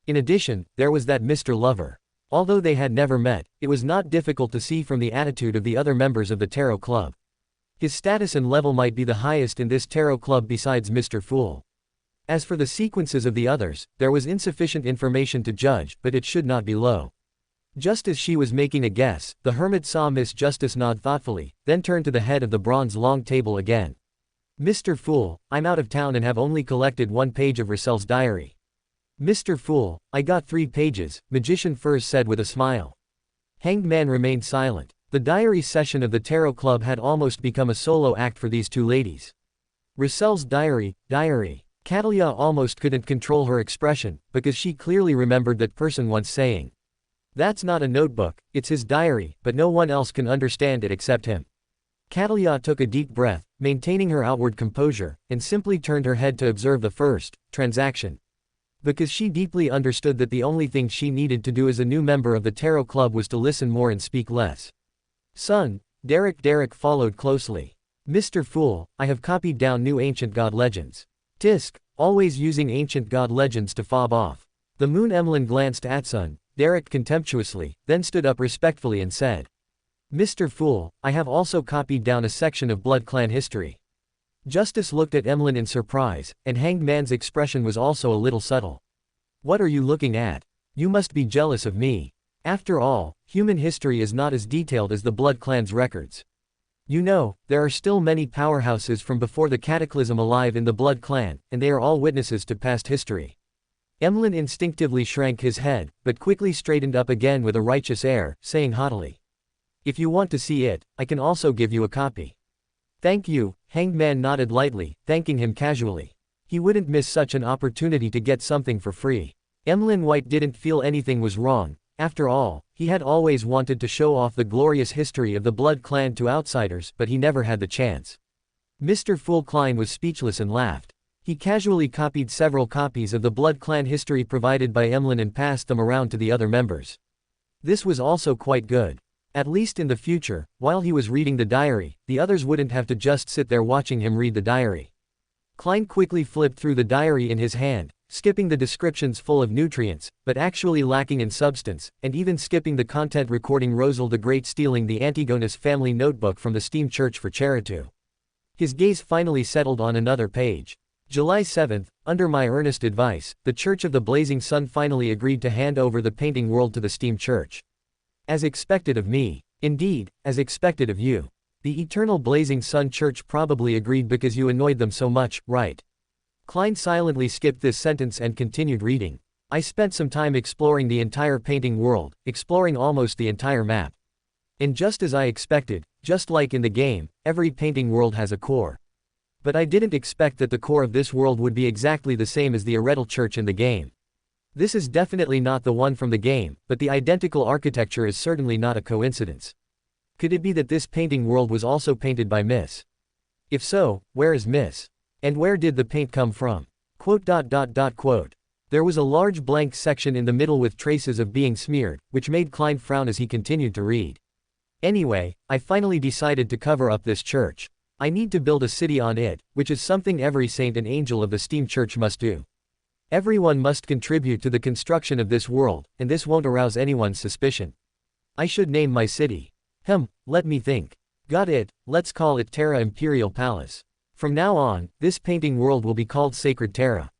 In addition, there was that Mr. Lover. Although they had never met, it was not difficult to see from the attitude of the other members of the Tarot Club. His status and level might be the highest in this Tarot Club besides Mr. Fool. As for the sequences of the others, there was insufficient information to judge, but it should not be low. Just as she was making a guess, the hermit saw Miss Justice nod thoughtfully, then turned to the head of the bronze long table again. Mr. Fool, I'm out of town and have only collected 1 page of Roselle's diary. Mr. Fool, I got 3 pages, Magician Furs said with a smile. Hanged Man remained silent. The diary session of the Tarot Club had almost become a solo act for these two ladies. Roselle's diary. Catalia almost couldn't control her expression, because she clearly remembered that person once saying, "That's not a notebook, it's his diary, but no one else can understand it except him." Catalia took a deep breath, maintaining her outward composure, and simply turned her head to observe the first transaction. Because she deeply understood that the only thing she needed to do as a new member of the Tarot Club was to listen more and speak less. Sun, Derek followed closely. Mr. Fool, I have copied down new ancient god legends. Tisk, always using ancient god legends to fob off. The Moon Emlyn glanced at Sun, Derek contemptuously, then stood up respectfully and said. Mr. Fool, I have also copied down a section of Blood Clan history. Justice looked at Emlyn in surprise, and Hanged Man's expression was also a little subtle. What are you looking at? You must be jealous of me. After all, human history is not as detailed as the Blood Clan's records. You know, there are still many powerhouses from before the Cataclysm alive in the Blood Clan, and they are all witnesses to past history. Emlyn instinctively shrank his head, but quickly straightened up again with a righteous air, saying haughtily. If you want to see it, I can also give you a copy. Thank you, Hanged Man nodded lightly, thanking him casually. He wouldn't miss such an opportunity to get something for free. Emlyn White didn't feel anything was wrong. After all, he had always wanted to show off the glorious history of the Blood Clan to outsiders, but he never had the chance. Mr. Fool Klein was speechless and laughed. He casually copied several copies of the Blood Clan history provided by Emlyn and passed them around to the other members. This was also quite good. At least in the future, while he was reading the diary, the others wouldn't have to just sit there watching him read the diary. Klein quickly flipped through the diary in his hand, skipping the descriptions full of nutrients, but actually lacking in substance, and even skipping the content recording Rosal the Great stealing the Antigonus family notebook from the Steam Church for Cheritu. His gaze finally settled on another page. July 7th, under my earnest advice, the Church of the Blazing Sun finally agreed to hand over the painting world to the Steam Church. As expected of me. Indeed, as expected of you. The Eternal Blazing Sun Church probably agreed because you annoyed them so much, right? Klein silently skipped this sentence and continued reading. I spent some time exploring the entire painting world, exploring almost the entire map. And just as I expected, just like in the game, every painting world has a core. But I didn't expect that the core of this world would be exactly the same as the Eretal Church in the game. This is definitely not the one from the game, but the identical architecture is certainly not a coincidence. Could it be that this painting world was also painted by Miss? If so, where is Miss? And where did the paint come from? Quote. There was a large blank section in the middle with traces of being smeared, which made Klein frown as he continued to read. Anyway, I finally decided to cover up this church. I need to build a city on it, which is something every saint and angel of the Steam Church must do. Everyone must contribute to the construction of this world, and this won't arouse anyone's suspicion. I should name my city. Let me think. Got it, let's call it Terra Imperial Palace. From now on, this painting world will be called Sacred Terra.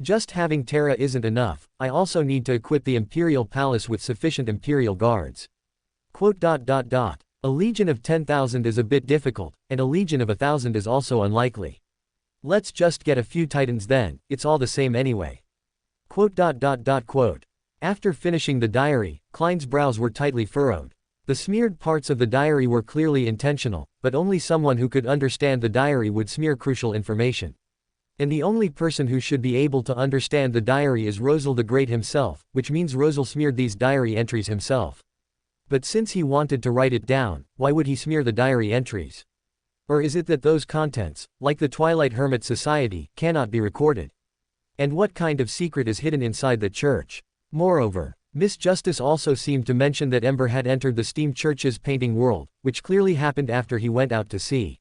Just having Terra isn't enough, I also need to equip the Imperial Palace with sufficient Imperial guards. Quote. A legion of 10,000 is a bit difficult, and a legion of 1,000 is also unlikely. Let's just get a few titans then, it's all the same anyway. Quote. After finishing the diary, Klein's brows were tightly furrowed. The smeared parts of the diary were clearly intentional, but only someone who could understand the diary would smear crucial information. And the only person who should be able to understand the diary is Rosal the Great himself, which means Rosal smeared these diary entries himself. But since he wanted to write it down, why would he smear the diary entries? Or is it that those contents, like the Twilight Hermit Society, cannot be recorded? And what kind of secret is hidden inside the church? Moreover, Miss Justice also seemed to mention that Ember had entered the Steam Church's painting world, which clearly happened after he went out to sea.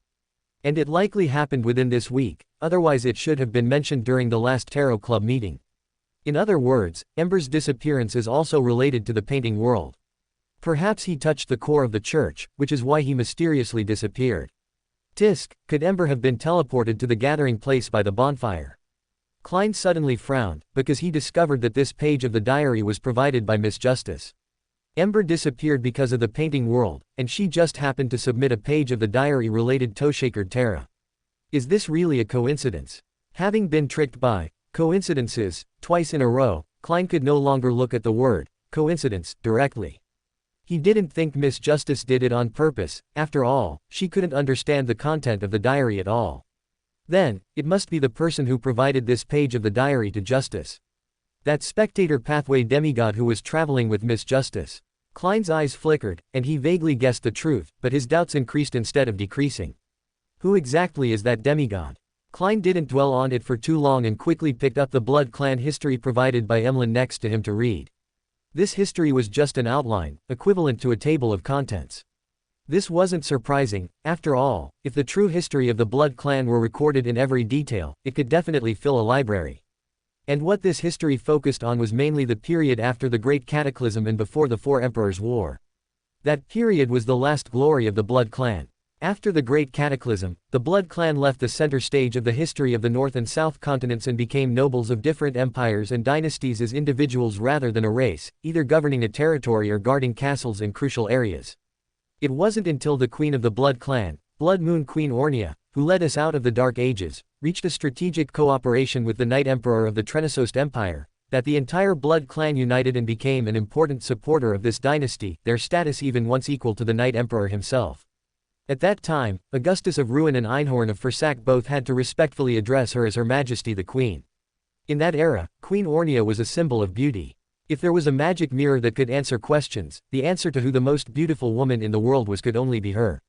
And it likely happened within this week, otherwise it should have been mentioned during the last Tarot Club meeting. In other words, Ember's disappearance is also related to the painting world. Perhaps he touched the core of the church, which is why he mysteriously disappeared. Tisk, could Ember have been teleported to the gathering place by the bonfire? Klein suddenly frowned, because he discovered that this page of the diary was provided by Miss Justice. Ember disappeared because of the painting world, and she just happened to submit a page of the diary related to Sacred Terra. Is this really a coincidence? Having been tricked by coincidences twice in a row, Klein could no longer look at the word coincidence directly. He didn't think Miss Justice did it on purpose. After all, she couldn't understand the content of the diary at all. Then, it must be the person who provided this page of the diary to Justice. That spectator pathway demigod who was traveling with Miss Justice. Klein's eyes flickered, and he vaguely guessed the truth, but his doubts increased instead of decreasing. Who exactly is that demigod? Klein didn't dwell on it for too long and quickly picked up the Blood Clan history provided by Emlyn next to him to read. This history was just an outline, equivalent to a table of contents. This wasn't surprising. After all, if the true history of the Blood Clan were recorded in every detail, it could definitely fill a library. And what this history focused on was mainly the period after the Great Cataclysm and before the Four Emperors' War. That period was the last glory of the Blood Clan. After the Great Cataclysm, the Blood Clan left the center stage of the history of the North and South continents and became nobles of different empires and dynasties as individuals rather than a race, either governing a territory or guarding castles in crucial areas. It wasn't until the Queen of the Blood Clan, Blood Moon Queen Ornia, who led us out of the Dark Ages, reached a strategic cooperation with the Night Emperor of the Trenasost Empire, that the entire Blood Clan united and became an important supporter of this dynasty, their status even once equal to the Night Emperor himself. At that time, Augustus of Rouen and Einhorn of Fersac both had to respectfully address her as Her Majesty the Queen. In that era, Queen Ornia was a symbol of beauty. If there was a magic mirror that could answer questions, the answer to who the most beautiful woman in the world was could only be her.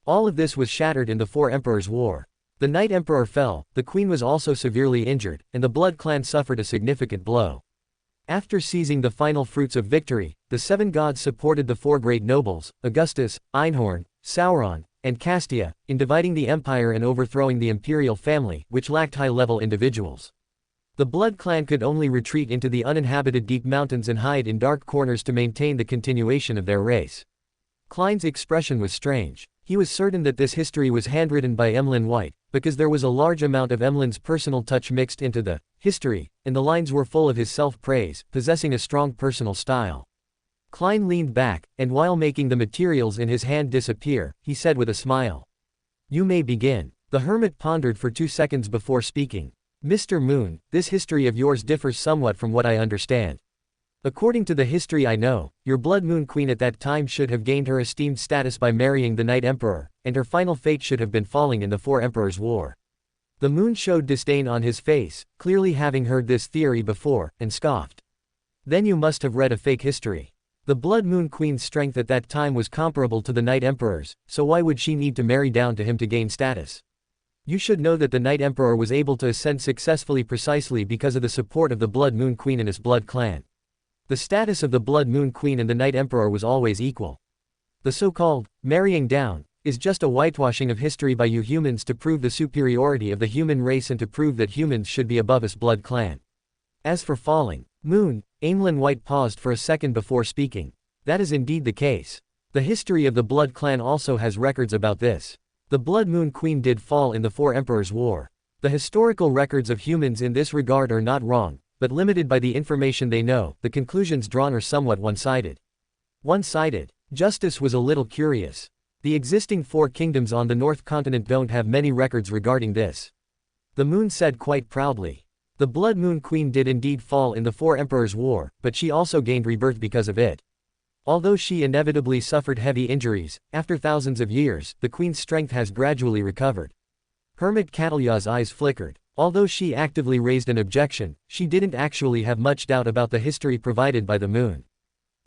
All of this was shattered in the Four Emperors' War. The Night Emperor fell, the Queen was also severely injured, and the Blood Clan suffered a significant blow. After seizing the final fruits of victory, the seven gods supported the four great nobles, Augustus, Einhorn, Sauron, and Castia, in dividing the empire and overthrowing the imperial family, which lacked high-level individuals. The Blood Clan could only retreat into the uninhabited deep mountains and hide in dark corners to maintain the continuation of their race. Klein's expression was strange. He was certain that this history was handwritten by Emlyn White, because there was a large amount of Emlyn's personal touch mixed into the history, and the lines were full of his self-praise, possessing a strong personal style. Klein leaned back, and while making the materials in his hand disappear, he said with a smile, "You may begin." The hermit pondered for 2 seconds before speaking. "Mr. Moon, this history of yours differs somewhat from what I understand. According to the history I know, your Blood Moon Queen at that time should have gained her esteemed status by marrying the Night Emperor, and her final fate should have been falling in the Four Emperors' War." The moon showed disdain on his face, clearly having heard this theory before, and scoffed. "Then you must have read a fake history. The Blood Moon Queen's strength at that time was comparable to the Night Emperor's, so why would she need to marry down to him to gain status? You should know that the Night Emperor was able to ascend successfully precisely because of the support of the Blood Moon Queen and his Blood Clan. The status of the Blood Moon Queen and the Night Emperor was always equal. The so-called marrying down is just a whitewashing of history by you humans to prove the superiority of the human race and to prove that humans should be above us Blood Clan. As for falling, Moon, Emlyn White paused for a second before speaking. That is indeed the case. The history of the Blood Clan also has records about this. The Blood Moon Queen did fall in the Four Emperors' War. The historical records of humans in this regard are not wrong, but limited by the information they know, the conclusions drawn are somewhat one-sided. One-sided? Justice was a little curious. The existing four kingdoms on the North Continent don't have many records regarding this. The Moon said quite proudly. The Blood Moon Queen did indeed fall in the Four Emperors' War, but she also gained rebirth because of it. Although she inevitably suffered heavy injuries, after thousands of years, the Queen's strength has gradually recovered. Hermit Catalya's eyes flickered. Although she actively raised an objection, she didn't actually have much doubt about the history provided by the Moon.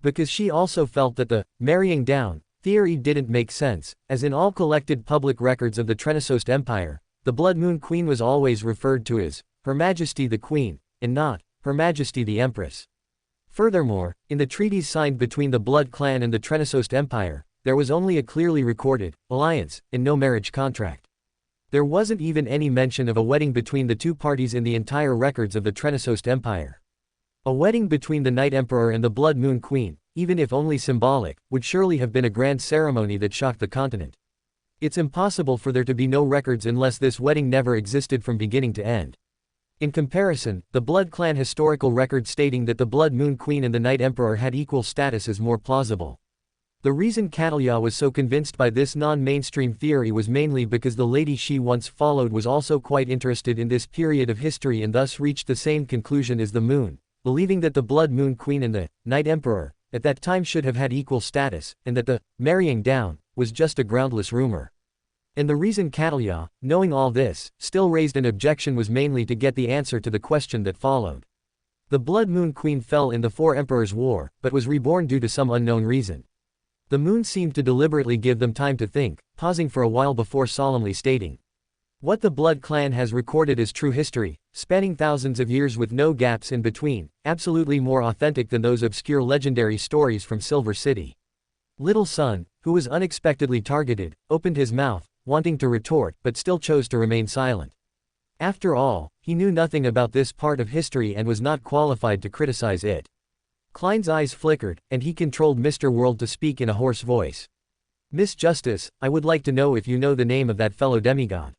Because she also felt that the marrying down theory didn't make sense, as in all collected public records of the Trenasost Empire, the Blood Moon Queen was always referred to as Her Majesty the Queen, and not Her Majesty the Empress. Furthermore, in the treaties signed between the Blood Clan and the Trenasost Empire, there was only a clearly recorded alliance, and no marriage contract. There wasn't even any mention of a wedding between the two parties in the entire records of the Trenasost Empire. A wedding between the Night Emperor and the Blood Moon Queen, even if only symbolic, would surely have been a grand ceremony that shocked the continent. It's impossible for there to be no records unless this wedding never existed from beginning to end. In comparison, the Blood Clan historical record stating that the Blood Moon Queen and the Night Emperor had equal status is more plausible. The reason Catalya was so convinced by this non-mainstream theory was mainly because the lady she once followed was also quite interested in this period of history and thus reached the same conclusion as the Moon, believing that the Blood Moon Queen and the Night Emperor, at that time should have had equal status, and that the marrying down was just a groundless rumor. And the reason Catalya, knowing all this, still raised an objection was mainly to get the answer to the question that followed. The Blood Moon Queen fell in the Four Emperors' War, but was reborn due to some unknown reason. The Moon seemed to deliberately give them time to think, pausing for a while before solemnly stating, "What the Blood Clan has recorded is true history, spanning thousands of years with no gaps in between, absolutely more authentic than those obscure legendary stories from Silver City. Little son, who was unexpectedly targeted, opened his mouth, wanting to retort, but still chose to remain silent. After all, he knew nothing about this part of history and was not qualified to criticize it. Klein's eyes flickered, and he controlled Mr. World to speak in a hoarse voice. Miss Justice, I would like to know if you know the name of that fellow demigod.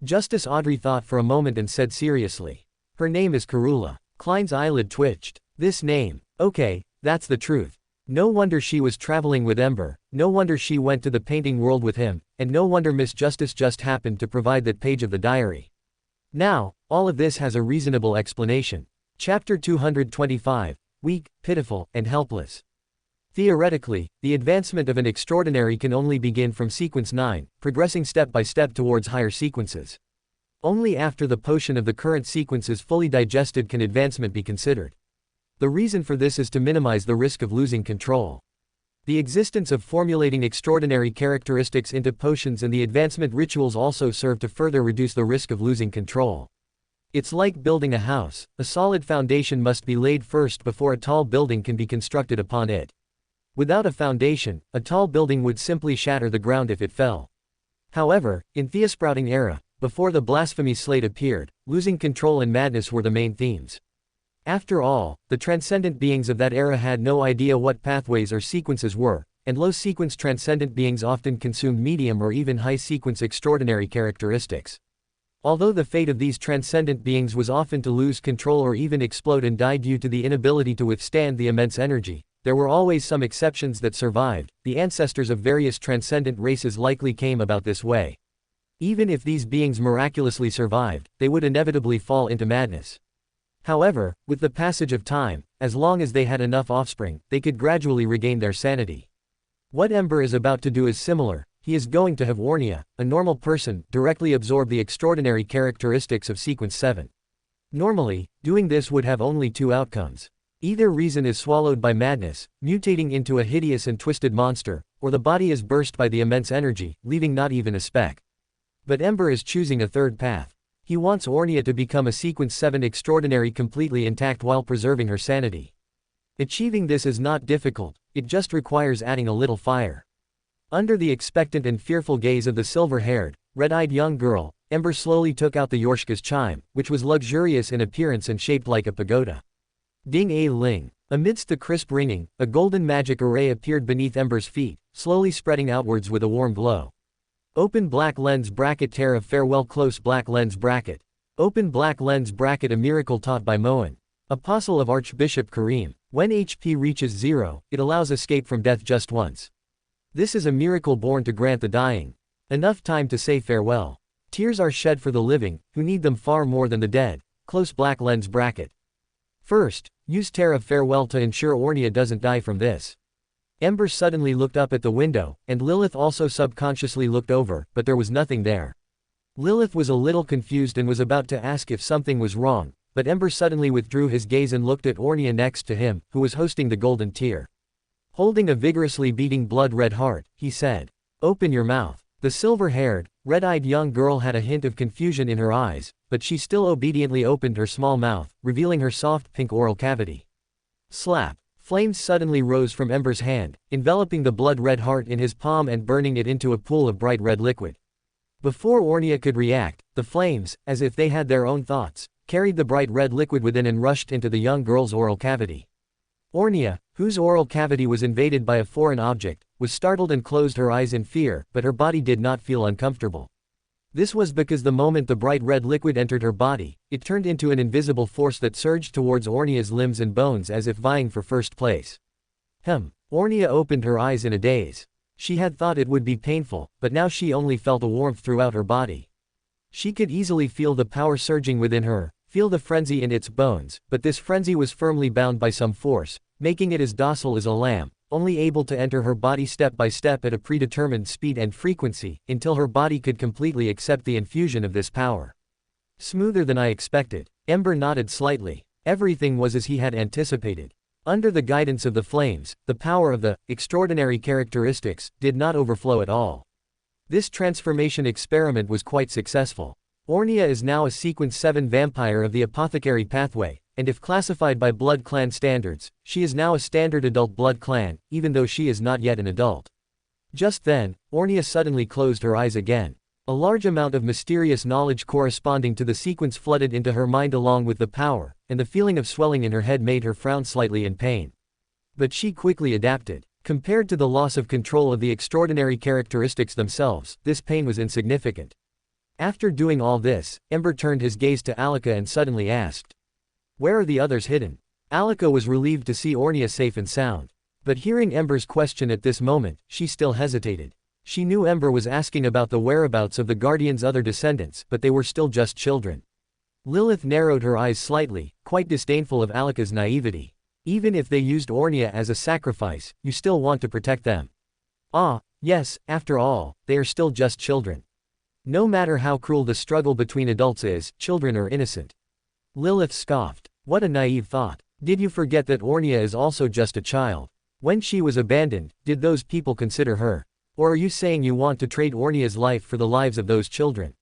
Justice Audrey thought for a moment and said seriously. Her name is Karula. Klein's eyelid twitched. This name. Okay, that's the truth. No wonder she was traveling with Ember, no wonder she went to the painting world with him, and no wonder Miss Justice just happened to provide that page of the diary. Now, all of this has a reasonable explanation. Chapter 225. Weak, pitiful, and helpless. Theoretically, the advancement of an extraordinary can only begin from sequence 9, progressing step by step towards higher sequences. Only after the potion of the current sequence is fully digested can advancement be considered. The reason for this is to minimize the risk of losing control. The existence of formulating extraordinary characteristics into potions and the advancement rituals also serve to further reduce the risk of losing control. It's like building a house, a solid foundation must be laid first before a tall building can be constructed upon it. Without a foundation, a tall building would simply shatter the ground if it fell. However, in Theosprouting era, before the blasphemy slate appeared, losing control and madness were the main themes. After all, the transcendent beings of that era had no idea what pathways or sequences were, and low-sequence transcendent beings often consumed medium or even high-sequence extraordinary characteristics. Although the fate of these transcendent beings was often to lose control or even explode and die due to the inability to withstand the immense energy, there were always some exceptions that survived. The ancestors of various transcendent races likely came about this way. Even if these beings miraculously survived, they would inevitably fall into madness. However, with the passage of time, as long as they had enough offspring, they could gradually regain their sanity. What Ember is about to do is similar. He is going to have Ornia, a normal person, directly absorb the extraordinary characteristics of Sequence 7. Normally, doing this would have only two outcomes. Either reason is swallowed by madness, mutating into a hideous and twisted monster, or the body is burst by the immense energy, leaving not even a speck. But Ember is choosing a third path. He wants Ornia to become a Sequence 7 extraordinary completely intact while preserving her sanity. Achieving this is not difficult, it just requires adding a little fire. Under the expectant and fearful gaze of the silver-haired, red-eyed young girl, Ember slowly took out the Yorshka's chime, which was luxurious in appearance and shaped like a pagoda. Ding-a-ling. Amidst the crisp ringing, a golden magic array appeared beneath Ember's feet, slowly spreading outwards with a warm glow. Open black lens bracket tear of farewell close black lens bracket. Open black lens bracket a miracle taught by Moen. Apostle of Archbishop Kareem. When HP reaches 0, it allows escape from death just once. This is a miracle born to grant the dying enough time to say farewell. Tears are shed for the living, who need them far more than the dead. Close black lens bracket. First, use tear of farewell to ensure Ornia doesn't die from this. Ember suddenly looked up at the window, and Lilith also subconsciously looked over, but there was nothing there. Lilith was a little confused and was about to ask if something was wrong, but Ember suddenly withdrew his gaze and looked at Ornia next to him, who was hosting the golden tear. Holding a vigorously beating blood-red heart, he said, "Open your mouth." The silver-haired, red-eyed young girl had a hint of confusion in her eyes, but she still obediently opened her small mouth, revealing her soft pink oral cavity. Slap. Flames suddenly rose from Ember's hand, enveloping the blood-red heart in his palm and burning it into a pool of bright red liquid. Before Ornia could react, the flames, as if they had their own thoughts, carried the bright red liquid within and rushed into the young girl's oral cavity. Ornia, whose oral cavity was invaded by a foreign object, was startled and closed her eyes in fear, but her body did not feel uncomfortable. This was because the moment the bright red liquid entered her body, it turned into an invisible force that surged towards Ornia's limbs and bones as if vying for first place. Ornia opened her eyes in a daze. She had thought it would be painful, but now she only felt a warmth throughout her body. She could easily feel the power surging within her, feel the frenzy in its bones, but this frenzy was firmly bound by some force, making it as docile as a lamb, only able to enter her body step by step at a predetermined speed and frequency, until her body could completely accept the infusion of this power. Smoother than I expected. Ember nodded slightly. Everything was as he had anticipated. Under the guidance of the flames, the power of the extraordinary characteristics did not overflow at all. This transformation experiment was quite successful. Ornia is now a Sequence 7 vampire of the apothecary pathway, and if classified by blood clan standards, she is now a standard adult blood clan, even though she is not yet an adult. Just then, Ornia suddenly closed her eyes again. A large amount of mysterious knowledge corresponding to the sequence flooded into her mind along with the power, and the feeling of swelling in her head made her frown slightly in pain. But she quickly adapted. Compared to the loss of control of the extraordinary characteristics themselves, this pain was insignificant. After doing all this, Ember turned his gaze to Alika and suddenly asked, "Where are the others hidden?" Alika was relieved to see Ornia safe and sound. But hearing Ember's question at this moment, she still hesitated. She knew Ember was asking about the whereabouts of the Guardian's other descendants, but they were still just children. Lilith narrowed her eyes slightly, quite disdainful of Alika's naivety. Even if they used Ornia as a sacrifice, you still want to protect them. Ah, yes, after all, they are still just children. No matter how cruel the struggle between adults is, children are innocent. Lilith scoffed. What a naive thought. Did you forget that Ornia is also just a child? When she was abandoned, did those people consider her? Or are you saying you want to trade Ornia's life for the lives of those children?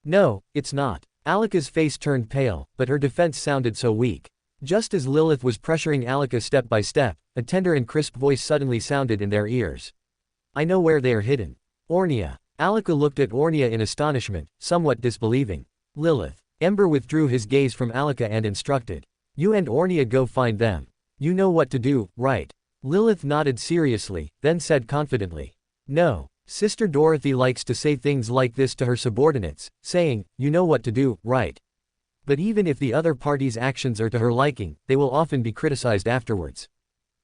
No, it's not. Alika's face turned pale, but her defense sounded so weak. Just as Lilith was pressuring Alika step by step, a tender and crisp voice suddenly sounded in their ears. I know where they are hidden. Ornia. Alika looked at Ornia in astonishment, somewhat disbelieving. Lilith. Ember withdrew his gaze from Alika and instructed. You and Ornia go find them. You know what to do, right? Lilith nodded seriously, then said confidently. No. Sister Dorothy likes to say things like this to her subordinates, saying, you know what to do, right? But even if the other party's actions are to her liking, they will often be criticized afterwards.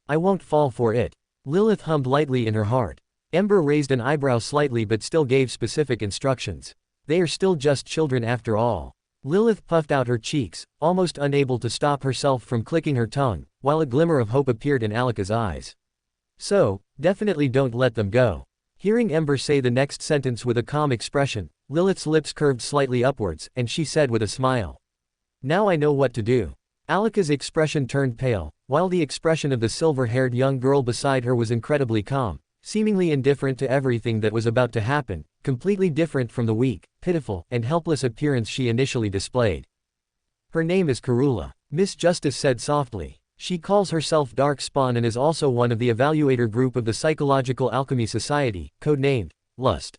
I won't fall for it. Lilith hummed lightly in her heart. Ember raised an eyebrow slightly but still gave specific instructions. They are still just children after all. Lilith puffed out her cheeks, almost unable to stop herself from clicking her tongue, while a glimmer of hope appeared in Alika's eyes. So, definitely don't let them go. Hearing Ember say the next sentence with a calm expression, Lilith's lips curved slightly upwards, and she said with a smile. Now I know what to do. Alika's expression turned pale, while the expression of the silver-haired young girl beside her was incredibly calm, seemingly indifferent to everything that was about to happen, completely different from the weak, pitiful, and helpless appearance she initially displayed. Her name is Karula, Miss Justice said softly. She calls herself Dark Spawn and is also one of the evaluator group of the Psychological Alchemy Society, codenamed Lust.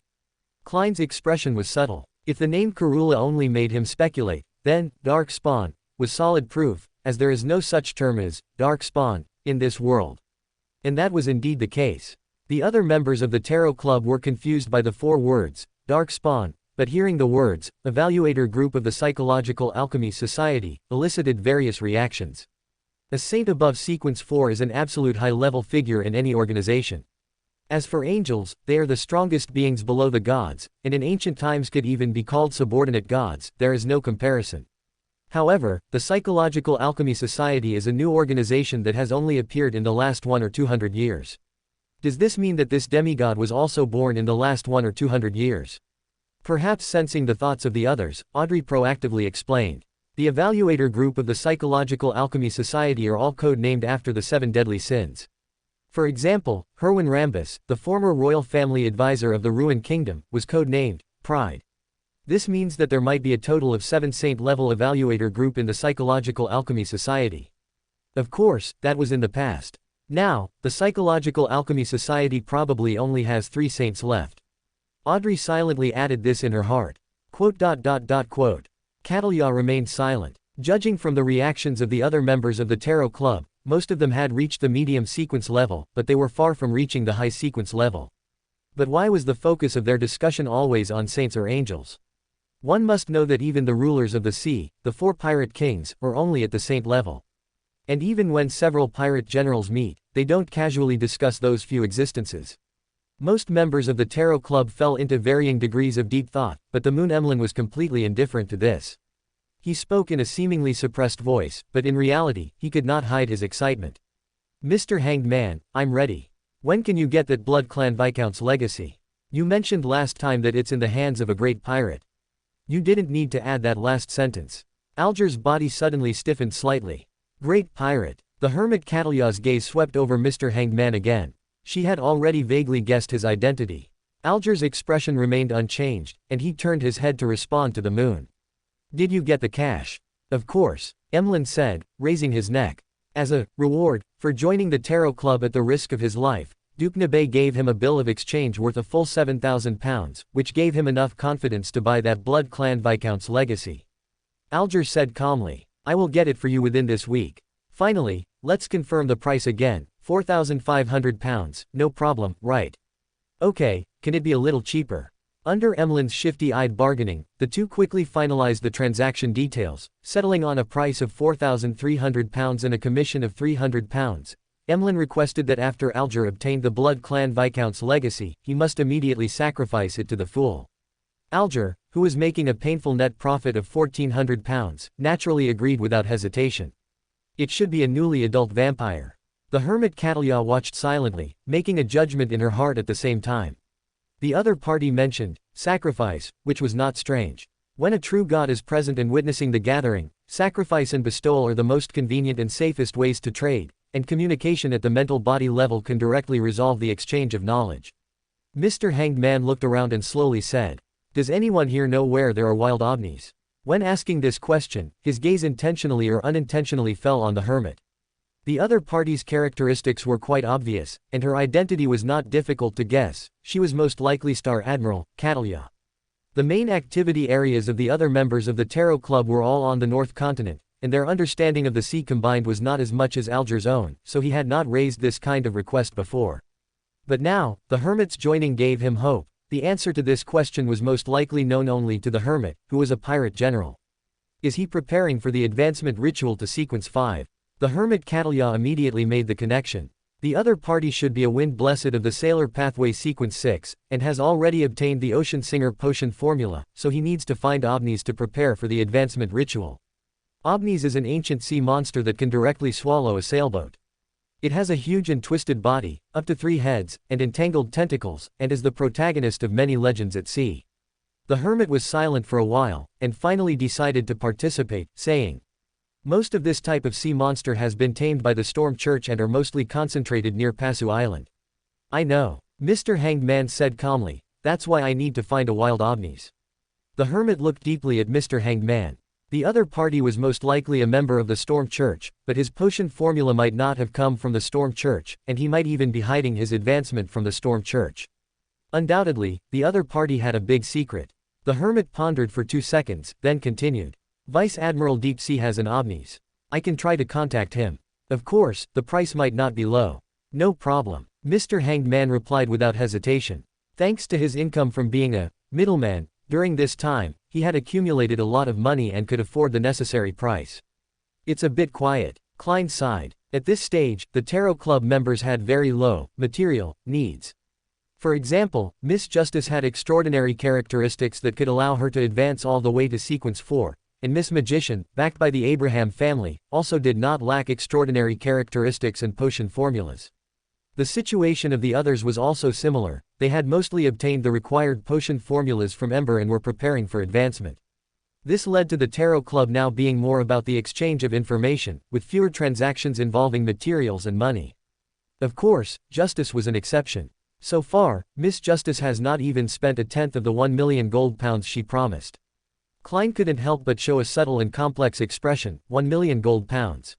Klein's expression was subtle. If the name Karula only made him speculate, then Dark Spawn was solid proof, as there is no such term as Dark Spawn in this world. And that was indeed the case. The other members of the Tarot Club were confused by the 4 words, Dark Spawn, but hearing the words, evaluator group of the Psychological Alchemy Society, elicited various reactions. A saint above sequence 4 is an absolute high-level figure in any organization. As for angels, they are the strongest beings below the gods, and in ancient times could even be called subordinate gods, there is no comparison. However, the Psychological Alchemy Society is a new organization that has only appeared in the last 1 or 200 years. Does this mean that this demigod was also born in the last 1 or 200 years? Perhaps sensing the thoughts of the others, Audrey proactively explained. The evaluator group of the Psychological Alchemy Society are all code-named after the 7 deadly sins. For example, Herwin Rambus, the former royal family advisor of the Ruined Kingdom, was code-named Pride. This means that there might be a total of 7 saint-level evaluator group in the Psychological Alchemy Society. Of course, that was in the past. Now, the Psychological Alchemy Society probably only has 3 saints left. Audrey silently added this in her heart. Quote. Catalya remained silent. Judging from the reactions of the other members of the Tarot Club, most of them had reached the medium sequence level, but they were far from reaching the high sequence level. But why was the focus of their discussion always on saints or angels? One must know that even the rulers of the sea, the 4 pirate kings, are only at the saint level. And even when several pirate generals meet, they don't casually discuss those few existences. Most members of the Tarot Club fell into varying degrees of deep thought, but the Moon Emlyn was completely indifferent to this. He spoke in a seemingly suppressed voice, but in reality, he could not hide his excitement. Mr. Hanged Man, I'm ready. When can you get that Blood Clan Viscount's legacy? You mentioned last time that it's in the hands of a great pirate. You didn't need to add that last sentence. Alger's body suddenly stiffened slightly. Great pirate. The hermit Catalya's gaze swept over Mr. Hanged Man again. She had already vaguely guessed his identity. Alger's expression remained unchanged, and he turned his head to respond to the moon. Did you get the cash? Of course, Emlyn said, raising his neck. As a reward for joining the Tarot Club at the risk of his life, Duke Nabay gave him a bill of exchange worth a full £7,000, which gave him enough confidence to buy that Blood Clan Viscount's legacy. Alger said calmly, "I will get it for you within this week." Finally, let's confirm the price again, £4,500, no problem, right? Okay, can it be a little cheaper? Under Emlyn's shifty-eyed bargaining, the two quickly finalized the transaction details, settling on a price of £4,300 and a commission of £300. Emlyn requested that after Alger obtained the Blood Clan Viscount's legacy, he must immediately sacrifice it to the fool. Alger, who was making a painful net profit of £1,400, naturally agreed without hesitation. It should be a newly adult vampire. The hermit Catalia watched silently, making a judgment in her heart at the same time. The other party mentioned sacrifice, which was not strange. When a true god is present and witnessing the gathering, sacrifice and bestowal are the most convenient and safest ways to trade, and communication at the mental body level can directly resolve the exchange of knowledge. Mr. Hanged Man looked around and slowly said, "Does anyone here know where there are wild ovnis?" When asking this question, his gaze intentionally or unintentionally fell on the hermit. The other party's characteristics were quite obvious, and her identity was not difficult to guess. She was most likely Star Admiral Catalia. The main activity areas of the other members of the Tarot Club were all on the North Continent, and their understanding of the sea combined was not as much as Alger's own, so he had not raised this kind of request before. But now, the hermit's joining gave him hope. The answer to this question was most likely known only to the hermit, who was a pirate general. Is he preparing for the advancement ritual to Sequence 5? The hermit Catalia immediately made the connection. The other party should be a Wind Blessed of the Sailor Pathway Sequence 6, and has already obtained the Ocean Singer potion formula, so he needs to find Obnies to prepare for the advancement ritual. Obnies is an ancient sea monster that can directly swallow a sailboat. It has a huge and twisted body, up to 3 heads, and entangled tentacles, and is the protagonist of many legends at sea. The hermit was silent for a while, and finally decided to participate, saying, "Most of this type of sea monster has been tamed by the Storm Church and are mostly concentrated near Pasu Island." "I know," Mr. Hanged Man said calmly, "that's why I need to find a wild Obnies." The hermit looked deeply at Mr. Hanged Man. The other party was most likely a member of the Storm Church, but his potion formula might not have come from the Storm Church, and he might even be hiding his advancement from the Storm Church. Undoubtedly, the other party had a big secret. The hermit pondered for 2 seconds, then continued. "Vice Admiral Deep Sea has an Obnies. I can try to contact him. Of course, the price might not be low." "No problem," Mr. Hanged Man replied without hesitation. Thanks to his income from being a middleman, during this time, he had accumulated a lot of money and could afford the necessary price. "It's a bit quiet," Klein sighed. At this stage, the Tarot Club members had very low, material, needs. For example, Miss Justice had extraordinary characteristics that could allow her to advance all the way to Sequence 4, and Miss Magician, backed by the Abraham family, also did not lack extraordinary characteristics and potion formulas. The situation of the others was also similar. They had mostly obtained the required potion formulas from Ember and were preparing for advancement. This led to the Tarot Club now being more about the exchange of information, with fewer transactions involving materials and money. Of course, Justice was an exception. So far, Miss Justice has not even spent a tenth of the 1 million gold pounds she promised. Klein couldn't help but show a subtle and complex expression, 1 million gold pounds.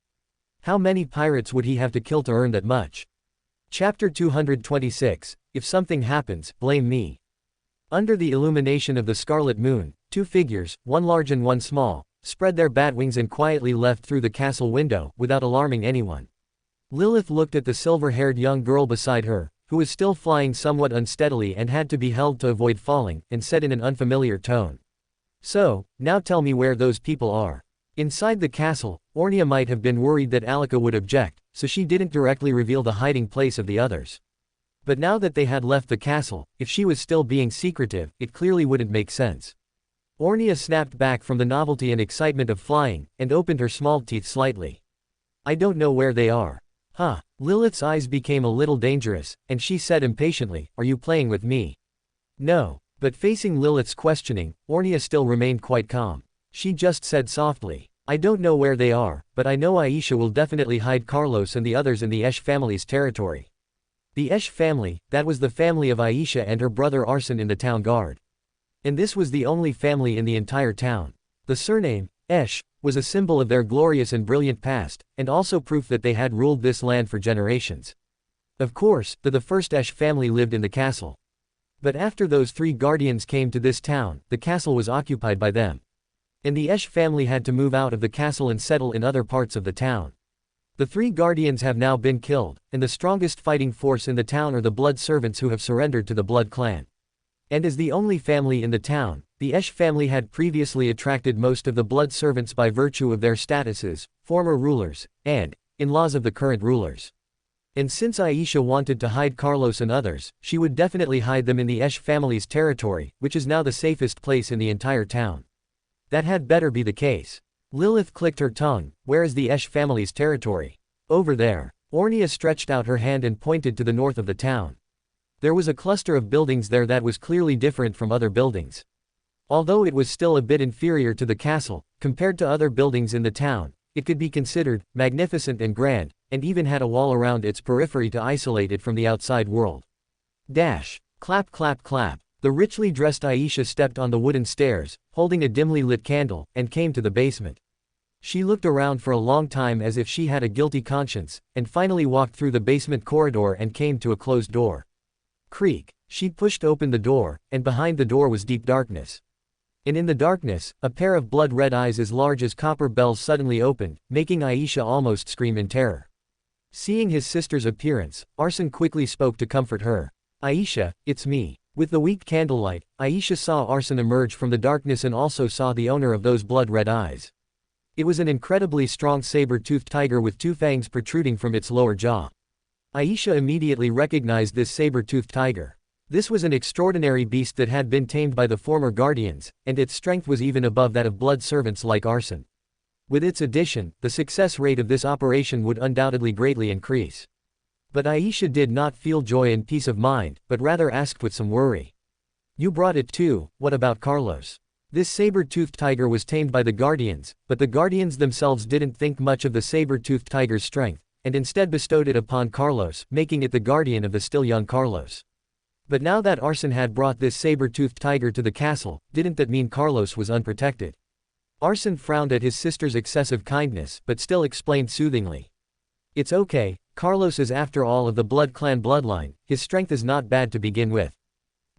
How many pirates would he have to kill to earn that much? Chapter 226, If Something Happens, Blame Me. Under the illumination of the scarlet moon, 2 figures, one large and one small, spread their bat wings and quietly left through the castle window, without alarming anyone. Lilith looked at the silver-haired young girl beside her, who was still flying somewhat unsteadily and had to be held to avoid falling, and said in an unfamiliar tone. "So, now tell me where those people are." Inside the castle, Ornia might have been worried that Alika would object, so she didn't directly reveal the hiding place of the others. But now that they had left the castle, if she was still being secretive, it clearly wouldn't make sense. Ornia snapped back from the novelty and excitement of flying, and opened her small teeth slightly. "I don't know where they are." "Huh." Lilith's eyes became a little dangerous, and she said impatiently, "Are you playing with me?" "No." But facing Lilith's questioning, Ornia still remained quite calm. She just said softly, "I don't know where they are, but I know Aisha will definitely hide Carlos and the others in the Esh family's territory." The Esh family, that was the family of Aisha and her brother Arson in the town guard. And this was the only family in the entire town. The surname, Esh, was a symbol of their glorious and brilliant past, and also proof that they had ruled this land for generations. Of course, the first Esh family lived in the castle. But after those 3 guardians came to this town, the castle was occupied by them. And the Esh family had to move out of the castle and settle in other parts of the town. The 3 guardians have now been killed, and the strongest fighting force in the town are the blood servants who have surrendered to the blood clan. And as the only family in the town, the Esh family had previously attracted most of the blood servants by virtue of their statuses, former rulers, and in-laws of the current rulers. And since Aisha wanted to hide Carlos and others, she would definitely hide them in the Esh family's territory, which is now the safest place in the entire town. That had better be the case. Lilith clicked her tongue. Where is the Esh family's territory? Over there. Ornia stretched out her hand and pointed to the north of the town. There was a cluster of buildings there that was clearly different from other buildings. Although it was still a bit inferior to the castle, compared to other buildings in the town, it could be considered magnificent and grand, and even had a wall around its periphery to isolate it from the outside world. Dash. Clap clap clap. The richly dressed Aisha stepped on the wooden stairs, holding a dimly lit candle, and came to the basement. She looked around for a long time as if she had a guilty conscience, and finally walked through the basement corridor and came to a closed door. Creak. She pushed open the door, and behind the door was deep darkness. And in the darkness, a pair of blood-red eyes as large as copper bells suddenly opened, making Aisha almost scream in terror. Seeing his sister's appearance, Arson quickly spoke to comfort her. Aisha, it's me. With the weak candlelight, Aisha saw Arson emerge from the darkness and also saw the owner of those blood-red eyes. It was an incredibly strong saber-toothed tiger with 2 fangs protruding from its lower jaw. Aisha immediately recognized this saber-toothed tiger. This was an extraordinary beast that had been tamed by the former guardians, and its strength was even above that of blood servants like Arson. With its addition, the success rate of this operation would undoubtedly greatly increase. But Aisha did not feel joy and peace of mind, but rather asked with some worry. You brought it too, what about Carlos? This saber-toothed tiger was tamed by the guardians, but the guardians themselves didn't think much of the saber-toothed tiger's strength, and instead bestowed it upon Carlos, making it the guardian of the still young Carlos. But now that Arson had brought this saber-toothed tiger to the castle, didn't that mean Carlos was unprotected? Arson frowned at his sister's excessive kindness, but still explained soothingly. It's okay, Carlos is after all of the Blood Clan bloodline, his strength is not bad to begin with.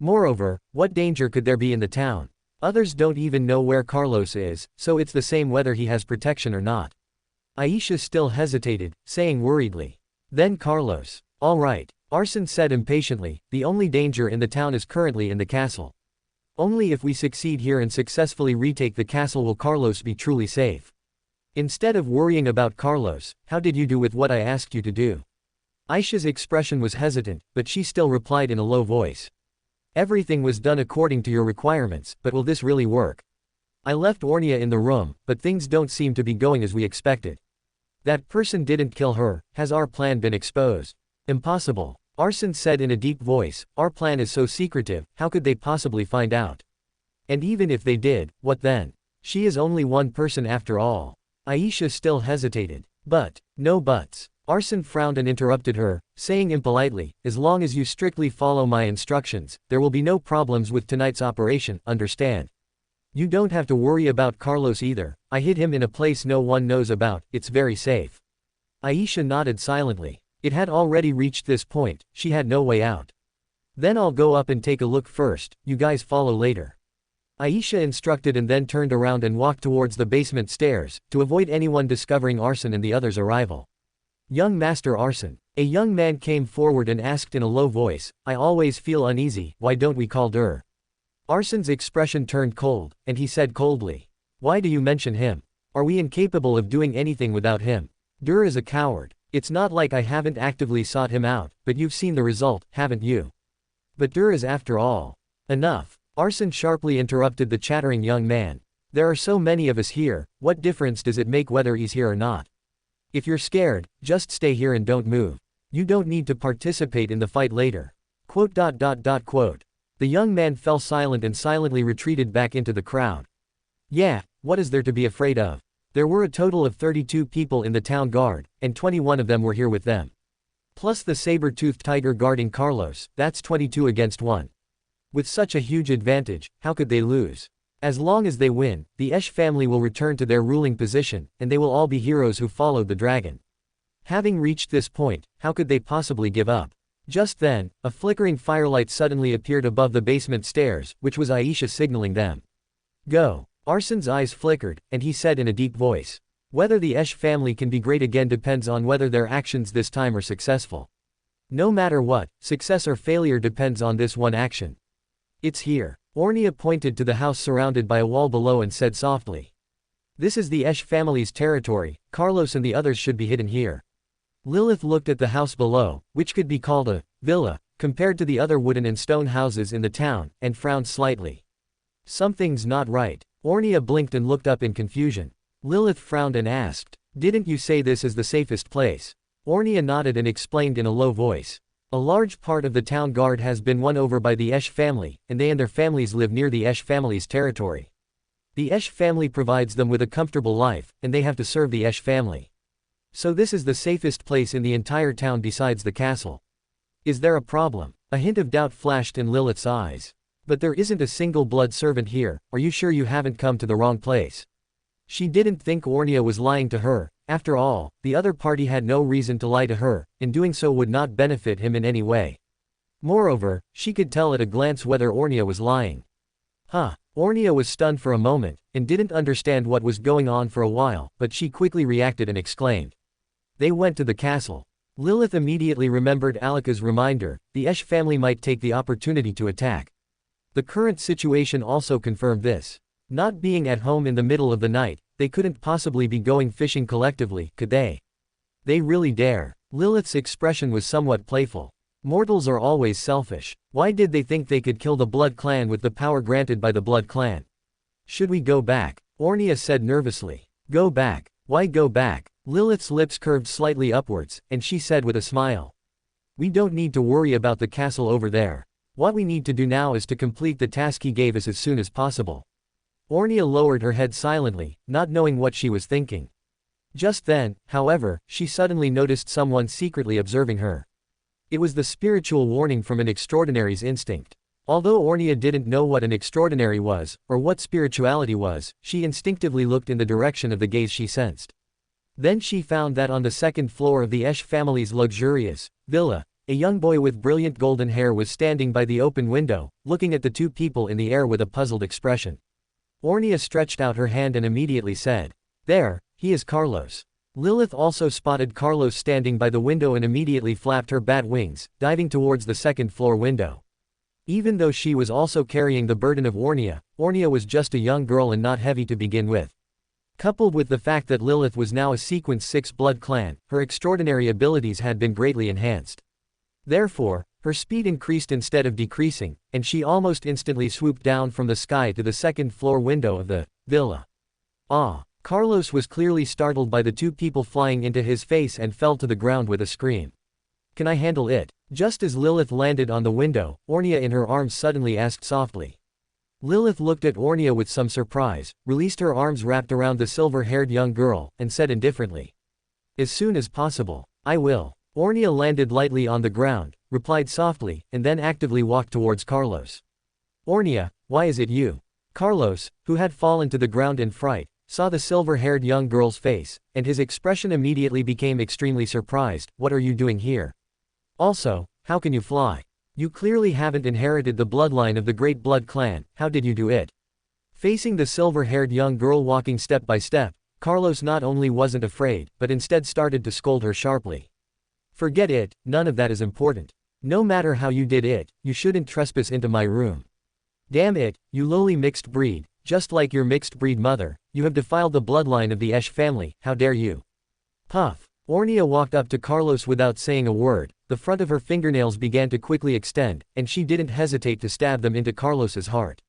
Moreover, what danger could there be in the town? Others don't even know where Carlos is, so it's the same whether he has protection or not. Aisha still hesitated, saying worriedly. Then Carlos. All right, Arson said impatiently, the only danger in the town is currently in the castle. Only if we succeed here and successfully retake the castle will Carlos be truly safe. Instead of worrying about Carlos, how did you do with what I asked you to do? Aisha's expression was hesitant, but she still replied in a low voice. Everything was done according to your requirements, but will this really work? I left Ornia in the room, but things don't seem to be going as we expected. That person didn't kill her. Has our plan been exposed? Impossible. Arson said in a deep voice, our plan is so secretive, how could they possibly find out? And even if they did, what then? She is only one person after all. Aisha still hesitated. But, no buts. Arson frowned and interrupted her, saying impolitely, as long as you strictly follow my instructions, there will be no problems with tonight's operation, understand? You don't have to worry about Carlos either, I hid him in a place no one knows about, it's very safe. Aisha nodded silently. It had already reached this point, she had no way out. Then I'll go up and take a look first, you guys follow later. Aisha instructed and then turned around and walked towards the basement stairs, to avoid anyone discovering Arson and the others' arrival. Young Master Arson. A young man came forward and asked in a low voice, I always feel uneasy, why don't we call Dur? Arson's expression turned cold, and he said coldly. Why do you mention him? Are we incapable of doing anything without him? Dur is a coward. It's not like I haven't actively sought him out, but you've seen the result, haven't you? But Dur is after all. Enough. Arson sharply interrupted the chattering young man. There are so many of us here, what difference does it make whether he's here or not? If you're scared, just stay here and don't move. You don't need to participate in the fight later. Quote. The young man fell silent and silently retreated back into the crowd. Yeah, what is there to be afraid of? There were a total of 32 people in the town guard, and 21 of them were here with them. Plus the saber-toothed tiger guarding Carlos, that's 22 against 1. With such a huge advantage, how could they lose? As long as they win, the Esh family will return to their ruling position, and they will all be heroes who followed the dragon. Having reached this point, how could they possibly give up? Just then, a flickering firelight suddenly appeared above the basement stairs, which was Aisha signaling them. Go. Arson's eyes flickered, and he said in a deep voice. Whether the Esh family can be great again depends on whether their actions this time are successful. No matter what, success or failure depends on this one action. It's here. Ornia pointed to the house surrounded by a wall below and said softly. This is the Esh family's territory, Carlos and the others should be hidden here. Lilith looked at the house below, which could be called a villa, compared to the other wooden and stone houses in the town, and frowned slightly. Something's not right. Ornia blinked and looked up in confusion. Lilith frowned and asked, didn't you say this is the safest place? Ornia nodded and explained in a low voice. A large part of the town guard has been won over by the Esh family, and they and their families live near the Esh family's territory. The Esh family provides them with a comfortable life, and they have to serve the Esh family. So this is the safest place in the entire town besides the castle. Is there a problem? A hint of doubt flashed in Lilith's eyes. But there isn't a single blood servant here, are you sure you haven't come to the wrong place? She didn't think Ornia was lying to her. After all, the other party had no reason to lie to her, and doing so would not benefit him in any way. Moreover, she could tell at a glance whether Ornia was lying. Ornia was stunned for a moment, and didn't understand what was going on for a while, but she quickly reacted and exclaimed. They went to the castle. Lilith immediately remembered Alika's reminder, the Esh family might take the opportunity to attack. The current situation also confirmed this. Not being at home in the middle of the night, they couldn't possibly be going fishing collectively, could they? They really dare. Lilith's expression was somewhat playful. Mortals are always selfish. Why did they think they could kill the Blood Clan with the power granted by the Blood Clan? Should we go back? Ornia said nervously. Go back? Why go back? Lilith's lips curved slightly upwards, and she said with a smile. We don't need to worry about the castle over there. What we need to do now is to complete the task he gave us as soon as possible. Ornia lowered her head silently, not knowing what she was thinking. Just then, however, she suddenly noticed someone secretly observing her. It was the spiritual warning from an extraordinary's instinct. Although Ornia didn't know what an extraordinary was, or what spirituality was, she instinctively looked in the direction of the gaze she sensed. Then she found that on the second floor of the Esh family's luxurious villa, a young boy with brilliant golden hair was standing by the open window, looking at the two people in the air with a puzzled expression. Ornia stretched out her hand and immediately said, there, he is Carlos. Lilith also spotted Carlos standing by the window and immediately flapped her bat wings, diving towards the second floor window. Even though she was also carrying the burden of Ornia was just a young girl and not heavy to begin with. Coupled with the fact that Lilith was now a Sequence 6 blood clan, her extraordinary abilities had been greatly enhanced. Therefore, her speed increased instead of decreasing, and she almost instantly swooped down from the sky to the second floor window of the villa. Carlos was clearly startled by the two people flying into his face and fell to the ground with a scream. Can I handle it? Just as Lilith landed on the window, Ornia in her arms suddenly asked softly. Lilith looked at Ornia with some surprise, released her arms wrapped around the silver-haired young girl, and said indifferently. As soon as possible. I will. Ornia landed lightly on the ground, replied softly, and then actively walked towards Carlos. Ornia, why is it you? Carlos, who had fallen to the ground in fright, saw the silver-haired young girl's face, and his expression immediately became extremely surprised. What are you doing here? Also, how can you fly? You clearly haven't inherited the bloodline of the Great Blood Clan, how did you do it? Facing the silver-haired young girl walking step by step, Carlos not only wasn't afraid, but instead started to scold her sharply. Forget it, none of that is important. No matter how you did it, you shouldn't trespass into my room. Damn it, you lowly mixed breed, just like your mixed breed mother, you have defiled the bloodline of the Esh family, how dare you? Puff. Ornia walked up to Carlos without saying a word, the front of her fingernails began to quickly extend, and she didn't hesitate to stab them into Carlos's heart.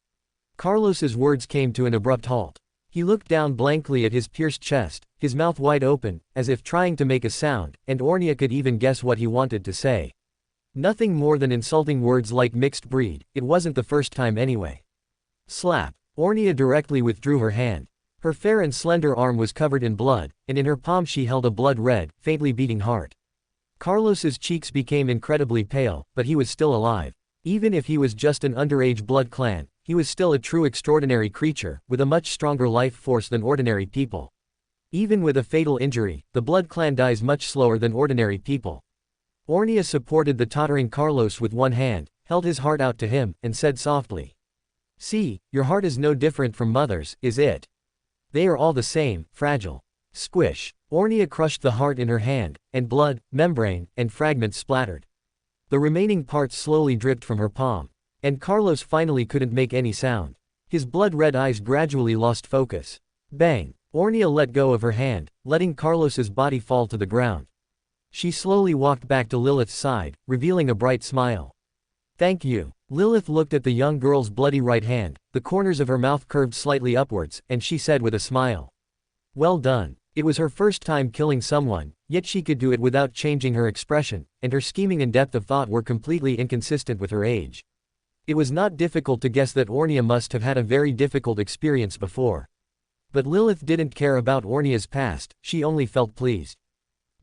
Carlos's words came to an abrupt halt. He looked down blankly at his pierced chest, his mouth wide open, as if trying to make a sound, and Ornia could even guess what he wanted to say. Nothing more than insulting words like mixed breed, it wasn't the first time anyway. Slap. Ornia directly withdrew her hand. Her fair and slender arm was covered in blood, and in her palm she held a blood-red, faintly beating heart. Carlos's cheeks became incredibly pale, but he was still alive. Even if he was just an underage blood clan, he was still a true extraordinary creature, with a much stronger life force than ordinary people. Even with a fatal injury, the blood clan dies much slower than ordinary people. Ornia supported the tottering Carlos with one hand, held his heart out to him, and said softly. See, your heart is no different from mother's, is it? They are all the same, fragile. Squish. Ornia crushed the heart in her hand, and blood, membrane, and fragments splattered. The remaining parts slowly dripped from her palm. And Carlos finally couldn't make any sound. His blood-red eyes gradually lost focus. Bang. Ornia let go of her hand, letting Carlos's body fall to the ground. She slowly walked back to Lilith's side, revealing a bright smile. Thank you. Lilith looked at the young girl's bloody right hand, the corners of her mouth curved slightly upwards, and she said with a smile. Well done. It was her first time killing someone, yet she could do it without changing her expression, and her scheming and depth of thought were completely inconsistent with her age. It was not difficult to guess that Ornia must have had a very difficult experience before. But Lilith didn't care about Ornia's past, she only felt pleased.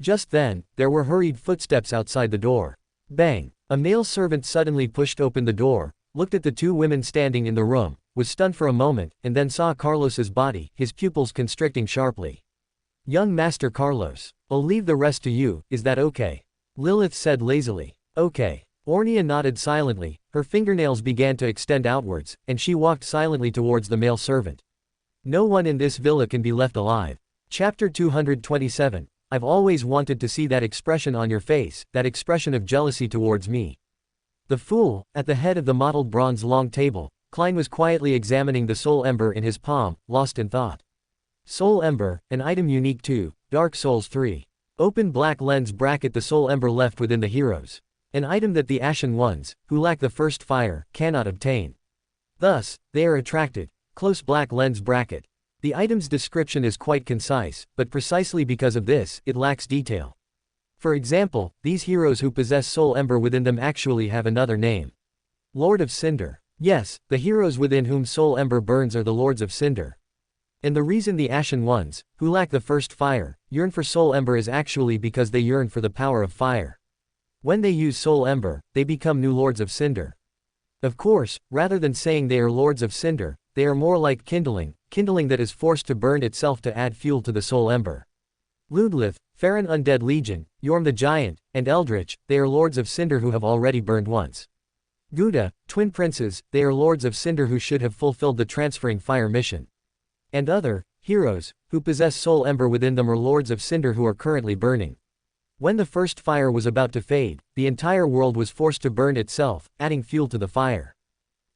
Just then, there were hurried footsteps outside the door. Bang! A male servant suddenly pushed open the door, looked at the two women standing in the room, was stunned for a moment, and then saw Carlos's body, his pupils constricting sharply. Young Master Carlos, I'll leave the rest to you, is that okay? Lilith said lazily. Okay. Ornia nodded silently, her fingernails began to extend outwards, and she walked silently towards the male servant. No one in this villa can be left alive. Chapter 227. I've always wanted to see that expression on your face, that expression of jealousy towards me. The fool, at the head of the mottled bronze long table, Klein was quietly examining the soul ember in his palm, lost in thought. Soul ember, an item unique to Dark Souls 3. Open black lens bracket. The soul ember left within the heroes. An item that the Ashen Ones, who lack the first fire, cannot obtain. Thus, they are attracted. Close black lens bracket. The item's description is quite concise, but precisely because of this, it lacks detail. For example, these heroes who possess soul ember within them actually have another name. Lord of Cinder. Yes, the heroes within whom soul ember burns are the Lords of Cinder. And the reason the Ashen Ones, who lack the first fire, yearn for soul ember is actually because they yearn for the power of fire. When they use soul ember, they become new Lords of Cinder. Of course, rather than saying they are Lords of Cinder, they are more like kindling that is forced to burn itself to add fuel to the soul ember. Ludlith, Farron Undead Legion, Yorm the Giant, and Eldritch, they are Lords of Cinder who have already burned once. Gouda, Twin Princes, they are Lords of Cinder who should have fulfilled the transferring fire mission. And other heroes, who possess soul ember within them are Lords of Cinder who are currently burning. When the first fire was about to fade, the entire world was forced to burn itself, adding fuel to the fire.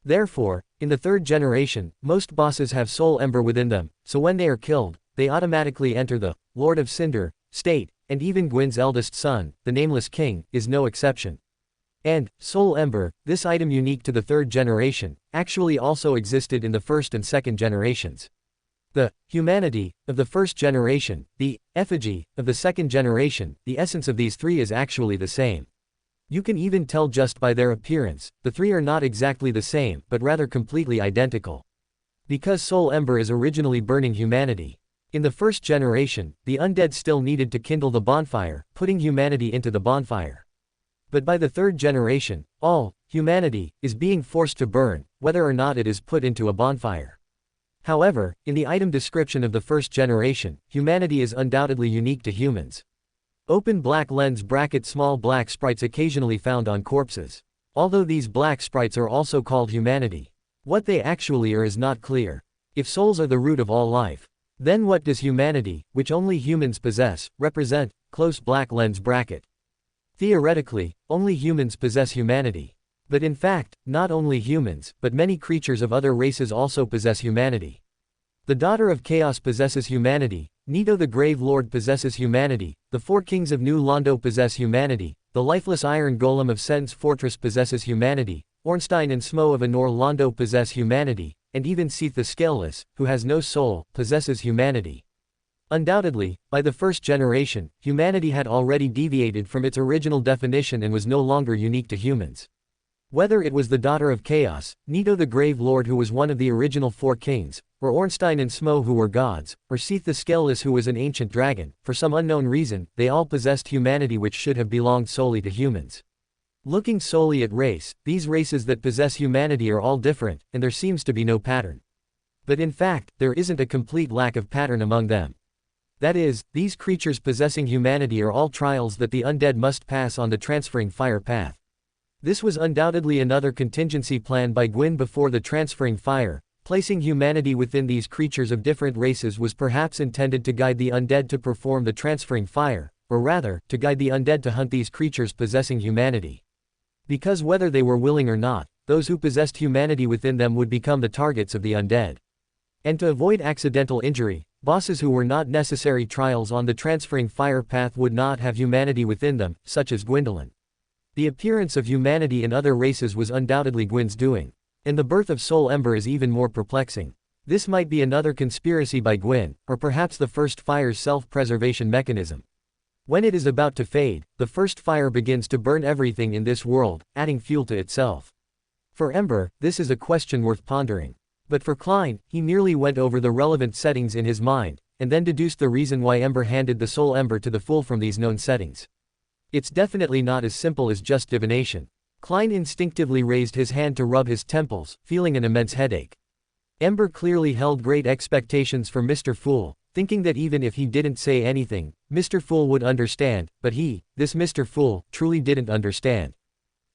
Therefore, in the third generation, most bosses have soul ember within them, so when they are killed, they automatically enter the Lord of Cinder state, and even Gwyn's eldest son, the Nameless King, is no exception. And soul ember, this item unique to the third generation, actually also existed in the first and second generations. The humanity of the first generation, the effigy of the second generation, the essence of these three is actually the same. You can even tell just by their appearance, the three are not exactly the same, but rather completely identical. Because soul ember is originally burning humanity. In the first generation, the undead still needed to kindle the bonfire, putting humanity into the bonfire. But by the third generation, all humanity is being forced to burn, whether or not it is put into a bonfire. However, in the item description of the first generation, humanity is undoubtedly unique to humans. Open black lens bracket. Small black sprites occasionally found on corpses. Although these black sprites are also called humanity. What they actually are is not clear. If souls are the root of all life, then what does humanity, which only humans possess, represent? Close black lens bracket. Theoretically, only humans possess humanity. But in fact, not only humans, but many creatures of other races also possess humanity. The Daughter of Chaos possesses humanity, Nito the Grave Lord possesses humanity, the Four Kings of New Londo possess humanity, the lifeless Iron Golem of Sentence Fortress possesses humanity, Ornstein and Smo of Anor Londo possess humanity, and even Seath the Scaleless, who has no soul, possesses humanity. Undoubtedly, by the first generation, humanity had already deviated from its original definition and was no longer unique to humans. Whether it was the Daughter of Chaos, Nito the Grave Lord who was one of the original four kings, or Ornstein and Smo who were gods, or Seath the Scaleless who was an ancient dragon, for some unknown reason, they all possessed humanity which should have belonged solely to humans. Looking solely at race, these races that possess humanity are all different, and there seems to be no pattern. But in fact, there isn't a complete lack of pattern among them. That is, these creatures possessing humanity are all trials that the undead must pass on the transferring fire path. This was undoubtedly another contingency plan by Gwyn before the transferring fire. Placing humanity within these creatures of different races was perhaps intended to guide the undead to perform the transferring fire, or rather, to guide the undead to hunt these creatures possessing humanity. Because whether they were willing or not, those who possessed humanity within them would become the targets of the undead. And to avoid accidental injury, bosses who were not necessary trials on the transferring fire path would not have humanity within them, such as Gwendolyn. The appearance of humanity in other races was undoubtedly Gwyn's doing. And the birth of Soul Ember is even more perplexing. This might be another conspiracy by Gwyn, or perhaps the first fire's self-preservation mechanism. When it is about to fade, the first fire begins to burn everything in this world, adding fuel to itself. For Ember, this is a question worth pondering. But for Klein, he merely went over the relevant settings in his mind, and then deduced the reason why Ember handed the Soul Ember to the Fool from these known settings. It's definitely not as simple as just divination. Klein instinctively raised his hand to rub his temples, feeling an immense headache. Ember clearly held great expectations for Mr. Fool, thinking that even if he didn't say anything, Mr. Fool would understand, but this Mr. Fool, truly didn't understand.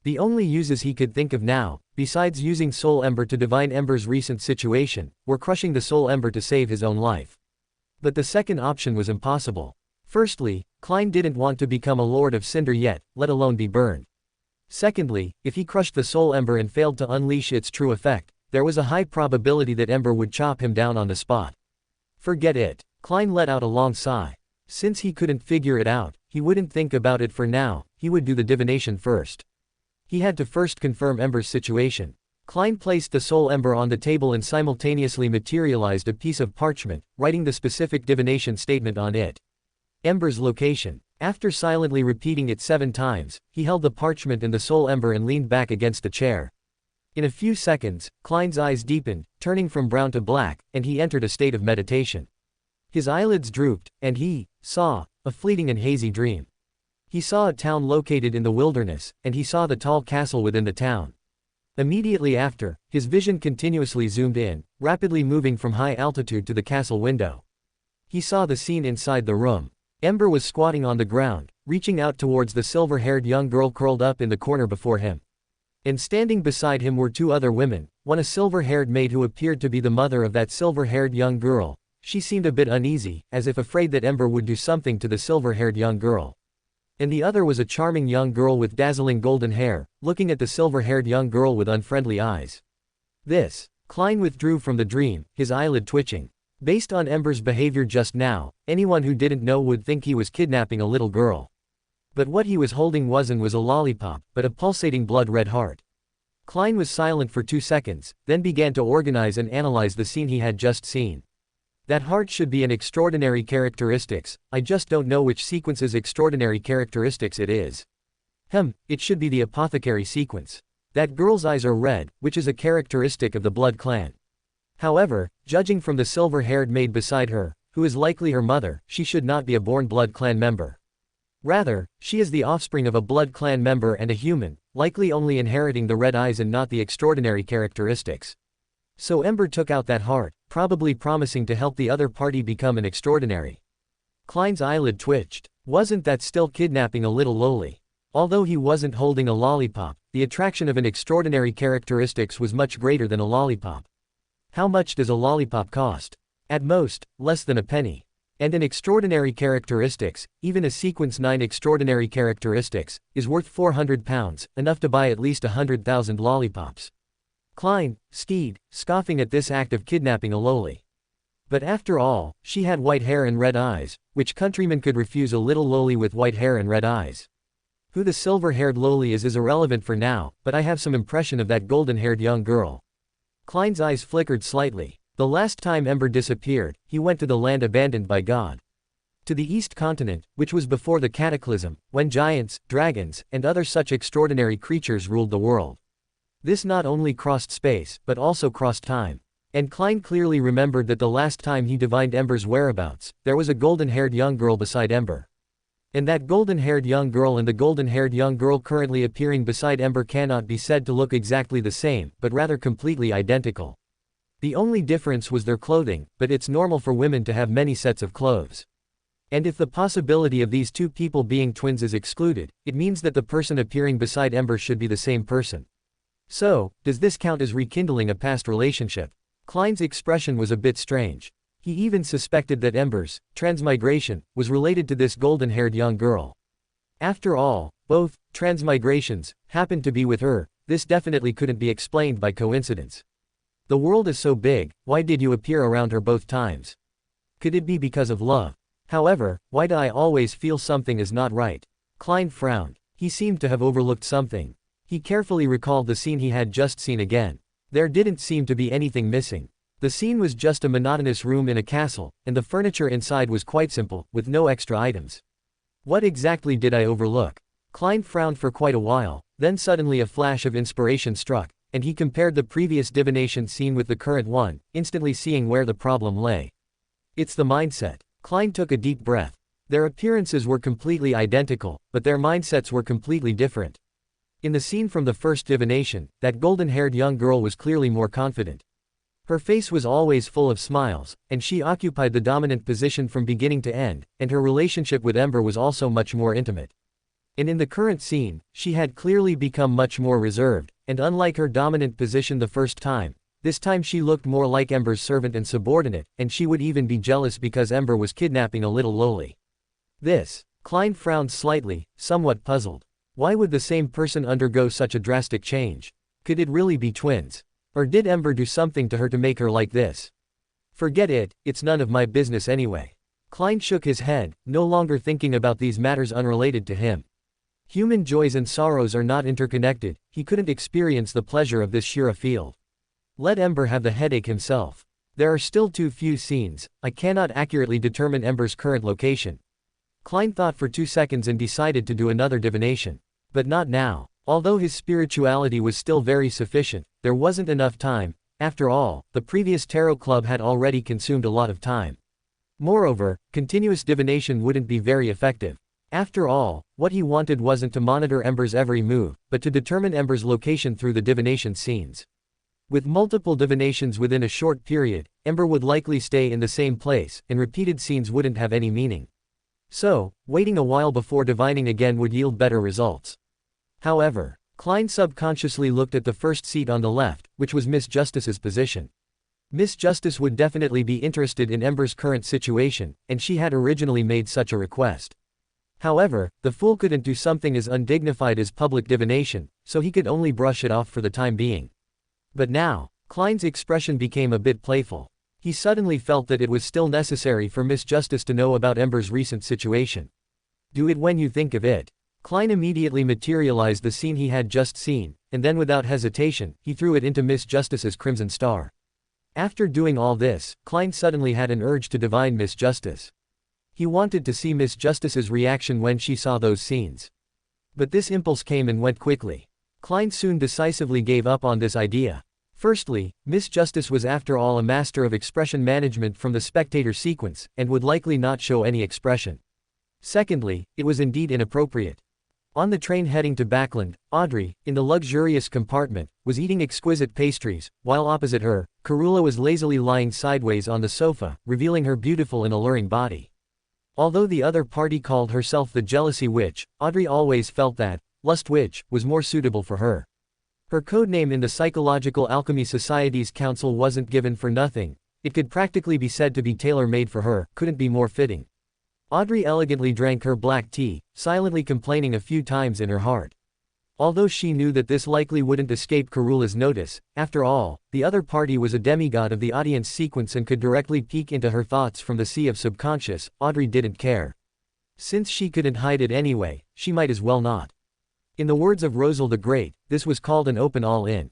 The only uses he could think of now, besides using Soul Ember to divine Ember's recent situation, were crushing the Soul Ember to save his own life. But the second option was impossible. Firstly, Klein didn't want to become a Lord of Cinder yet, let alone be burned. Secondly, if he crushed the Soul Ember and failed to unleash its true effect, there was a high probability that Ember would chop him down on the spot. Forget it. Klein let out a long sigh. Since he couldn't figure it out, he wouldn't think about it for now, he would do the divination first. He had to first confirm Ember's situation. Klein placed the Soul Ember on the table and simultaneously materialized a piece of parchment, writing the specific divination statement on it. Ember's location. After silently repeating it 7 times, he held the parchment and the Soul Ember and leaned back against a chair. In a few seconds, Klein's eyes deepened, turning from brown to black, and he entered a state of meditation. His eyelids drooped, and he saw a fleeting and hazy dream. He saw a town located in the wilderness, and he saw the tall castle within the town. Immediately after, his vision continuously zoomed in, rapidly moving from high altitude to the castle window. He saw the scene inside the room. Ember was squatting on the ground, reaching out towards the silver-haired young girl curled up in the corner before him. And standing beside him were 2 other women, one a silver-haired maid who appeared to be the mother of that silver-haired young girl. She seemed a bit uneasy, as if afraid that Ember would do something to the silver-haired young girl. And the other was a charming young girl with dazzling golden hair, looking at the silver-haired young girl with unfriendly eyes. Klein withdrew from the dream, his eyelid twitching. Based on Ember's behavior just now, anyone who didn't know would think he was kidnapping a little girl. But what he was holding was a lollipop, but a pulsating blood-red heart. Klein was silent for 2 seconds, then began to organize and analyze the scene he had just seen. That heart should be an extraordinary characteristics, I just don't know which sequence's extraordinary characteristics it is. It should be the apothecary sequence. That girl's eyes are red, which is a characteristic of the blood clan. However, judging from the silver-haired maid beside her, who is likely her mother, she should not be a born blood clan member. Rather, she is the offspring of a blood clan member and a human, likely only inheriting the red eyes and not the extraordinary characteristics. So Ember took out that heart, probably promising to help the other party become an extraordinary. Klein's eyelid twitched. Wasn't that still kidnapping a little lowly? Although he wasn't holding a lollipop, the attraction of an extraordinary characteristics was much greater than a lollipop. How much does a lollipop cost? At most, less than a penny. And an extraordinary characteristics, even a sequence 9 extraordinary characteristics, is worth £400, enough to buy at least 100,000 lollipops. Klein skied, scoffing at this act of kidnapping a lowly. But after all, she had white hair and red eyes, which countryman could refuse a little lowly with white hair and red eyes? Who the silver-haired lowly is irrelevant for now, but I have some impression of that golden-haired young girl. Klein's eyes flickered slightly. The last time Ember disappeared, he went to the land abandoned by God. To the East Continent, which was before the Cataclysm, when giants, dragons, and other such extraordinary creatures ruled the world. This not only crossed space, but also crossed time. And Klein clearly remembered that the last time he divined Ember's whereabouts, there was a golden-haired young girl beside Ember. And that golden-haired young girl and the golden-haired young girl currently appearing beside Ember cannot be said to look exactly the same, but rather completely identical. The only difference was their clothing, but it's normal for women to have many sets of clothes. And if the possibility of these two people being twins is excluded, it means that the person appearing beside Ember should be the same person. So, does this count as rekindling a past relationship? Klein's expression was a bit strange. He even suspected that Ember's transmigration was related to this golden-haired young girl. After all, both transmigrations happened to be with her. This definitely couldn't be explained by coincidence. The world is so big, why did you appear around her both times? Could it be because of love? However, why do I always feel something is not right? Klein frowned. He seemed to have overlooked something. He carefully recalled the scene he had just seen again. There didn't seem to be anything missing. The scene was just a monotonous room in a castle, and the furniture inside was quite simple, with no extra items. What exactly did I overlook? Klein frowned for quite a while, then suddenly a flash of inspiration struck, and he compared the previous divination scene with the current one, instantly seeing where the problem lay. It's the mindset. Klein took a deep breath. Their appearances were completely identical, but their mindsets were completely different. In the scene from the first divination, that golden-haired young girl was clearly more confident. Her face was always full of smiles, and she occupied the dominant position from beginning to end, and her relationship with Ember was also much more intimate. And in the current scene, she had clearly become much more reserved, and unlike her dominant position the first time, this time she looked more like Ember's servant and subordinate, and she would even be jealous because Ember was kidnapping a little lowly. Klein frowned slightly, somewhat puzzled. Why would the same person undergo such a drastic change? Could it really be twins? Or did Ember do something to her to make her like this? Forget it, it's none of my business anyway. Klein shook his head, no longer thinking about these matters unrelated to him. Human joys and sorrows are not interconnected. He couldn't experience the pleasure of this Shira field. Let Ember have the headache himself. There are still too few scenes. I cannot accurately determine Ember's current location. Klein thought for 2 seconds and decided to do another divination. But not now. Although his spirituality was still very sufficient, there wasn't enough time. After all, the previous tarot club had already consumed a lot of time. Moreover, continuous divination wouldn't be very effective. After all, what he wanted wasn't to monitor Ember's every move, but to determine Ember's location through the divination scenes. With multiple divinations within a short period, Ember would likely stay in the same place, and repeated scenes wouldn't have any meaning. So, waiting a while before divining again would yield better results. However, Klein subconsciously looked at the first seat on the left, which was Miss Justice's position. Miss Justice would definitely be interested in Ember's current situation, and she had originally made such a request. However, the fool couldn't do something as undignified as public divination, so he could only brush it off for the time being. But now, Klein's expression became a bit playful. He suddenly felt that it was still necessary for Miss Justice to know about Ember's recent situation. Do it when you think of it. Klein immediately materialized the scene he had just seen, and then without hesitation, he threw it into Miss Justice's Crimson Star. After doing all this, Klein suddenly had an urge to divine Miss Justice. He wanted to see Miss Justice's reaction when she saw those scenes. But this impulse came and went quickly. Klein soon decisively gave up on this idea. Firstly, Miss Justice was after all a master of expression management from the spectator sequence, and would likely not show any expression. Secondly, it was indeed inappropriate. On the train heading to Backland, Audrey, in the luxurious compartment, was eating exquisite pastries, while opposite her, Karula was lazily lying sideways on the sofa, revealing her beautiful and alluring body. Although the other party called herself the Jealousy Witch, Audrey always felt that Lust Witch was more suitable for her. Her codename in the Psychological Alchemy Society's council wasn't given for nothing. It could practically be said to be tailor-made for her, couldn't be more fitting. Audrey elegantly drank her black tea, silently complaining a few times in her heart. Although she knew that this likely wouldn't escape Karula's notice, after all, the other party was a demigod of the audience sequence and could directly peek into her thoughts from the sea of subconscious, Audrey didn't care. Since she couldn't hide it anyway, she might as well not. In the words of Rosal the Great, this was called an open all-in.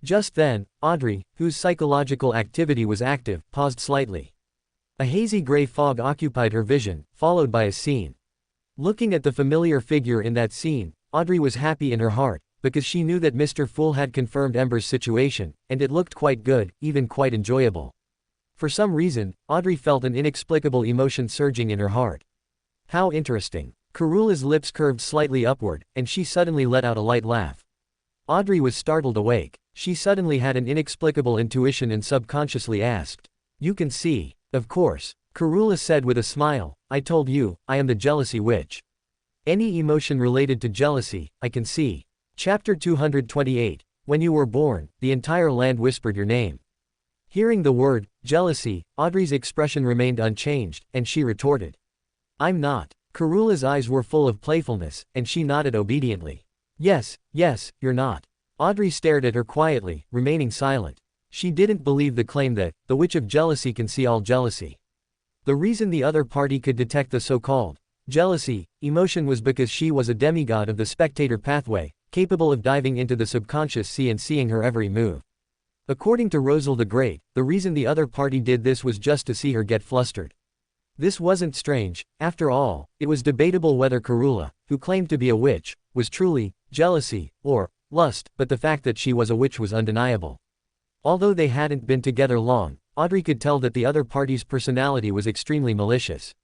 Just then, Audrey, whose psychological activity was active, paused slightly. A hazy gray fog occupied her vision, followed by a scene. Looking at the familiar figure in that scene, Audrey was happy in her heart, because she knew that Mr. Fool had confirmed Ember's situation, and it looked quite good, even quite enjoyable. For some reason, Audrey felt an inexplicable emotion surging in her heart. How interesting. Karula's lips curved slightly upward, and she suddenly let out a light laugh. Audrey was startled awake. She suddenly had an inexplicable intuition and subconsciously asked, "You can see?" Of course. Karula said with a smile, I told you, I am the jealousy witch. Any emotion related to jealousy, I can see. Chapter 228. When you were born, the entire land whispered your name. Hearing the word, jealousy, Audrey's expression remained unchanged, and she retorted. I'm not. Karula's eyes were full of playfulness, and she nodded obediently. Yes, you're not. Audrey stared at her quietly, remaining silent. She didn't believe the claim that, the witch of jealousy can see all jealousy. The reason the other party could detect the so-called jealousy emotion was because she was a demigod of the spectator pathway, capable of diving into the subconscious sea and seeing her every move. According to Rosal the Great, the reason the other party did this was just to see her get flustered. This wasn't strange. After all, it was debatable whether Karula, who claimed to be a witch, was truly jealousy or lust, but the fact that she was a witch was undeniable. Although they hadn't been together long, Audrey could tell that the other party's personality was extremely malicious.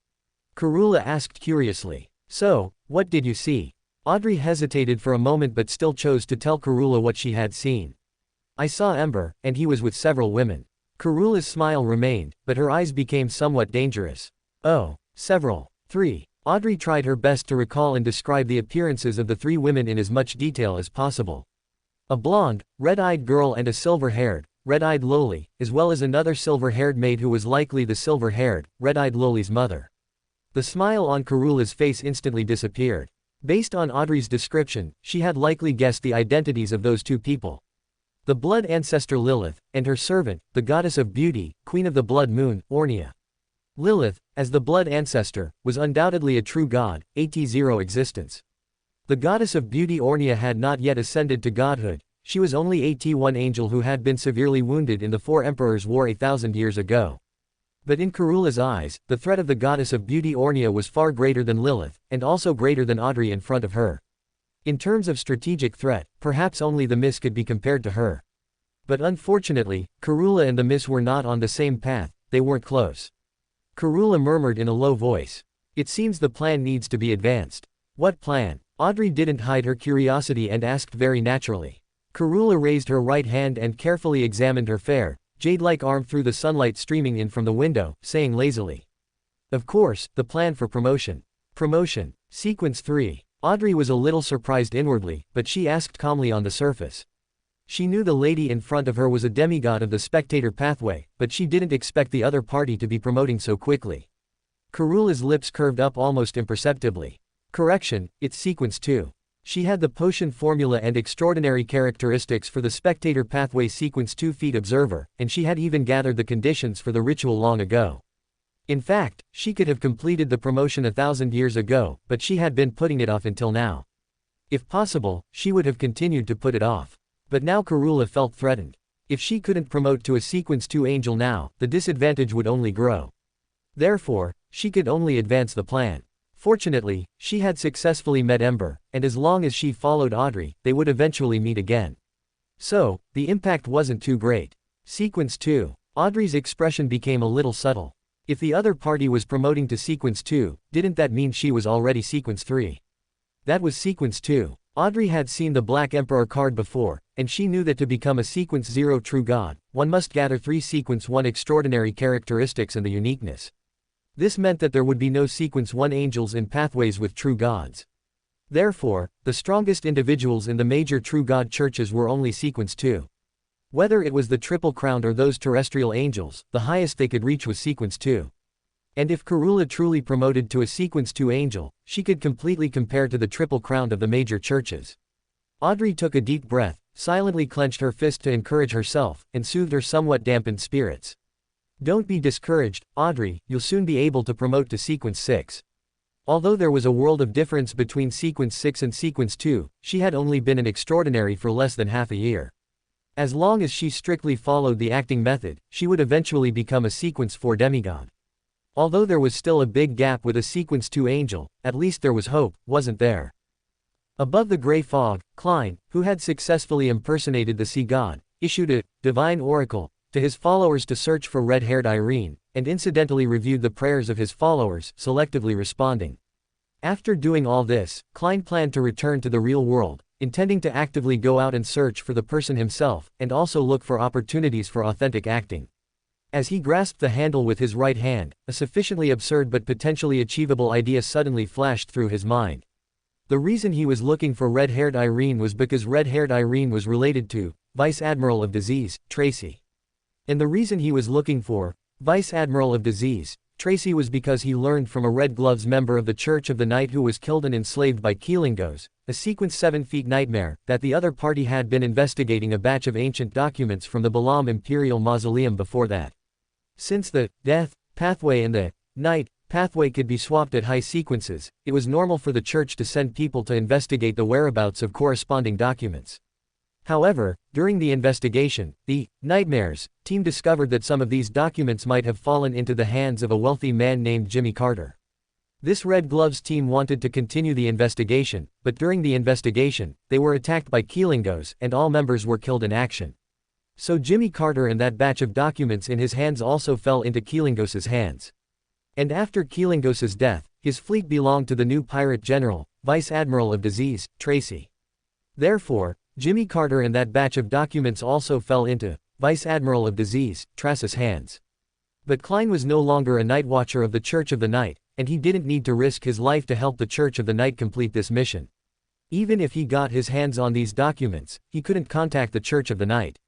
Karula asked curiously, so, what did you see? Audrey hesitated for a moment but still chose to tell Karula what she had seen. I saw Ember, and he was with several women. Karula's smile remained, but her eyes became somewhat dangerous. Oh, several. 3. Audrey tried her best to recall and describe the appearances of the 3 women in as much detail as possible. A blonde, red-eyed girl and a silver-haired, red-eyed loli, as well as another silver-haired maid who was likely the silver-haired, red-eyed loli's mother. The smile on Karula's face instantly disappeared. Based on Audrey's description, she had likely guessed the identities of those 2 people. The blood ancestor Lilith, and her servant, the goddess of beauty, queen of the blood moon, Ornia. Lilith, as the blood ancestor, was undoubtedly a true god, AT0 existence. The goddess of beauty Ornia had not yet ascended to godhood, she was only AT1 angel who had been severely wounded in the 4 Emperors' War 1,000 years ago. But in Karula's eyes, the threat of the goddess of beauty Ornia was far greater than Lilith, and also greater than Audrey in front of her. In terms of strategic threat, perhaps only the Miss could be compared to her. But unfortunately, Karula and the Miss were not on the same path, they weren't close. Karula murmured in a low voice. It seems the plan needs to be advanced. What plan? Audrey didn't hide her curiosity and asked very naturally. Karula raised her right hand and carefully examined her fair, jade-like arm through the sunlight streaming in from the window, saying lazily. Of course, the plan for promotion. Promotion. Sequence 3. Audrey was a little surprised inwardly, but she asked calmly on the surface. She knew the lady in front of her was a demigod of the spectator pathway, but she didn't expect the other party to be promoting so quickly. Karula's lips curved up almost imperceptibly. Correction, it's sequence 2. She had the potion formula and extraordinary characteristics for the spectator pathway sequence 2 feet observer, and she had even gathered the conditions for the ritual long ago. In fact, she could have completed the promotion 1,000 years ago, but she had been putting it off until now. If possible, she would have continued to put it off. But now Karula felt threatened. If she couldn't promote to a sequence 2 angel now, the disadvantage would only grow. Therefore, she could only advance the plan. Fortunately, she had successfully met Ember, and as long as she followed Audrey, they would eventually meet again. So, the impact wasn't too great. Sequence 2. Audrey's expression became a little subtle. If the other party was promoting to sequence 2, didn't that mean she was already sequence 3? That was sequence 2. Audrey had seen the Black Emperor card before, and she knew that to become a sequence 0 true god, one must gather 3 sequence 1 extraordinary characteristics and the uniqueness. This meant that there would be no sequence 1 angels in pathways with true gods. Therefore, the strongest individuals in the major true god churches were only sequence 2. Whether it was the Triple Crowned or those terrestrial angels, the highest they could reach was sequence 2. And if Karula truly promoted to a sequence 2 angel, she could completely compare to the Triple Crowned of the major churches. Audrey took a deep breath, silently clenched her fist to encourage herself, and soothed her somewhat dampened spirits. Don't be discouraged, Audrey, you'll soon be able to promote to sequence 6. Although there was a world of difference between sequence 6 and sequence 2, she had only been an extraordinary for less than half a year. As long as she strictly followed the acting method, she would eventually become a sequence 4 demigod. Although there was still a big gap with a sequence 2 angel, at least there was hope, wasn't there? Above the gray fog, Klein, who had successfully impersonated the sea god, issued a divine oracle to his followers to search for red-haired Irene, and incidentally reviewed the prayers of his followers, selectively responding. After doing all this, Klein planned to return to the real world, intending to actively go out and search for the person himself, and also look for opportunities for authentic acting. As he grasped the handle with his right hand, a sufficiently absurd but potentially achievable idea suddenly flashed through his mind. The reason he was looking for red-haired Irene was because red-haired Irene was related to Vice Admiral of Disease, Tracy. And the reason he was looking for Vice Admiral of Disease, Tracy was because he learned from a Red Gloves member of the Church of the Night who was killed and enslaved by Keelingos, a Sequence 7 Feet nightmare, that the other party had been investigating a batch of ancient documents from the Balam Imperial Mausoleum before that. Since the death pathway and the night pathway could be swapped at high sequences, it was normal for the Church to send people to investigate the whereabouts of corresponding documents. However, during the investigation, the Nightmares team discovered that some of these documents might have fallen into the hands of a wealthy man named Jimmy Carter. This Red Gloves team wanted to continue the investigation, but during the investigation, they were attacked by Keelingos, and all members were killed in action. So Jimmy Carter and that batch of documents in his hands also fell into Keelingos' hands. And after Keelingos' death, his fleet belonged to the new pirate general, Vice Admiral of Disease, Tracy. Therefore, Jimmy Carter and that batch of documents also fell into Vice Admiral of Disease, Trace's hands. But Klein was no longer a Night Watcher of the Church of the Night, and he didn't need to risk his life to help the Church of the Night complete this mission. Even if he got his hands on these documents, he couldn't contact the Church of the Night.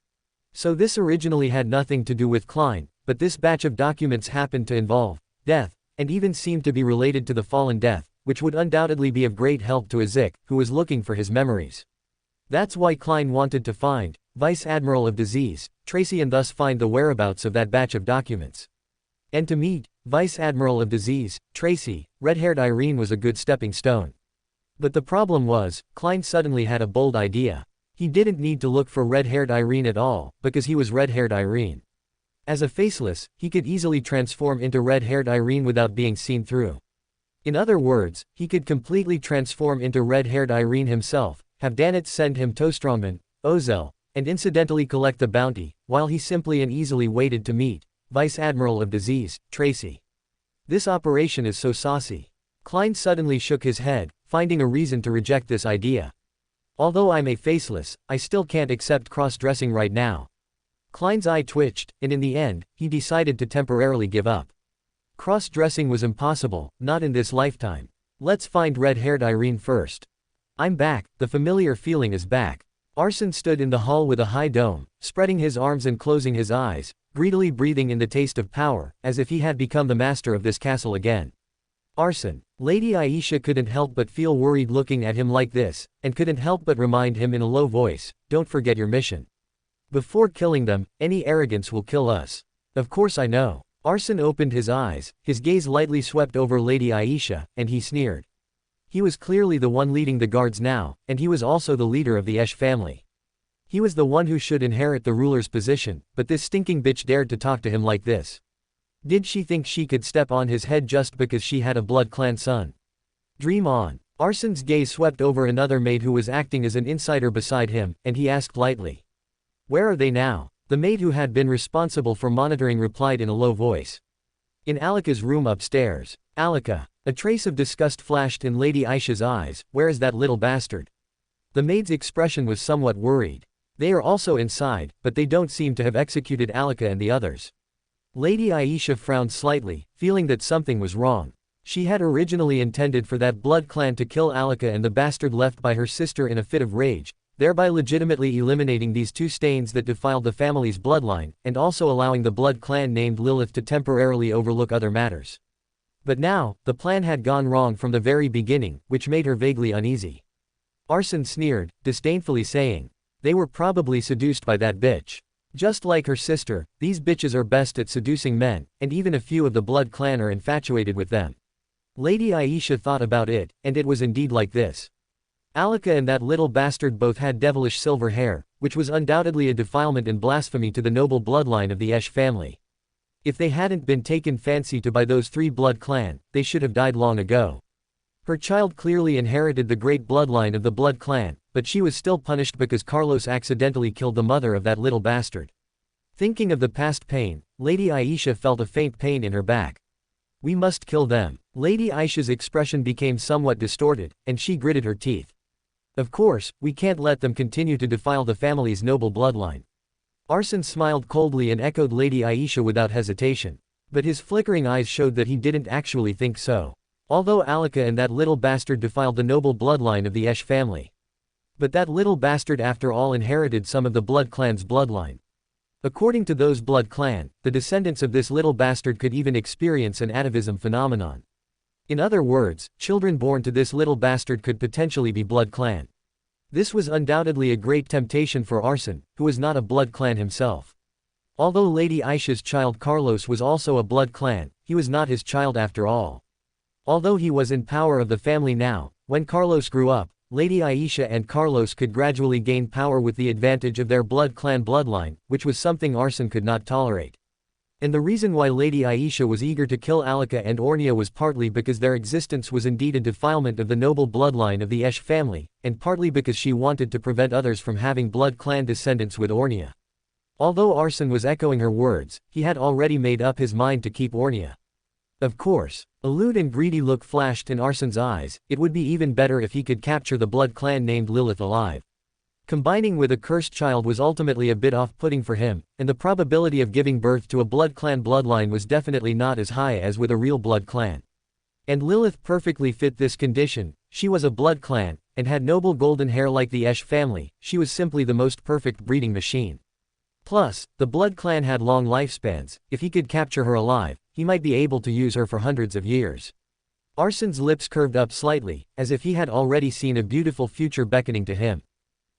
So this originally had nothing to do with Klein, but this batch of documents happened to involve death, and even seemed to be related to the fallen Death, which would undoubtedly be of great help to Azik, who was looking for his memories. That's why Klein wanted to find Vice Admiral of Disease, Tracy, and thus find the whereabouts of that batch of documents. And to meet Vice Admiral of Disease, Tracy, red-haired Irene was a good stepping stone. But the problem was, Klein suddenly had a bold idea. He didn't need to look for red-haired Irene at all, because he was red-haired Irene. As a faceless, he could easily transform into red-haired Irene without being seen through. In other words, he could completely transform into red-haired Irene himself, have Danitz send him Tostrongman, Ozel, and incidentally collect the bounty, while he simply and easily waited to meet Vice Admiral of Disease, Tracy. This operation is so saucy. Klein suddenly shook his head, finding a reason to reject this idea. Although I'm a faceless, I still can't accept cross-dressing right now. Klein's eye twitched, and in the end, he decided to temporarily give up. Cross-dressing was impossible, not in this lifetime. Let's find red-haired Irene first. I'm back, the familiar feeling is back. Arson stood in the hall with a high dome, spreading his arms and closing his eyes, greedily breathing in the taste of power, as if he had become the master of this castle again. Arson. Lady Aisha couldn't help but feel worried looking at him like this, and couldn't help but remind him in a low voice, don't forget your mission. Before killing them, any arrogance will kill us. Of course I know. Arson opened his eyes, his gaze lightly swept over Lady Aisha, and he sneered. He was clearly the one leading the guards now, and he was also the leader of the Esh family. He was the one who should inherit the ruler's position, but this stinking bitch dared to talk to him like this. Did she think she could step on his head just because she had a blood clan son? Dream on. Arson's gaze swept over another maid who was acting as an insider beside him, and he asked lightly. Where are they now? The maid who had been responsible for monitoring replied in a low voice. In Alika's room upstairs. Alika. A trace of disgust flashed in Lady Aisha's eyes, where is that little bastard? The maid's expression was somewhat worried. They are also inside, but they don't seem to have executed Alika and the others. Lady Aisha frowned slightly, feeling that something was wrong. She had originally intended for that blood clan to kill Alika and the bastard left by her sister in a fit of rage, thereby legitimately eliminating these two stains that defiled the family's bloodline, and also allowing the blood clan named Lilith to temporarily overlook other matters. But now, the plan had gone wrong from the very beginning, which made her vaguely uneasy. Arson sneered, disdainfully saying, they were probably seduced by that bitch. Just like her sister, these bitches are best at seducing men, and even a few of the blood clan are infatuated with them. Lady Aisha thought about it, and it was indeed like this. Alika and that little bastard both had devilish silver hair, which was undoubtedly a defilement and blasphemy to the noble bloodline of the Esh family. If they hadn't been taken fancy to by those three blood clan, they should have died long ago. Her child clearly inherited the great bloodline of the blood clan, but she was still punished because Carlos accidentally killed the mother of that little bastard. Thinking of the past pain, Lady Aisha felt a faint pain in her back. We must kill them. Lady Aisha's expression became somewhat distorted, and she gritted her teeth. Of course, we can't let them continue to defile the family's noble bloodline. Arson smiled coldly and echoed Lady Aisha without hesitation. But his flickering eyes showed that he didn't actually think so. Although Alika and that little bastard defiled the noble bloodline of the Esh family. But that little bastard after all inherited some of the Blood Clan's bloodline. According to those Blood Clan, the descendants of this little bastard could even experience an atavism phenomenon. In other words, children born to this little bastard could potentially be Blood Clan. This was undoubtedly a great temptation for Arson, who was not a Blood Clan himself. Although Lady Aisha's child Carlos was also a Blood Clan, he was not his child after all. Although he was in power of the family now, when Carlos grew up, Lady Aisha and Carlos could gradually gain power with the advantage of their Blood Clan bloodline, which was something Arson could not tolerate. And the reason why Lady Aisha was eager to kill Alika and Ornia was partly because their existence was indeed a defilement of the noble bloodline of the Esh family, and partly because she wanted to prevent others from having Blood Clan descendants with Ornia. Although Arson was echoing her words, he had already made up his mind to keep Ornia. Of course, a lewd and greedy look flashed in Arson's eyes. It would be even better if he could capture the Blood Clan named Lilith alive. Combining with a cursed child was ultimately a bit off-putting for him, and the probability of giving birth to a Blood Clan bloodline was definitely not as high as with a real Blood Clan. And Lilith perfectly fit this condition. She was a Blood Clan, and had noble golden hair like the Esh family. She was simply the most perfect breeding machine. Plus, the Blood Clan had long lifespans. If he could capture her alive, he might be able to use her for hundreds of years. Arson's lips curved up slightly, as if he had already seen a beautiful future beckoning to him.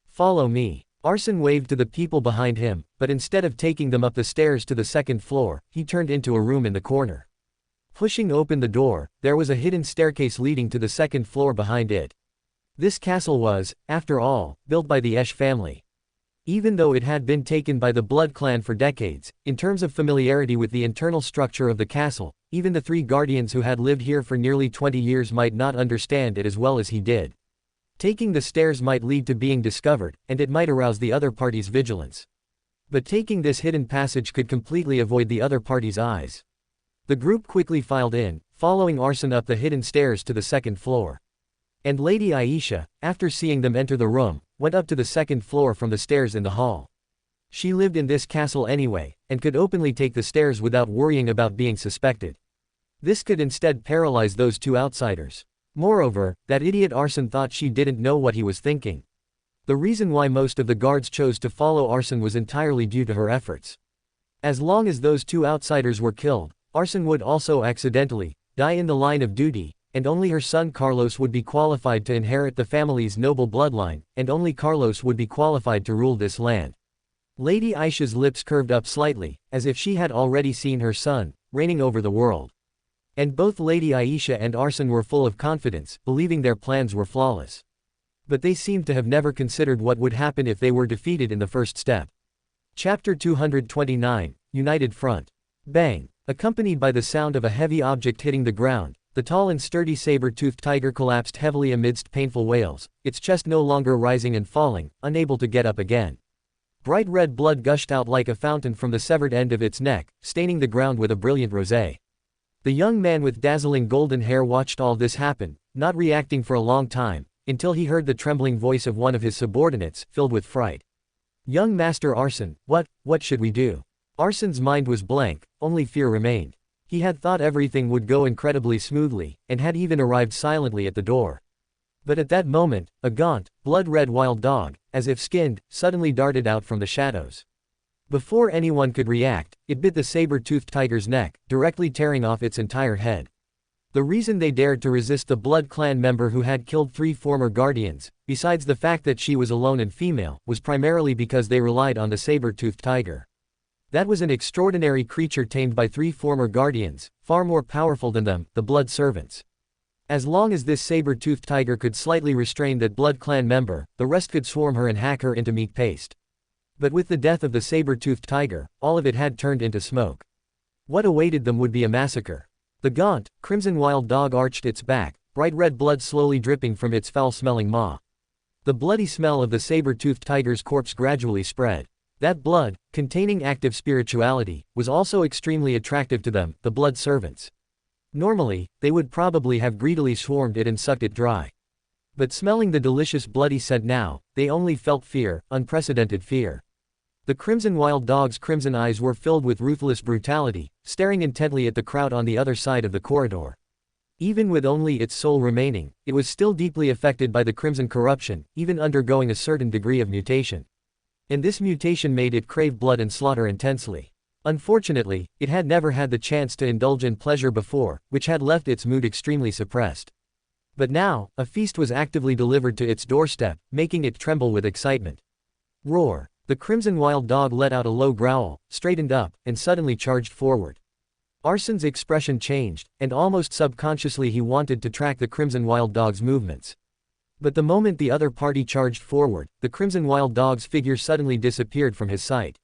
"Follow me." Arson waved to the people behind him, but instead of taking them up the stairs to the second floor, he turned into a room in the corner. Pushing open the door, there was a hidden staircase leading to the second floor behind it. This castle was, after all, built by the Esh family. Even though it had been taken by the Blood Clan for decades, in terms of familiarity with the internal structure of the castle, even the three guardians who had lived here for nearly 20 years might not understand it as well as he did. Taking the stairs might lead to being discovered, and it might arouse the other party's vigilance. But taking this hidden passage could completely avoid the other party's eyes. The group quickly filed in, following Arson up the hidden stairs to the second floor. And Lady Aisha, after seeing them enter the room, went up to the second floor from the stairs in the hall. She lived in this castle anyway, and could openly take the stairs without worrying about being suspected. This could instead paralyze those two outsiders. Moreover, that idiot Arson thought she didn't know what he was thinking. The reason why most of the guards chose to follow Arson was entirely due to her efforts. As long as those two outsiders were killed, Arson would also accidentally die in the line of duty, and only her son Carlos would be qualified to inherit the family's noble bloodline, and only Carlos would be qualified to rule this land. Lady Aisha's lips curved up slightly, as if she had already seen her son reigning over the world. And both Lady Aisha and Arson were full of confidence, believing their plans were flawless. But they seemed to have never considered what would happen if they were defeated in the first step. Chapter 229, United Front. Bang! Accompanied by the sound of a heavy object hitting the ground, the tall and sturdy saber-toothed tiger collapsed heavily amidst painful wails, its chest no longer rising and falling, unable to get up again. Bright red blood gushed out like a fountain from the severed end of its neck, staining the ground with a brilliant rosé. The young man with dazzling golden hair watched all this happen, not reacting for a long time, until he heard the trembling voice of one of his subordinates, filled with fright. "Young Master Arson, what should we do?" Arson's mind was blank, only fear remained. He had thought everything would go incredibly smoothly, and had even arrived silently at the door. But at that moment, a gaunt, blood-red wild dog, as if skinned, suddenly darted out from the shadows. Before anyone could react, it bit the saber-toothed tiger's neck, directly tearing off its entire head. The reason they dared to resist the Blood Clan member who had killed 3 former guardians, besides the fact that she was alone and female, was primarily because they relied on the saber-toothed tiger. That was an extraordinary creature tamed by 3 former guardians, far more powerful than them, the Blood Servants. As long as this saber-toothed tiger could slightly restrain that Blood Clan member, the rest could swarm her and hack her into meat paste. But with the death of the saber-toothed tiger, all of it had turned into smoke. What awaited them would be a massacre. The gaunt, crimson wild dog arched its back, bright red blood slowly dripping from its foul-smelling maw. The bloody smell of the saber-toothed tiger's corpse gradually spread. That blood, containing active spirituality, was also extremely attractive to them, the Blood Servants. Normally, they would probably have greedily swarmed it and sucked it dry. But smelling the delicious bloody scent now, they only felt fear, unprecedented fear. The crimson wild dog's crimson eyes were filled with ruthless brutality, staring intently at the crowd on the other side of the corridor. Even with only its soul remaining, it was still deeply affected by the crimson corruption, even undergoing a certain degree of mutation. And this mutation made it crave blood and slaughter intensely. Unfortunately, it had never had the chance to indulge in pleasure before, which had left its mood extremely suppressed. But now, a feast was actively delivered to its doorstep, making it tremble with excitement. Roar! The crimson wild dog let out a low growl, straightened up, and suddenly charged forward. Arsen's expression changed, and almost subconsciously he wanted to track the crimson wild dog's movements. But the moment the other party charged forward, the crimson wild dog's figure suddenly disappeared from his sight.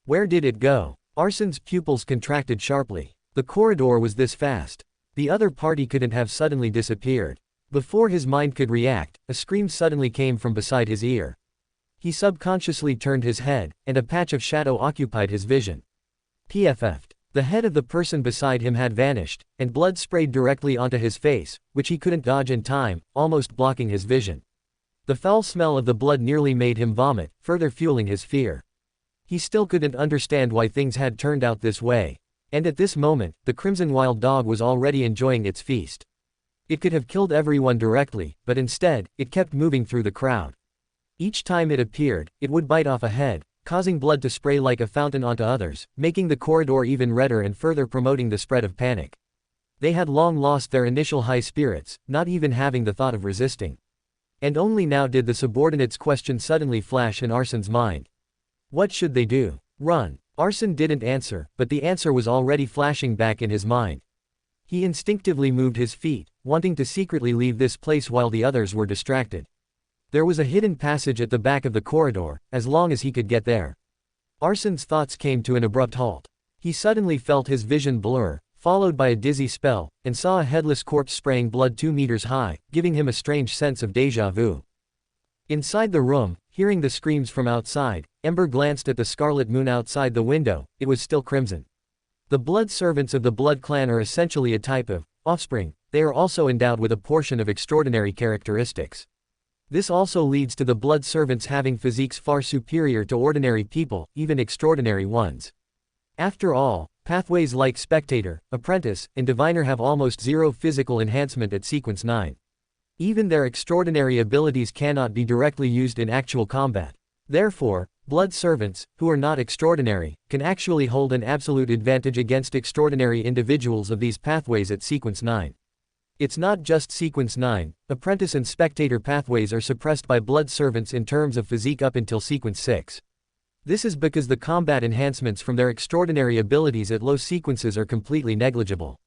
Where did it go? Arsen's pupils contracted sharply. The corridor was this fast. The other party couldn't have suddenly disappeared. Before his mind could react, a scream suddenly came from beside his ear. He subconsciously turned his head, and a patch of shadow occupied his vision. PFF'd. The head of the person beside him had vanished, and blood sprayed directly onto his face, which he couldn't dodge in time, almost blocking his vision. The foul smell of the blood nearly made him vomit, further fueling his fear. He still couldn't understand why things had turned out this way. And at this moment, the crimson wild dog was already enjoying its feast. It could have killed everyone directly, but instead, it kept moving through the crowd. Each time it appeared, it would bite off a head, causing blood to spray like a fountain onto others, making the corridor even redder and further promoting the spread of panic. They had long lost their initial high spirits, not even having the thought of resisting. And only now did the subordinate's question suddenly flash in Arsen's mind. What should they do? Run. Arsen didn't answer, but the answer was already flashing back in his mind. He instinctively moved his feet, wanting to secretly leave this place while the others were distracted. There was a hidden passage at the back of the corridor, as long as he could get there. Arsen's thoughts came to an abrupt halt. He suddenly felt his vision blur, followed by a dizzy spell, and saw a headless corpse spraying blood 2 meters high, giving him a strange sense of déjà vu. Inside the room, hearing the screams from outside, Ember glanced at the scarlet moon outside the window. It was still crimson. The blood servants of the blood clan are essentially a type of offspring. They are also endowed with a portion of extraordinary characteristics. This also leads to the blood servants having physiques far superior to ordinary people, even extraordinary ones. After all, pathways like Spectator, Apprentice, and Diviner have almost zero physical enhancement at Sequence 9. Even their extraordinary abilities cannot be directly used in actual combat. Therefore, blood servants, who are not extraordinary, can actually hold an absolute advantage against extraordinary individuals of these pathways at Sequence 9. It's not just Sequence 9, Apprentice and Spectator pathways are suppressed by blood servants in terms of physique up until Sequence 6. This is because the combat enhancements from their extraordinary abilities at low sequences are completely negligible.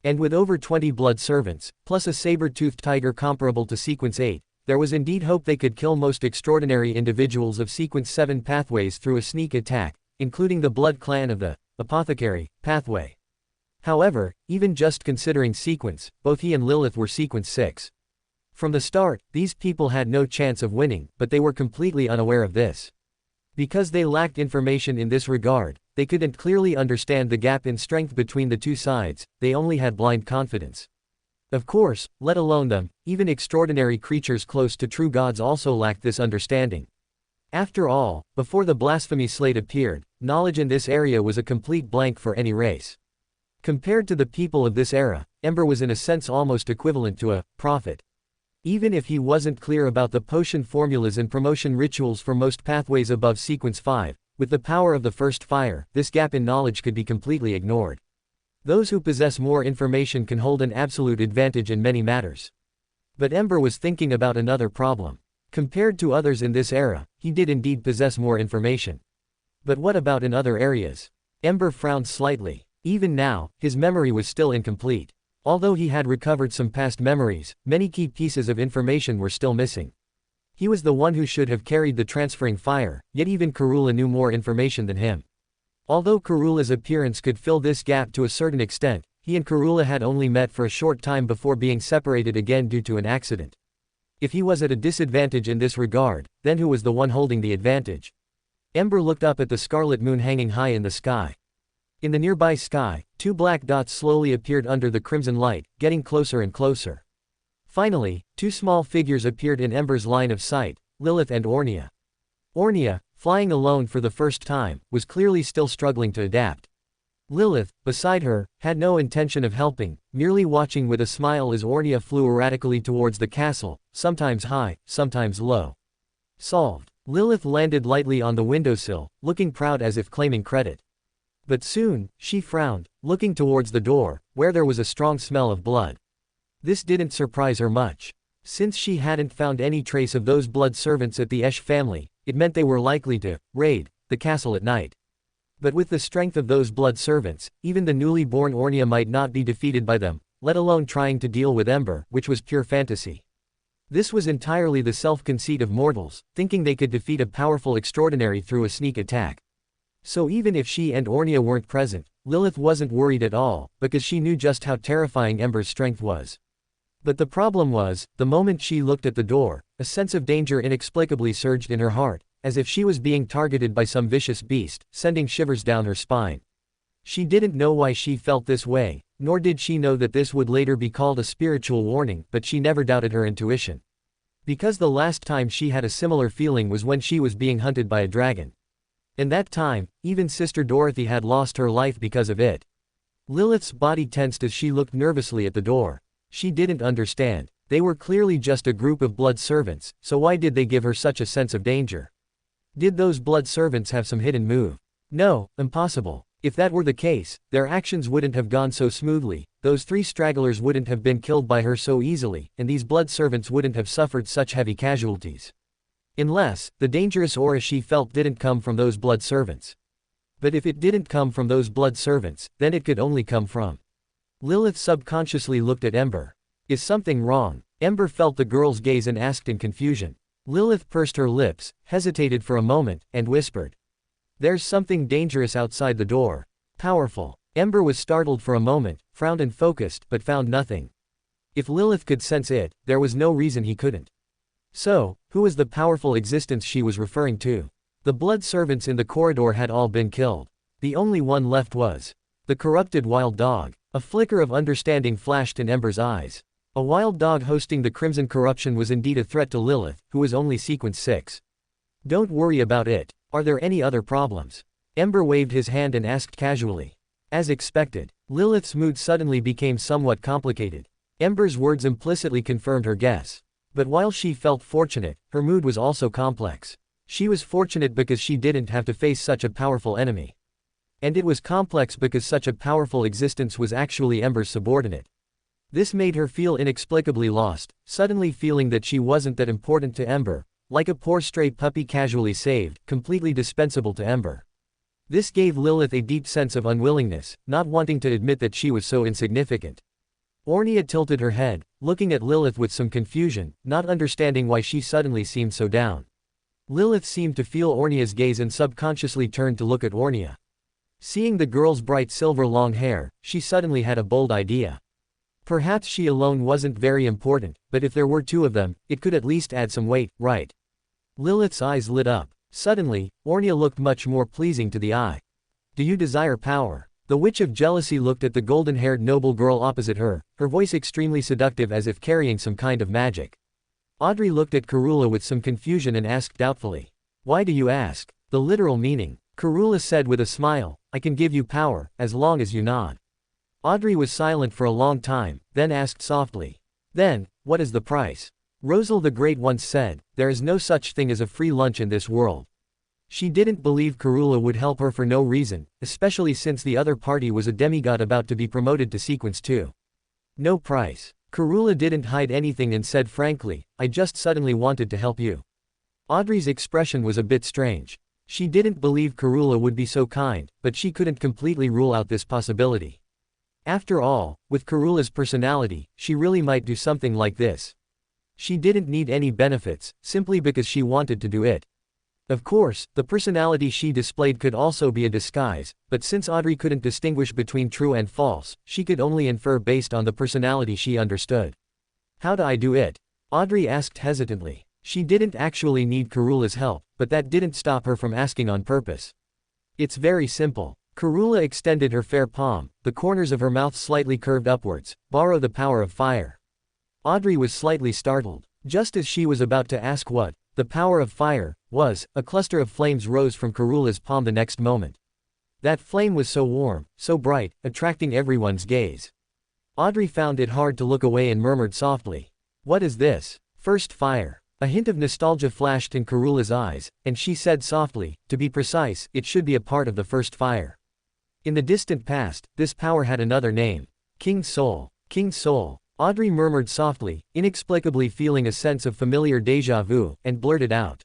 And with over 20 blood servants, plus a saber-toothed tiger comparable to Sequence 8, there was indeed hope they could kill most extraordinary individuals of Sequence 7 pathways through a sneak attack, including the blood clan of the Apothecary pathway. However, even just considering sequence, both he and Lilith were Sequence 6. From the start, these people had no chance of winning, but they were completely unaware of this. Because they lacked information in this regard, they couldn't clearly understand the gap in strength between the two sides, they only had blind confidence. Of course, let alone them, even extraordinary creatures close to true gods also lacked this understanding. After all, before the blasphemy slate appeared, knowledge in this area was a complete blank for any race. Compared to the people of this era, Ember was in a sense almost equivalent to a prophet. Even if he wasn't clear about the potion formulas and promotion rituals for most pathways above Sequence 5, with the power of the first fire, this gap in knowledge could be completely ignored. Those who possess more information can hold an absolute advantage in many matters. But Ember was thinking about another problem. Compared to others in this era, he did indeed possess more information. But what about in other areas? Ember frowned slightly. Even now, his memory was still incomplete. Although he had recovered some past memories, many key pieces of information were still missing. He was the one who should have carried the transferring fire, yet even Karula knew more information than him. Although Karula's appearance could fill this gap to a certain extent, he and Karula had only met for a short time before being separated again due to an accident. If he was at a disadvantage in this regard, then who was the one holding the advantage? Ember looked up at the scarlet moon hanging high in the sky. In the nearby sky, 2 black dots slowly appeared under the crimson light, getting closer and closer. Finally, 2 small figures appeared in Ember's line of sight, Lilith and Ornia. Ornia, flying alone for the first time, was clearly still struggling to adapt. Lilith, beside her, had no intention of helping, merely watching with a smile as Ornia flew erratically towards the castle, sometimes high, sometimes low. Solved. Lilith landed lightly on the windowsill, looking proud as if claiming credit. But soon, she frowned, looking towards the door, where there was a strong smell of blood. This didn't surprise her much. Since she hadn't found any trace of those blood servants at the Esh family, it meant they were likely to raid the castle at night. But with the strength of those blood servants, even the newly born Ornia might not be defeated by them, let alone trying to deal with Ember, which was pure fantasy. This was entirely the self-conceit of mortals, thinking they could defeat a powerful extraordinary through a sneak attack. So even if she and Ornia weren't present, Lilith wasn't worried at all, because she knew just how terrifying Ember's strength was. But the problem was, the moment she looked at the door, a sense of danger inexplicably surged in her heart, as if she was being targeted by some vicious beast, sending shivers down her spine. She didn't know why she felt this way, nor did she know that this would later be called a spiritual warning, but she never doubted her intuition. Because the last time she had a similar feeling was when she was being hunted by a dragon. In that time, even Sister Dorothy had lost her life because of it. Lilith's body tensed as she looked nervously at the door. She didn't understand. They were clearly just a group of blood servants, so why did they give her such a sense of danger? Did those blood servants have some hidden move? No, impossible. If that were the case, their actions wouldn't have gone so smoothly, those 3 stragglers wouldn't have been killed by her so easily, and these blood servants wouldn't have suffered such heavy casualties. Unless, the dangerous aura she felt didn't come from those blood servants. But if it didn't come from those blood servants, then it could only come from. Lilith subconsciously looked at Ember. Is something wrong? Ember felt the girl's gaze and asked in confusion. Lilith pursed her lips, hesitated for a moment, and whispered. There's something dangerous outside the door. Powerful. Ember was startled for a moment, frowned and focused, but found nothing. If Lilith could sense it, there was no reason he couldn't. So, who was the powerful existence she was referring to? The blood servants in the corridor had all been killed. The only one left was the corrupted wild dog. A flicker of understanding flashed in Ember's eyes. A wild dog hosting the Crimson Corruption was indeed a threat to Lilith, who was only sequence 6. Don't worry about it. Are there any other problems? Ember waved his hand and asked casually. As expected, Lilith's mood suddenly became somewhat complicated. Ember's words implicitly confirmed her guess. But while she felt fortunate, her mood was also complex. She was fortunate because she didn't have to face such a powerful enemy. And it was complex because such a powerful existence was actually Ember's subordinate. This made her feel inexplicably lost, suddenly feeling that she wasn't that important to Ember, like a poor stray puppy casually saved, completely dispensable to Ember. This gave Lilith a deep sense of unwillingness, not wanting to admit that she was so insignificant. Ornia tilted her head, looking at Lilith with some confusion, not understanding why she suddenly seemed so down. Lilith seemed to feel Ornia's gaze and subconsciously turned to look at Ornia. Seeing the girl's bright silver long hair, she suddenly had a bold idea. Perhaps she alone wasn't very important, but if there were 2 of them, it could at least add some weight, right? Lilith's eyes lit up. Suddenly, Ornia looked much more pleasing to the eye. Do you desire power? The Witch of Jealousy looked at the golden-haired noble girl opposite her, her voice extremely seductive as if carrying some kind of magic. Audrey looked at Karula with some confusion and asked doubtfully. Why do you ask? The literal meaning. Karula said with a smile, I can give you power, as long as you nod. Audrey was silent for a long time, then asked softly. Then, what is the price? Rosal the Great once said, there is no such thing as a free lunch in this world. She didn't believe Karula would help her for no reason, especially since the other party was a demigod about to be promoted to sequence 2. No price. Karula didn't hide anything and said frankly, I just suddenly wanted to help you. Audrey's expression was a bit strange. She didn't believe Karula would be so kind, but she couldn't completely rule out this possibility. After all, with Karula's personality, she really might do something like this. She didn't need any benefits, simply because she wanted to do it. Of course, the personality she displayed could also be a disguise, but since Audrey couldn't distinguish between true and false, she could only infer based on the personality she understood. How do I do it? Audrey asked hesitantly. She didn't actually need Karula's help, but that didn't stop her from asking on purpose. It's very simple. Karula extended her fair palm, the corners of her mouth slightly curved upwards. Borrow the power of fire. Audrey was slightly startled. Just as she was about to ask what, the power of fire, a cluster of flames rose from Karula's palm the next moment. That flame was so warm, so bright, attracting everyone's gaze. Audrey found it hard to look away and murmured softly, "What is this?" "First fire." A hint of nostalgia flashed in Karula's eyes, and she said softly, "To be precise, it should be a part of the first fire." In the distant past, this power had another name. King Soul. King Soul. Audrey murmured softly, inexplicably feeling a sense of familiar déjà vu, and blurted out,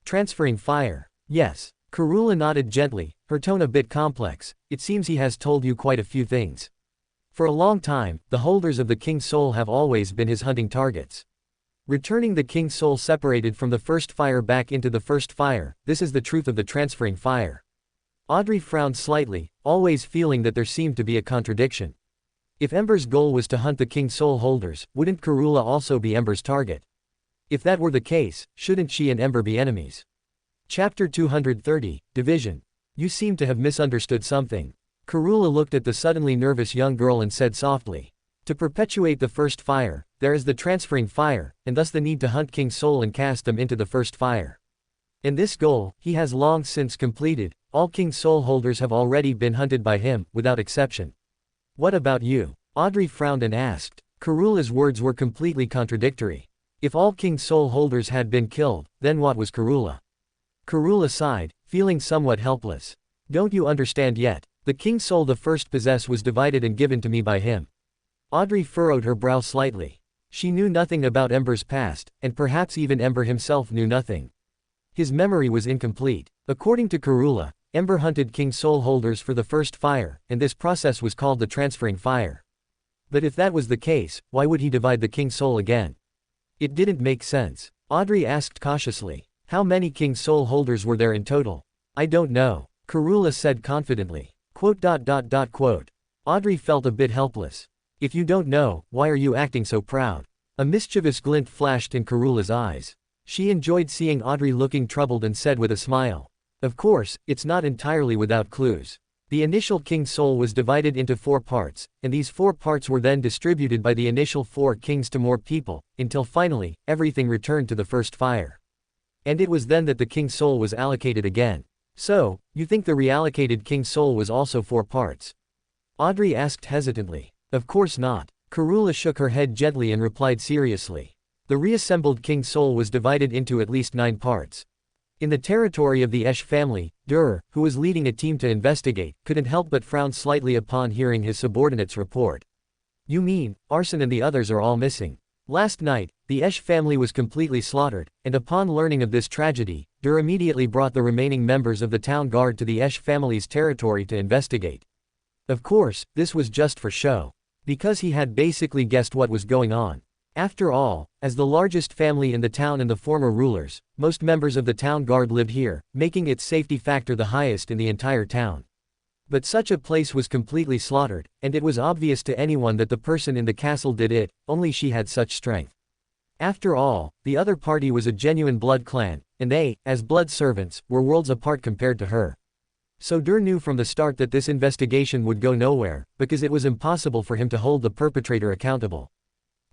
"Transferring fire." "Yes." Karula nodded gently, her tone a bit complex. "It seems he has told you quite a few things. For a long time, the holders of the King's Soul have always been his hunting targets. Returning the King's Soul separated from the first fire back into the first fire, this is the truth of the transferring fire." Audrey frowned slightly, always feeling that there seemed to be a contradiction. If Ember's goal was to hunt the King's Soul holders, wouldn't Karula also be Ember's target? If that were the case, shouldn't she and Ember be enemies? Chapter 230, Division. "You seem to have misunderstood something." Karula looked at the suddenly nervous young girl and said softly, "To perpetuate the first fire, there is the transferring fire, and thus the need to hunt King's Soul and cast them into the first fire. And this goal, he has long since completed. All King's Soul holders have already been hunted by him, without exception." "What about you?" Audrey frowned and asked. Karula's words were completely contradictory. If all King's Soul holders had been killed, then what was Karula? Karula sighed, feeling somewhat helpless. "Don't you understand yet? The King's Soul the first possess was divided and given to me by him." Audrey furrowed her brow slightly. She knew nothing about Ember's past, and perhaps even Ember himself knew nothing. His memory was incomplete. According to Karula, Ember hunted King's Soul holders for the first fire, and this process was called the transferring fire. But if that was the case, why would he divide the King's Soul again? It didn't make sense. Audrey asked cautiously, "How many King's Soul holders were there in total?" "I don't know," Karula said confidently. Audrey felt a bit helpless. "If you don't know, why are you acting so proud?" A mischievous glint flashed in Karula's eyes. She enjoyed seeing Audrey looking troubled and said with a smile, "Of course, it's not entirely without clues. The initial King's Soul was divided into 4 parts, and these 4 parts were then distributed by the initial 4 kings to more people, until finally, everything returned to the first fire. And it was then that the King's Soul was allocated again." "So, you think the reallocated King's Soul was also 4 parts?" Audrey asked hesitantly. "Of course not." Karula shook her head gently and replied seriously. "The reassembled King's Soul was divided into at least 9 parts. In the territory of the Esh family, Dur, who was leading a team to investigate, couldn't help but frown slightly upon hearing his subordinate's report. "You mean, Arson and the others are all missing?" "Last night, the Esh family was completely slaughtered, and upon learning of this tragedy, Dur immediately brought the remaining members of the town guard to the Esh family's territory to investigate. Of course, this was just for show. Because he had basically guessed what was going on. After all, as the largest family in the town and the former rulers, most members of the town guard lived here, making its safety factor the highest in the entire town. But such a place was completely slaughtered, and it was obvious to anyone that the person in the castle did it, only she had such strength. After all, the other party was a genuine blood clan, and they, as blood servants, were worlds apart compared to her. So Dur knew from the start that this investigation would go nowhere, because it was impossible for him to hold the perpetrator accountable.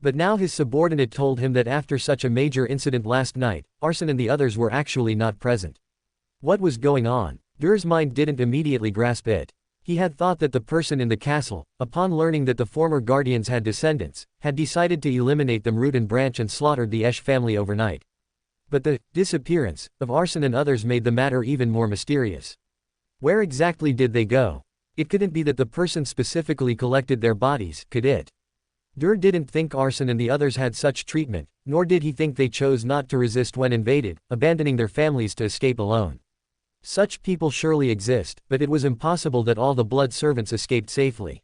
But now his subordinate told him that after such a major incident last night, Arson and the others were actually not present. What was going on? Dur's mind didn't immediately grasp it. He had thought that the person in the castle, upon learning that the former guardians had descendants, had decided to eliminate them root and branch and slaughtered the Esh family overnight. But the disappearance of Arson and others made the matter even more mysterious. Where exactly did they go? It couldn't be that the person specifically collected their bodies, could it? Dur didn't think Arson and the others had such treatment, nor did he think they chose not to resist when invaded, abandoning their families to escape alone. Such people surely exist, but it was impossible that all the blood servants escaped safely.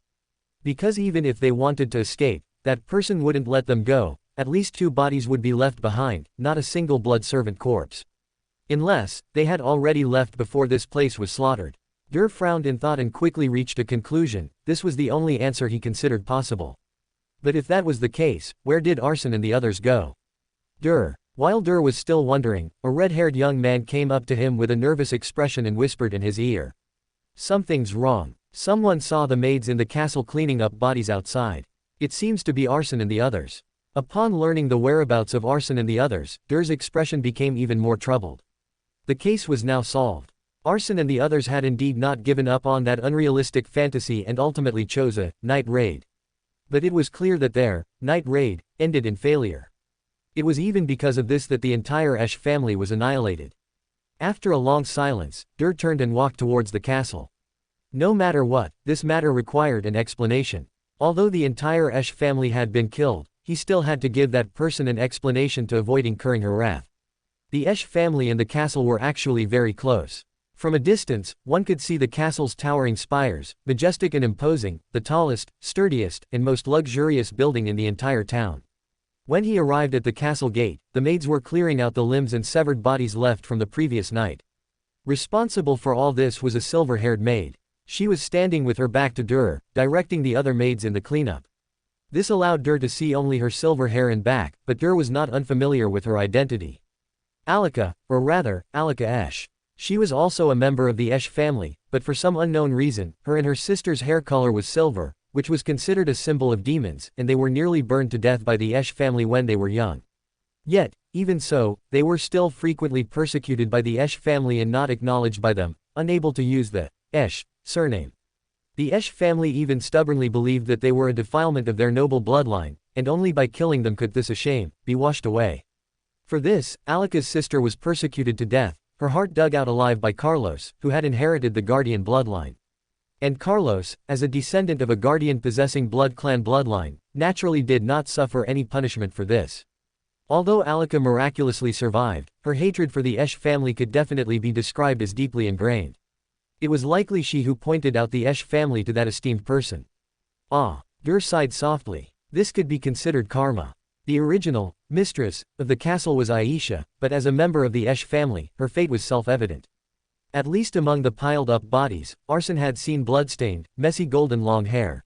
Because even if they wanted to escape, that person wouldn't let them go. At least 2 bodies would be left behind, not a single blood servant corpse. Unless, they had already left before this place was slaughtered. Dur frowned in thought and quickly reached a conclusion. This was the only answer he considered possible. But if that was the case, where did Arson and the others go? Dur. While Dur was still wondering, a red-haired young man came up to him with a nervous expression and whispered in his ear. Something's wrong. Someone saw the maids in the castle cleaning up bodies outside. It seems to be Arson and the others. Upon learning the whereabouts of Arson and the others, Dur's expression became even more troubled. The case was now solved. Arson and the others had indeed not given up on that unrealistic fantasy and ultimately chose a night raid. But it was clear that their night raid ended in failure. It was even because of this that the entire Esch family was annihilated. After a long silence, Dur turned and walked towards the castle. No matter what, this matter required an explanation. Although the entire Esch family had been killed, he still had to give that person an explanation to avoid incurring her wrath. The Esch family and the castle were actually very close. From a distance, one could see the castle's towering spires, majestic and imposing, the tallest, sturdiest, and most luxurious building in the entire town. When he arrived at the castle gate, the maids were clearing out the limbs and severed bodies left from the previous night. Responsible for all this was a silver-haired maid. She was standing with her back to Dur, directing the other maids in the cleanup. This allowed Dur to see only her silver hair and back, but Dur was not unfamiliar with her identity. Alika, or rather, Alika Esch. She was also a member of the Esch family, but for some unknown reason, her and her sister's hair color was silver, which was considered a symbol of demons, and they were nearly burned to death by the Esch family when they were young. Yet, even so, they were still frequently persecuted by the Esch family and not acknowledged by them, unable to use the Esch surname. The Esch family even stubbornly believed that they were a defilement of their noble bloodline, and only by killing them could this shame be washed away. For this, Alika's sister was persecuted to death, her heart dug out alive by Carlos, who had inherited the Guardian bloodline. And Carlos, as a descendant of a Guardian possessing Blood Clan bloodline, naturally did not suffer any punishment for this. Although Alika miraculously survived, her hatred for the Esch family could definitely be described as deeply ingrained. It was likely she who pointed out the Esch family to that esteemed person. Dur sighed softly. This could be considered karma. The original mistress of the castle was Aisha, but as a member of the Esch family, her fate was self-evident. At least among the piled-up bodies, Arson had seen blood-stained, messy golden long hair.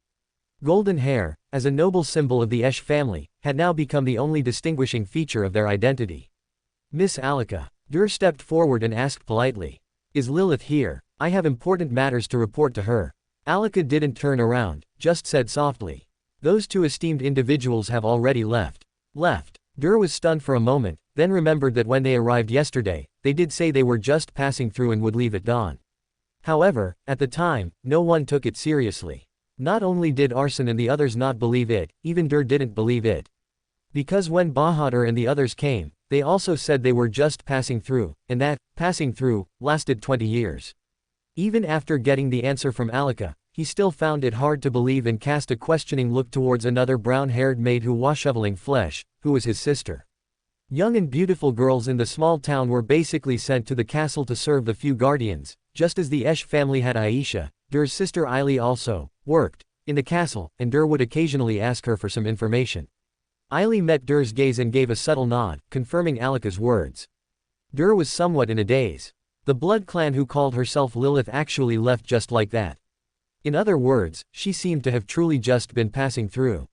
Golden hair, as a noble symbol of the Esch family, had now become the only distinguishing feature of their identity. Miss Alika. Dur stepped forward and asked politely. Is Lilith here? I have important matters to report to her. Alika didn't turn around, just said softly. Those two esteemed individuals have already left. Dur was stunned for a moment, then remembered that when they arrived yesterday, they did say they were just passing through and would leave at dawn. However, at the time, no one took it seriously. Not only did Arson and the others not believe it, even Dur didn't believe it. Because when Bahadur and the others came, they also said they were just passing through, and that, passing through, lasted 20 years. Even after getting the answer from Alika, he still found it hard to believe and cast a questioning look towards another brown-haired maid who was shoveling flesh, who was his sister. Young and beautiful girls in the small town were basically sent to the castle to serve the few guardians, just as the Esch family had Aisha. Dur's sister Ailey also worked in the castle, and Dur would occasionally ask her for some information. Ailey met Dur's gaze and gave a subtle nod, confirming Alika's words. Dur was somewhat in a daze. The blood clan who called herself Lilith actually left just like that. In other words, she seemed to have truly just been passing through.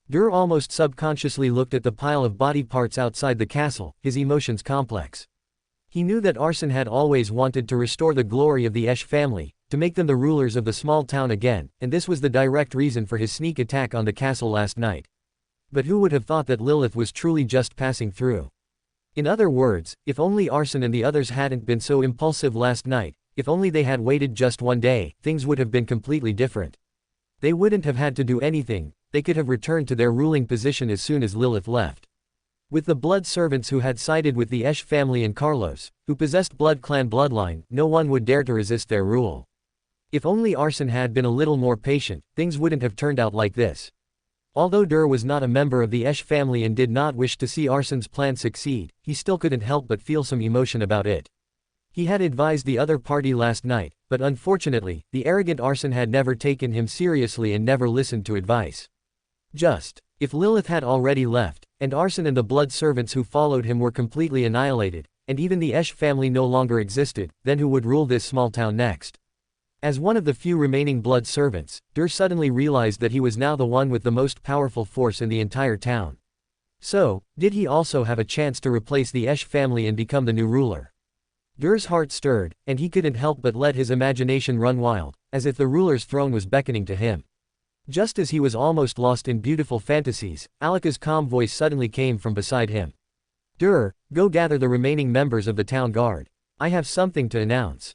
Dur almost subconsciously looked at the pile of body parts outside the castle, his emotions complex. He knew that Arson had always wanted to restore the glory of the Esch family, to make them the rulers of the small town again, and this was the direct reason for his sneak attack on the castle last night. But who would have thought that Lilith was truly just passing through? In other words, if only Arson and the others hadn't been so impulsive last night, if only they had waited just one day, things would have been completely different. They wouldn't have had to do anything, they could have returned to their ruling position as soon as Lilith left. With the blood servants who had sided with the Esch family and Carlos, who possessed Blood Clan bloodline, no one would dare to resist their rule. If only Arson had been a little more patient, things wouldn't have turned out like this. Although Dur was not a member of the Esch family and did not wish to see Arson's plan succeed, he still couldn't help but feel some emotion about it. He had advised the other party last night, but unfortunately, the arrogant Arson had never taken him seriously and never listened to advice. If Lilith had already left, and Arson and the blood servants who followed him were completely annihilated, and even the Esch family no longer existed, then who would rule this small town next? As one of the few remaining blood servants, Dur suddenly realized that he was now the one with the most powerful force in the entire town. So, did he also have a chance to replace the Esch family and become the new ruler? Dur's heart stirred, and he couldn't help but let his imagination run wild, as if the ruler's throne was beckoning to him. Just as he was almost lost in beautiful fantasies, Alika's calm voice suddenly came from beside him. Go gather the remaining members of the town guard. I have something to announce.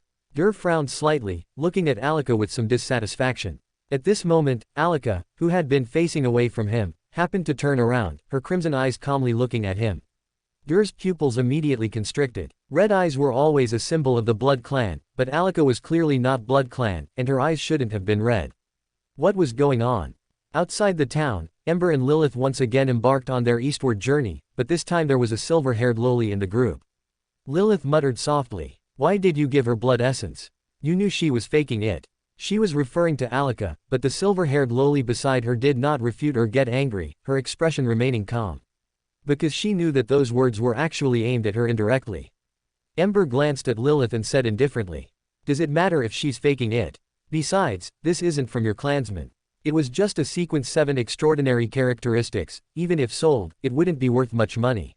Frowned slightly, looking at Alika with some dissatisfaction. At this moment, Alika, who had been facing away from him, happened to turn around, her crimson eyes calmly looking at him. Pupils immediately constricted. Red eyes were always a symbol of the Blood Clan, but Alika was clearly not Blood Clan, and her eyes shouldn't have been red. What was going on? Outside the town, Ember and Lilith once again embarked on their eastward journey, but this time there was a silver-haired loli in the group. Lilith muttered softly. Why did you give her blood essence? You knew she was faking it. She was referring to Alika, but the silver-haired loli beside her did not refute or get angry, her expression remaining calm. Because she knew that those words were actually aimed at her indirectly. Ember glanced at Lilith and said indifferently. Does it matter if she's faking it? Besides, this isn't from your clansman. It was just a sequence 7 extraordinary characteristics, even if sold, it wouldn't be worth much money.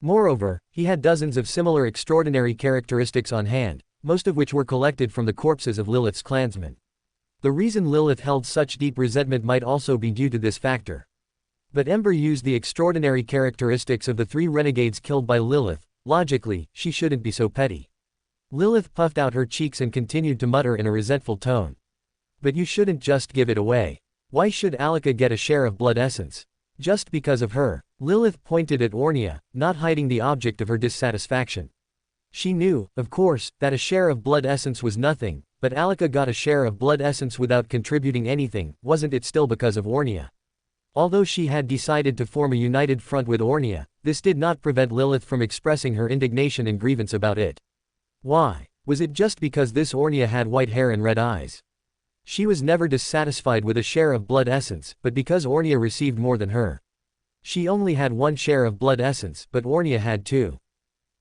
Moreover, he had dozens of similar extraordinary characteristics on hand, most of which were collected from the corpses of Lilith's clansmen. The reason Lilith held such deep resentment might also be due to this factor. But Ember used the extraordinary characteristics of the 3 renegades killed by Lilith. Logically, she shouldn't be so petty. Lilith puffed out her cheeks and continued to mutter in a resentful tone. But you shouldn't just give it away. Why should Alika get a share of blood essence? Just because of her. Lilith pointed at Ornia, not hiding the object of her dissatisfaction. She knew, of course, that a share of blood essence was nothing, but Alika got a share of blood essence without contributing anything, wasn't it still because of Ornia? Although she had decided to form a united front with Ornia, this did not prevent Lilith from expressing her indignation and grievance about it. Why? Was it just because this Ornia had white hair and red eyes? She was never dissatisfied with a share of blood essence, but because Ornia received more than her. She only had 1 share of blood essence, but Ornia had 2.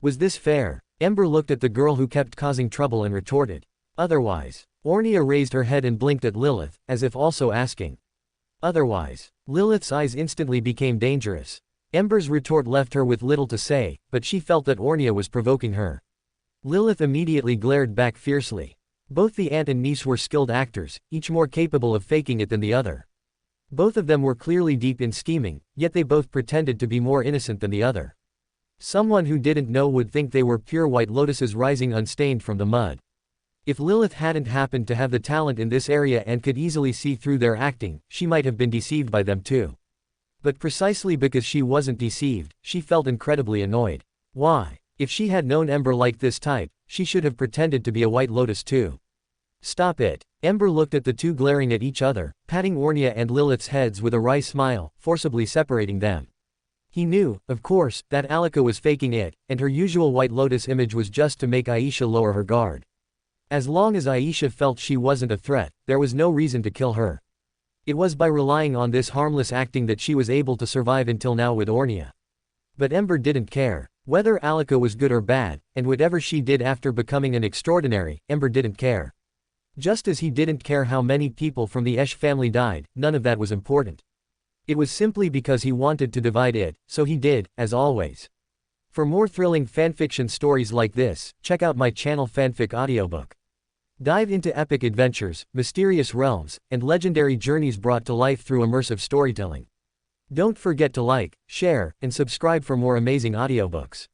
Was this fair? Ember looked at the girl who kept causing trouble and retorted. Otherwise. Ornia raised her head and blinked at Lilith, as if also asking. Otherwise. Lilith's eyes instantly became dangerous. Ember's retort left her with little to say, but she felt that Ornia was provoking her. Lilith immediately glared back fiercely. Both the aunt and niece were skilled actors, each more capable of faking it than the other. Both of them were clearly deep in scheming, yet they both pretended to be more innocent than the other. Someone who didn't know would think they were pure white lotuses rising unstained from the mud. If Lilith hadn't happened to have the talent in this area and could easily see through their acting, she might have been deceived by them too. But precisely because she wasn't deceived, she felt incredibly annoyed. Why? If she had known Ember like this type, she should have pretended to be a white lotus too. Stop it. Ember looked at the two glaring at each other, patting Ornia and Lilith's heads with a wry smile, forcibly separating them. He knew, of course, that Alika was faking it, and her usual white lotus image was just to make Aisha lower her guard. As long as Aisha felt she wasn't a threat, there was no reason to kill her. It was by relying on this harmless acting that she was able to survive until now with Ornia. But Ember didn't care. Whether Alika was good or bad, and whatever she did after becoming an extraordinary, Ember didn't care. Just as he didn't care how many people from the Esh family died, none of that was important. It was simply because he wanted to divide it, so he did, as always. For more thrilling fanfiction stories like this, check out my channel Fanfic Audiobook. Dive into epic adventures, mysterious realms, and legendary journeys brought to life through immersive storytelling. Don't forget to like, share, and subscribe for more amazing audiobooks.